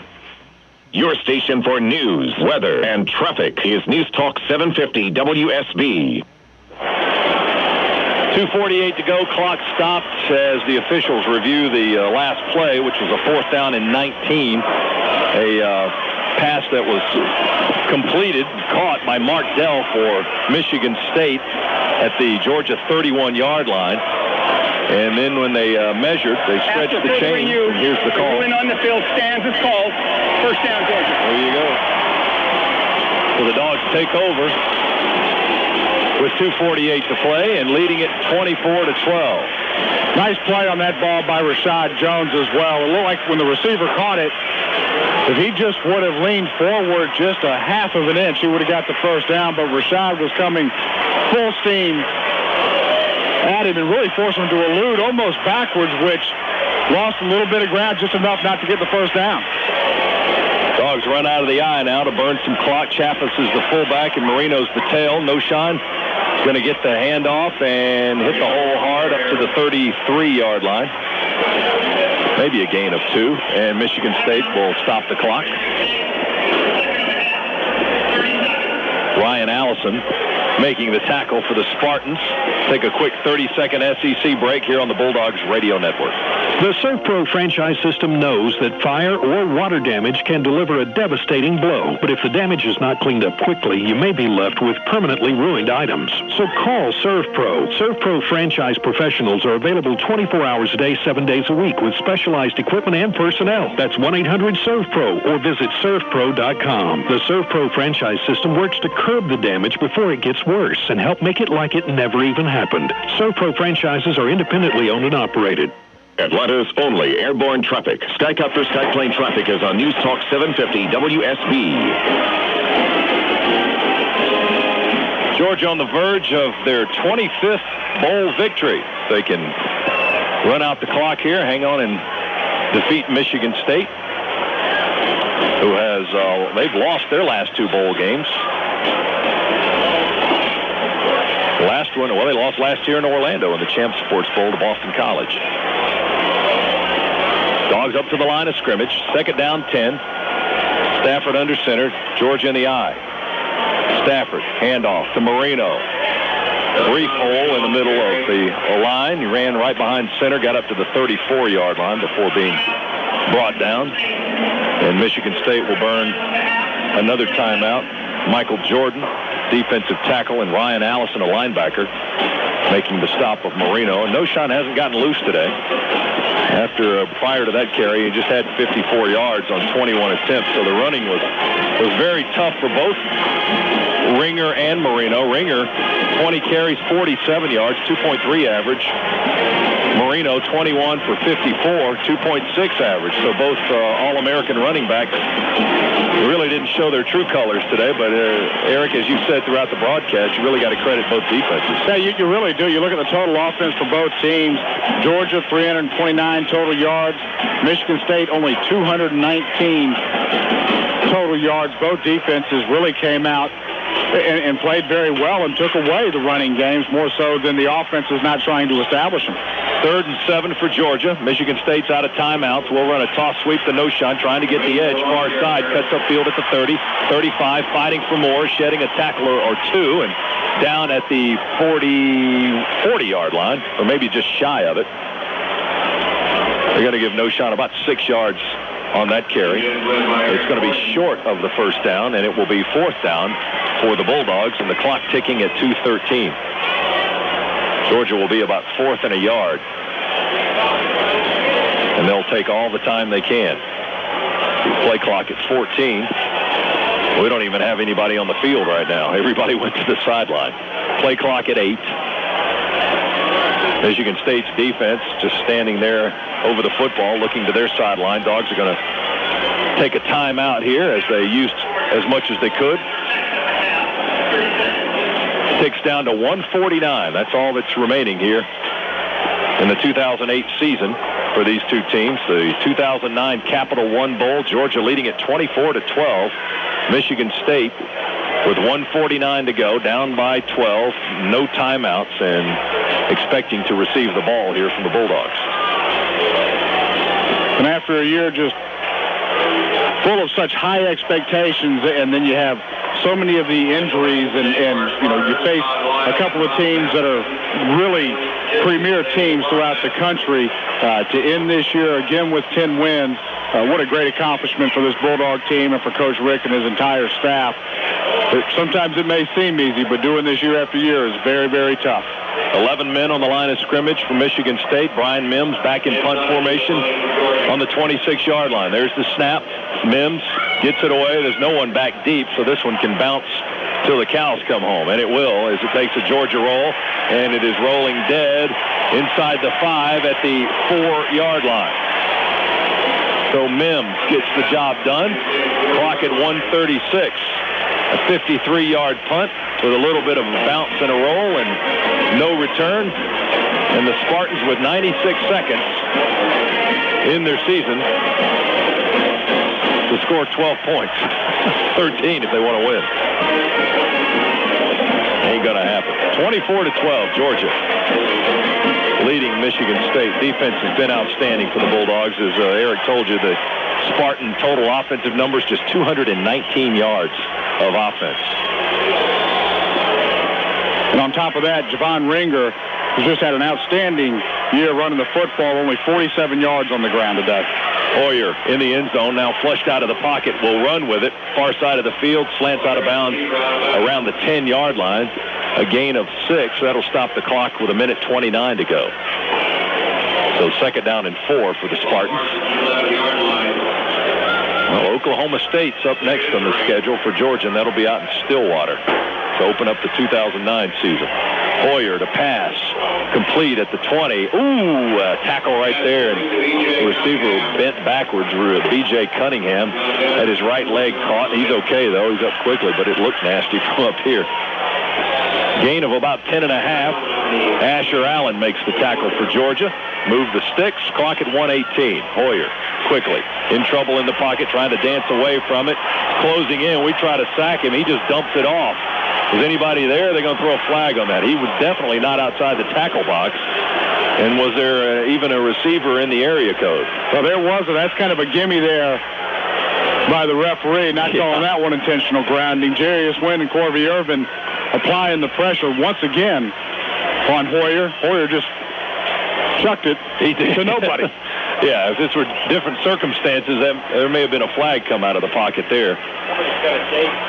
Your station for news, weather, and traffic is News Talk 750 WSB. 2:48 to go. Clock stopped as the officials review the last play, which was a 4th down and 19. A pass that was completed, caught by Mark Dell for Michigan State at the Georgia 31-yard line. And then when they measured, they stretched the chain. Here's the call. Moving on the field, stands is called. First down, Georgia. There you go. So the Dogs take over with 2:48 to play and leading it 24-12. Nice play on that ball by Rashad Jones as well. It looked like when the receiver caught it, if he just would have leaned forward just a half of an inch, he would have got the first down. But Rashad was coming full steam at him and really forced him to elude almost backwards, which lost a little bit of ground, just enough not to get the first down. Dogs run out of the eye now to burn some clock. Chaffis is the fullback and Marino's the tail. Noshan is going to get the handoff and hit the hole hard up to the 33-yard line. Maybe a gain of 2, and Michigan State will stop the clock. Ryan Allison making the tackle for the Spartans. Take a quick 30-second SEC break here on the Bulldogs Radio Network. The ServPro franchise system knows that fire or water damage can deliver a devastating blow. But if the damage is not cleaned up quickly, you may be left with permanently ruined items. So call ServPro. ServPro franchise professionals are available 24 hours a day, 7 days a week with specialized equipment and personnel. That's 1-800-ServPro or visit servpro.com. The ServPro franchise system works to curb the damage before it gets worse and help make it like it never even happened. ServPro franchises are independently owned and operated. Atlanta's only airborne traffic. Skycopter Skyplane traffic is on News Talk 750 WSB. Georgia on the verge of their 25th bowl victory. They can run out the clock here, hang on, and defeat Michigan State, who has, they've lost their last 2 bowl games. The last one, well, they lost last year in Orlando in the Champs Sports Bowl to Boston College. Dogs up to the line of scrimmage. 2nd down, 10. Stafford under center. Georgia in the eye. Stafford, handoff to Marino. Brief hole in the middle of the line. He ran right behind center, got up to the 34-yard line before being brought down. And Michigan State will burn another timeout. Michael Jordan, defensive tackle, and Ryan Allison, a linebacker, making the stop of Marino. And Noshan hasn't gotten loose today. Prior to that carry, he just had 54 yards on 21 attempts. So the running was very tough for both Ringer and Marino. Ringer, 20 carries, 47 yards, 2.3 average. Marino, 21 for 54, 2.6 average. So both All-American running backs really didn't show their true colors today. But, Eric, as you said throughout the broadcast, you really got to credit both defenses. Yeah, you really do. You look at the total offense for both teams. Georgia, 329 total yards. Michigan State, only 219 total yards. Both defenses really came out and played very well and took away the running games more so than the offense is not trying to establish them. 3rd and 7 for Georgia. Michigan State's out of timeouts. We'll run a toss sweep to Noshan, trying to get the edge. Far side, cuts upfield at the 30, 35, fighting for more, shedding a tackler or 2, and down at the 40-yard line, or maybe just shy of it. They're going to give Noshan about 6 yards on that carry. It's going to be short of the first down, and it will be 4th down for the Bulldogs, and the clock ticking at 2:13. Georgia will be about 4th and a yard, and they'll take all the time they can. Play clock at 14. We don't even have anybody on the field right now. Everybody went to the sideline. Play clock at 8. Michigan State's defense just standing there over the football, looking to their sideline. Dogs are going to take a timeout here as they used as much as they could. Ticks down to 1:49. That's all that's remaining here in the 2008 season for these two teams. The 2009 Capital One Bowl, Georgia leading at 24-12. Michigan State with 1:49 to go, down by 12, no timeouts, and expecting to receive the ball here from the Bulldogs. And after a year just full of such high expectations, and then you have so many of the injuries, and you face a couple of teams that are really premier teams throughout the country, to end this year again with 10 wins. What a great accomplishment for this Bulldog team and for Coach Rick and his entire staff. Sometimes it may seem easy, but doing this year after year is very, very tough. 11 men on the line of scrimmage for Michigan State. Brian Mims back in punt formation on the 26-yard line. There's the snap. Mims gets it away. There's no one back deep, so this one can bounce till the cows come home, and it will as it takes a Georgia roll, and it is rolling dead inside the 5 at the 4-yard line. So Mims gets the job done. Clock at 1:36. A 53-yard punt with a little bit of a bounce and a roll and no return. And the Spartans with 96 seconds in their season to score 12 points. 13 if they want to win. Ain't going to happen. 24-12, Georgia leading Michigan State. Defense has been outstanding for the Bulldogs. As Eric told you, the Spartan total offensive numbers, just 219 yards of offense. And on top of that, Javon Ringer has just had an outstanding year running the football, only 47 yards on the ground today. Hoyer in the end zone, now flushed out of the pocket, will run with it. Far side of the field, slants out of bounds around the 10-yard line. A gain of 6. That'll stop the clock with 1:29 to go. So 2nd down and 4 for the Spartans. Well, Oklahoma State's up next on the schedule for Georgia, and that'll be out in Stillwater to open up the 2009 season. Hoyer to pass, complete at the 20. Ooh, tackle right there, and the receiver bent backwards. B.J. Cunningham had his right leg caught. He's okay, though. He's up quickly, but it looked nasty from up here. Gain of about 10.5. Asher Allen makes the tackle for Georgia. Move the sticks. Clock at 1:18. Hoyer quickly in trouble in the pocket, trying to dance away from it. Closing in. We try to sack him. He just dumps it off. Is anybody there? They're going to throw a flag on that. He was definitely not outside the tackle box. And was there even a receiver in the area code? Well, there wasn't. That's kind of a gimme there by the referee, not calling that one intentional grounding. Jarius Wynn and Corby Irvin applying the pressure once again on Hoyer. Hoyer just chucked it to nobody. Yeah, if this were different circumstances, there may have been a flag come out of the pocket there.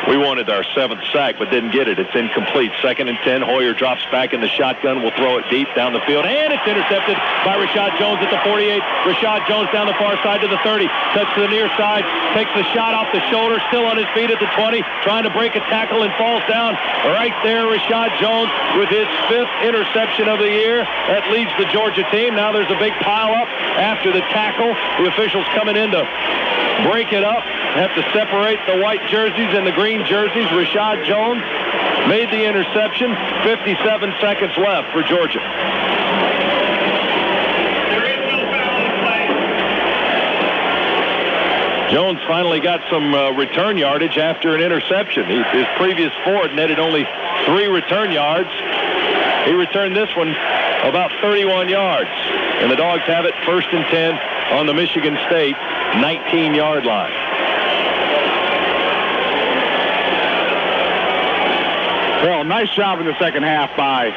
We wanted our 7th sack, but didn't get it. It's incomplete. 2nd and 10. Hoyer drops back in the shotgun. Will throw it deep down the field, and it's intercepted by Rashad Jones at the 48. Rashad Jones down the far side to the 30. Cuts to the near side. Takes the shot off the shoulder. Still on his feet at the 20. Trying to break a tackle and falls down. Right there, Rashad Jones with his 5th interception of the year. That leads the Georgia team. Now there's a big pile up after the tackle. The officials coming in to break it up. Have to separate the white jerseys and the green jerseys. Rashad Jones made the interception. 57 seconds left for Georgia. Jones finally got some return yardage after an interception. His previous 4 netted only 3 return yards. He returned this one about 31 yards. And the Dogs have it 1st and 10 on the Michigan State 19-yard line. Well, nice job in the second half by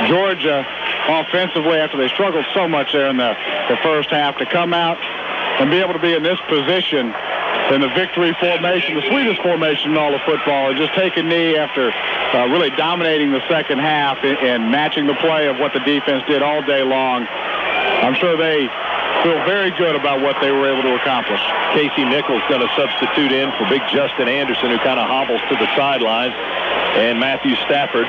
Georgia offensively after they struggled so much there in the first half to come out and be able to be in this position in the victory formation, the sweetest formation in all of football, and just take a knee after really dominating the second half and matching the play of what the defense did all day long. I'm sure they feel very good about what they were able to accomplish. Casey Nichols going to substitute in for big Justin Anderson, who kind of hobbles to the sidelines. And Matthew Stafford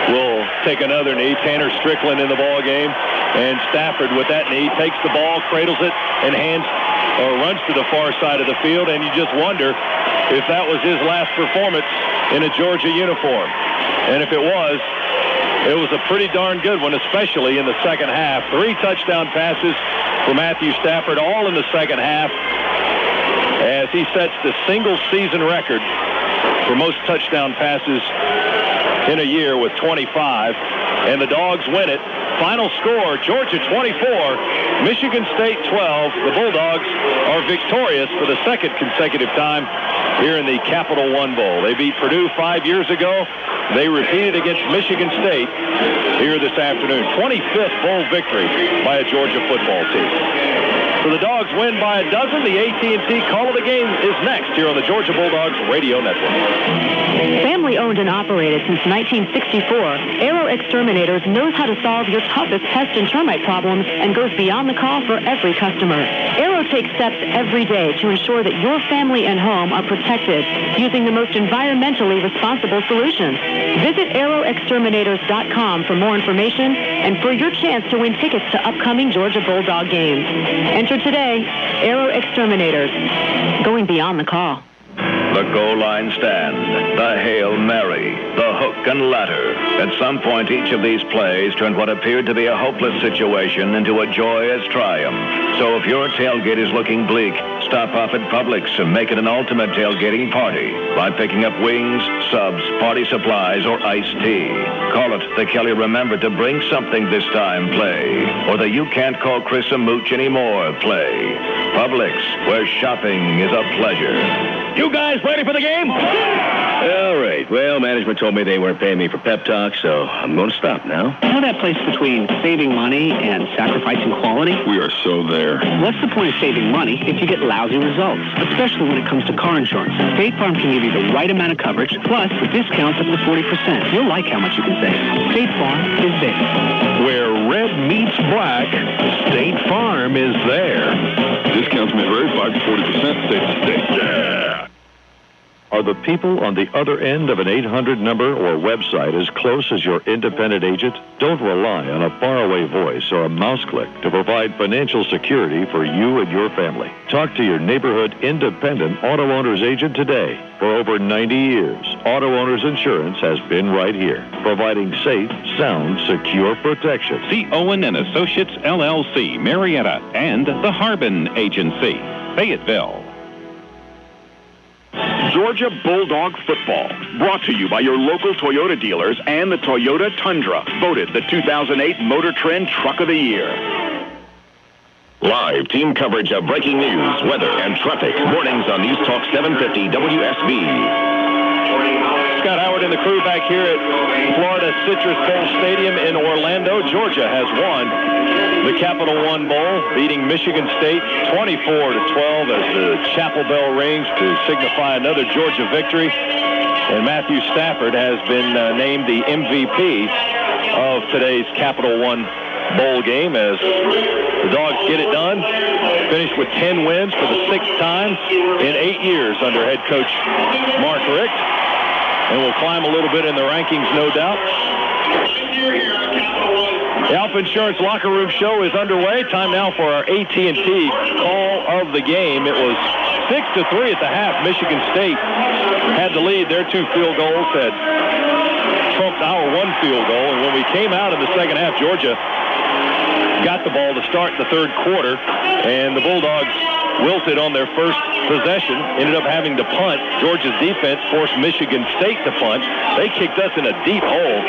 will take another knee. Tanner Strickland in the ball game. And Stafford with that knee takes the ball, cradles it, and runs to the far side of the field. And you just wonder if that was his last performance in a Georgia uniform. And if it was a pretty darn good one, especially in the second half. 3 touchdown passes for Matthew Stafford, all in the second half, as he sets the single season record for most touchdown passes in a year with 25. And the Dogs win it Final score, Georgia 24, Michigan State 12. The Bulldogs are victorious for the second consecutive time here in the Capital One Bowl. They beat Purdue 5 years ago. They repeated against Michigan State here this afternoon. 25th bowl victory by a Georgia football team. So the Dogs win by a dozen. The AT&T Call of the Game is next here on the Georgia Bulldogs Radio Network. Family owned and operated since 1964, Aero Exterminators knows how to solve your toughest pest and termite problems and goes beyond the call for every customer. Aero takes steps every day to ensure that your family and home are protected using the most environmentally responsible solutions. Visit aeroexterminators.com for more information and for your chance to win tickets to upcoming Georgia Bulldog games. Enter today, Aero Exterminators, going beyond the call. The goal line stand, the Hail Mary, the hook and ladder. At some point, each of these plays turned what appeared to be a hopeless situation into a joyous triumph. So if your tailgate is looking bleak, stop off at Publix and make it an ultimate tailgating party by picking up wings, subs, party supplies, or iced tea. Call it the Kelly Remember to Bring Something This Time play, or the You Can't Call Chris a Mooch Anymore play. Publix, where shopping is a pleasure. You guys ready for the game? All right. Well, management told me they weren't paying me for pep talk, so I'm going to stop now. You know that place between saving money and sacrificing quality? We are so there. What's the point of saving money if you get lousy results, especially when it comes to car insurance? State Farm can give you the right amount of coverage, plus with discounts up to 40%. You'll like how much you can save. State Farm is big. Where red meets black, State Farm is there. Discounts may vary 5 to 40% state to state. Yeah! Are the people on the other end of an 800 number or website as close as your independent agent? Don't rely on a faraway voice or a mouse click to provide financial security for you and your family. Talk to your neighborhood independent auto owner's agent today. For over 90 years, Auto Owners Insurance has been right here, providing safe, sound, secure protection. See Owen and Associates, LLC, Marietta, and the Harbin Agency, Fayetteville. Georgia Bulldog Football, brought to you by your local Toyota dealers and the Toyota Tundra, voted the 2008 Motor Trend Truck of the Year. Live team coverage of breaking news, weather, and traffic. Mornings on News Talk 750 WSB. Scott Howard and the crew back here at Florida Citrus Bowl Stadium in Orlando. Georgia has won the Capital One Bowl, beating Michigan State 24-12 as the chapel bell rings to signify another Georgia victory. And Matthew Stafford has been named the MVP of today's Capital One Bowl game as the Dogs get it done. Finished with 10 wins for the 6th time in 8 years under head coach Mark Richt. And we'll climb a little bit in the rankings, no doubt. The Alpha Insurance Locker Room Show is underway. Time now for our AT&T Call of the Game. It was 6-3 at the half. Michigan State had the lead. Their 2 field goals had trumped our 1 field goal. And when we came out in the second half, Georgia got the ball to start the third quarter, and the Bulldogs wilted on their first possession, ended up having to punt. Georgia's defense forced Michigan State to punt. They kicked us in a deep hole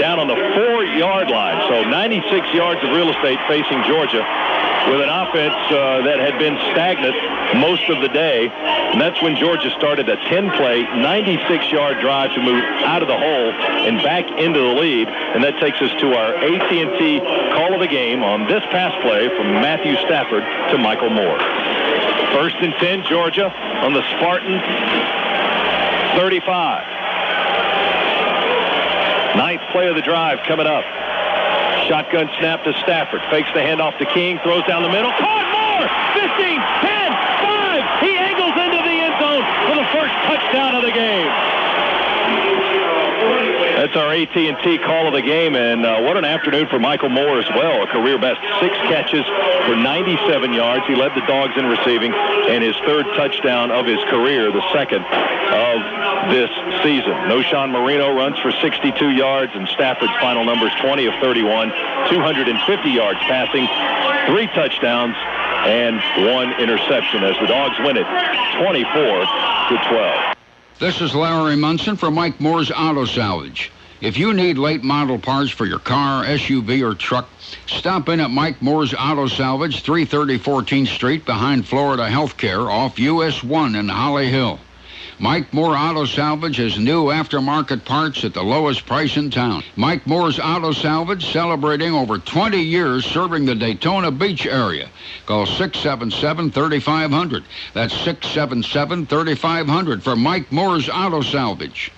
down on the 4-yard line. So 96 yards of real estate facing Georgia with an offense that had been stagnant most of the day. And that's when Georgia started a 10-play, 96-yard drive to move out of the hole and back into the lead. And that takes us to our AT&T Call of the Game on this pass play from Matthew Stafford to Michael Moore. 1st and 10, Georgia on the Spartan 35. 9th play of the drive coming up. Shotgun snap to Stafford. Fakes the handoff to King. Throws down the middle. Caught Moore! 15, 10, 5. He angles into the end zone for the first touchdown of the game. That's our AT&T Call of the Game, and what an afternoon for Michael Moore as well. A career best 6 catches for 97 yards. He led the Dogs in receiving, and his 3rd touchdown of his career, the 2nd of this season. Noshawn Marino runs for 62 yards, and Stafford's final numbers 20 of 31, 250 yards passing, 3 touchdowns, and 1 interception as the Dogs win it 24-12. This is Larry Munson for Mike Moore's Auto Salvage. If you need late model parts for your car, SUV, or truck, stop in at Mike Moore's Auto Salvage, 330 14th Street behind Florida Healthcare off US 1 in Holly Hill. Mike Moore Auto Salvage has new aftermarket parts at the lowest price in town. Mike Moore's Auto Salvage, celebrating over 20 years serving the Daytona Beach area. Call 677-3500. That's 677-3500 for Mike Moore's Auto Salvage.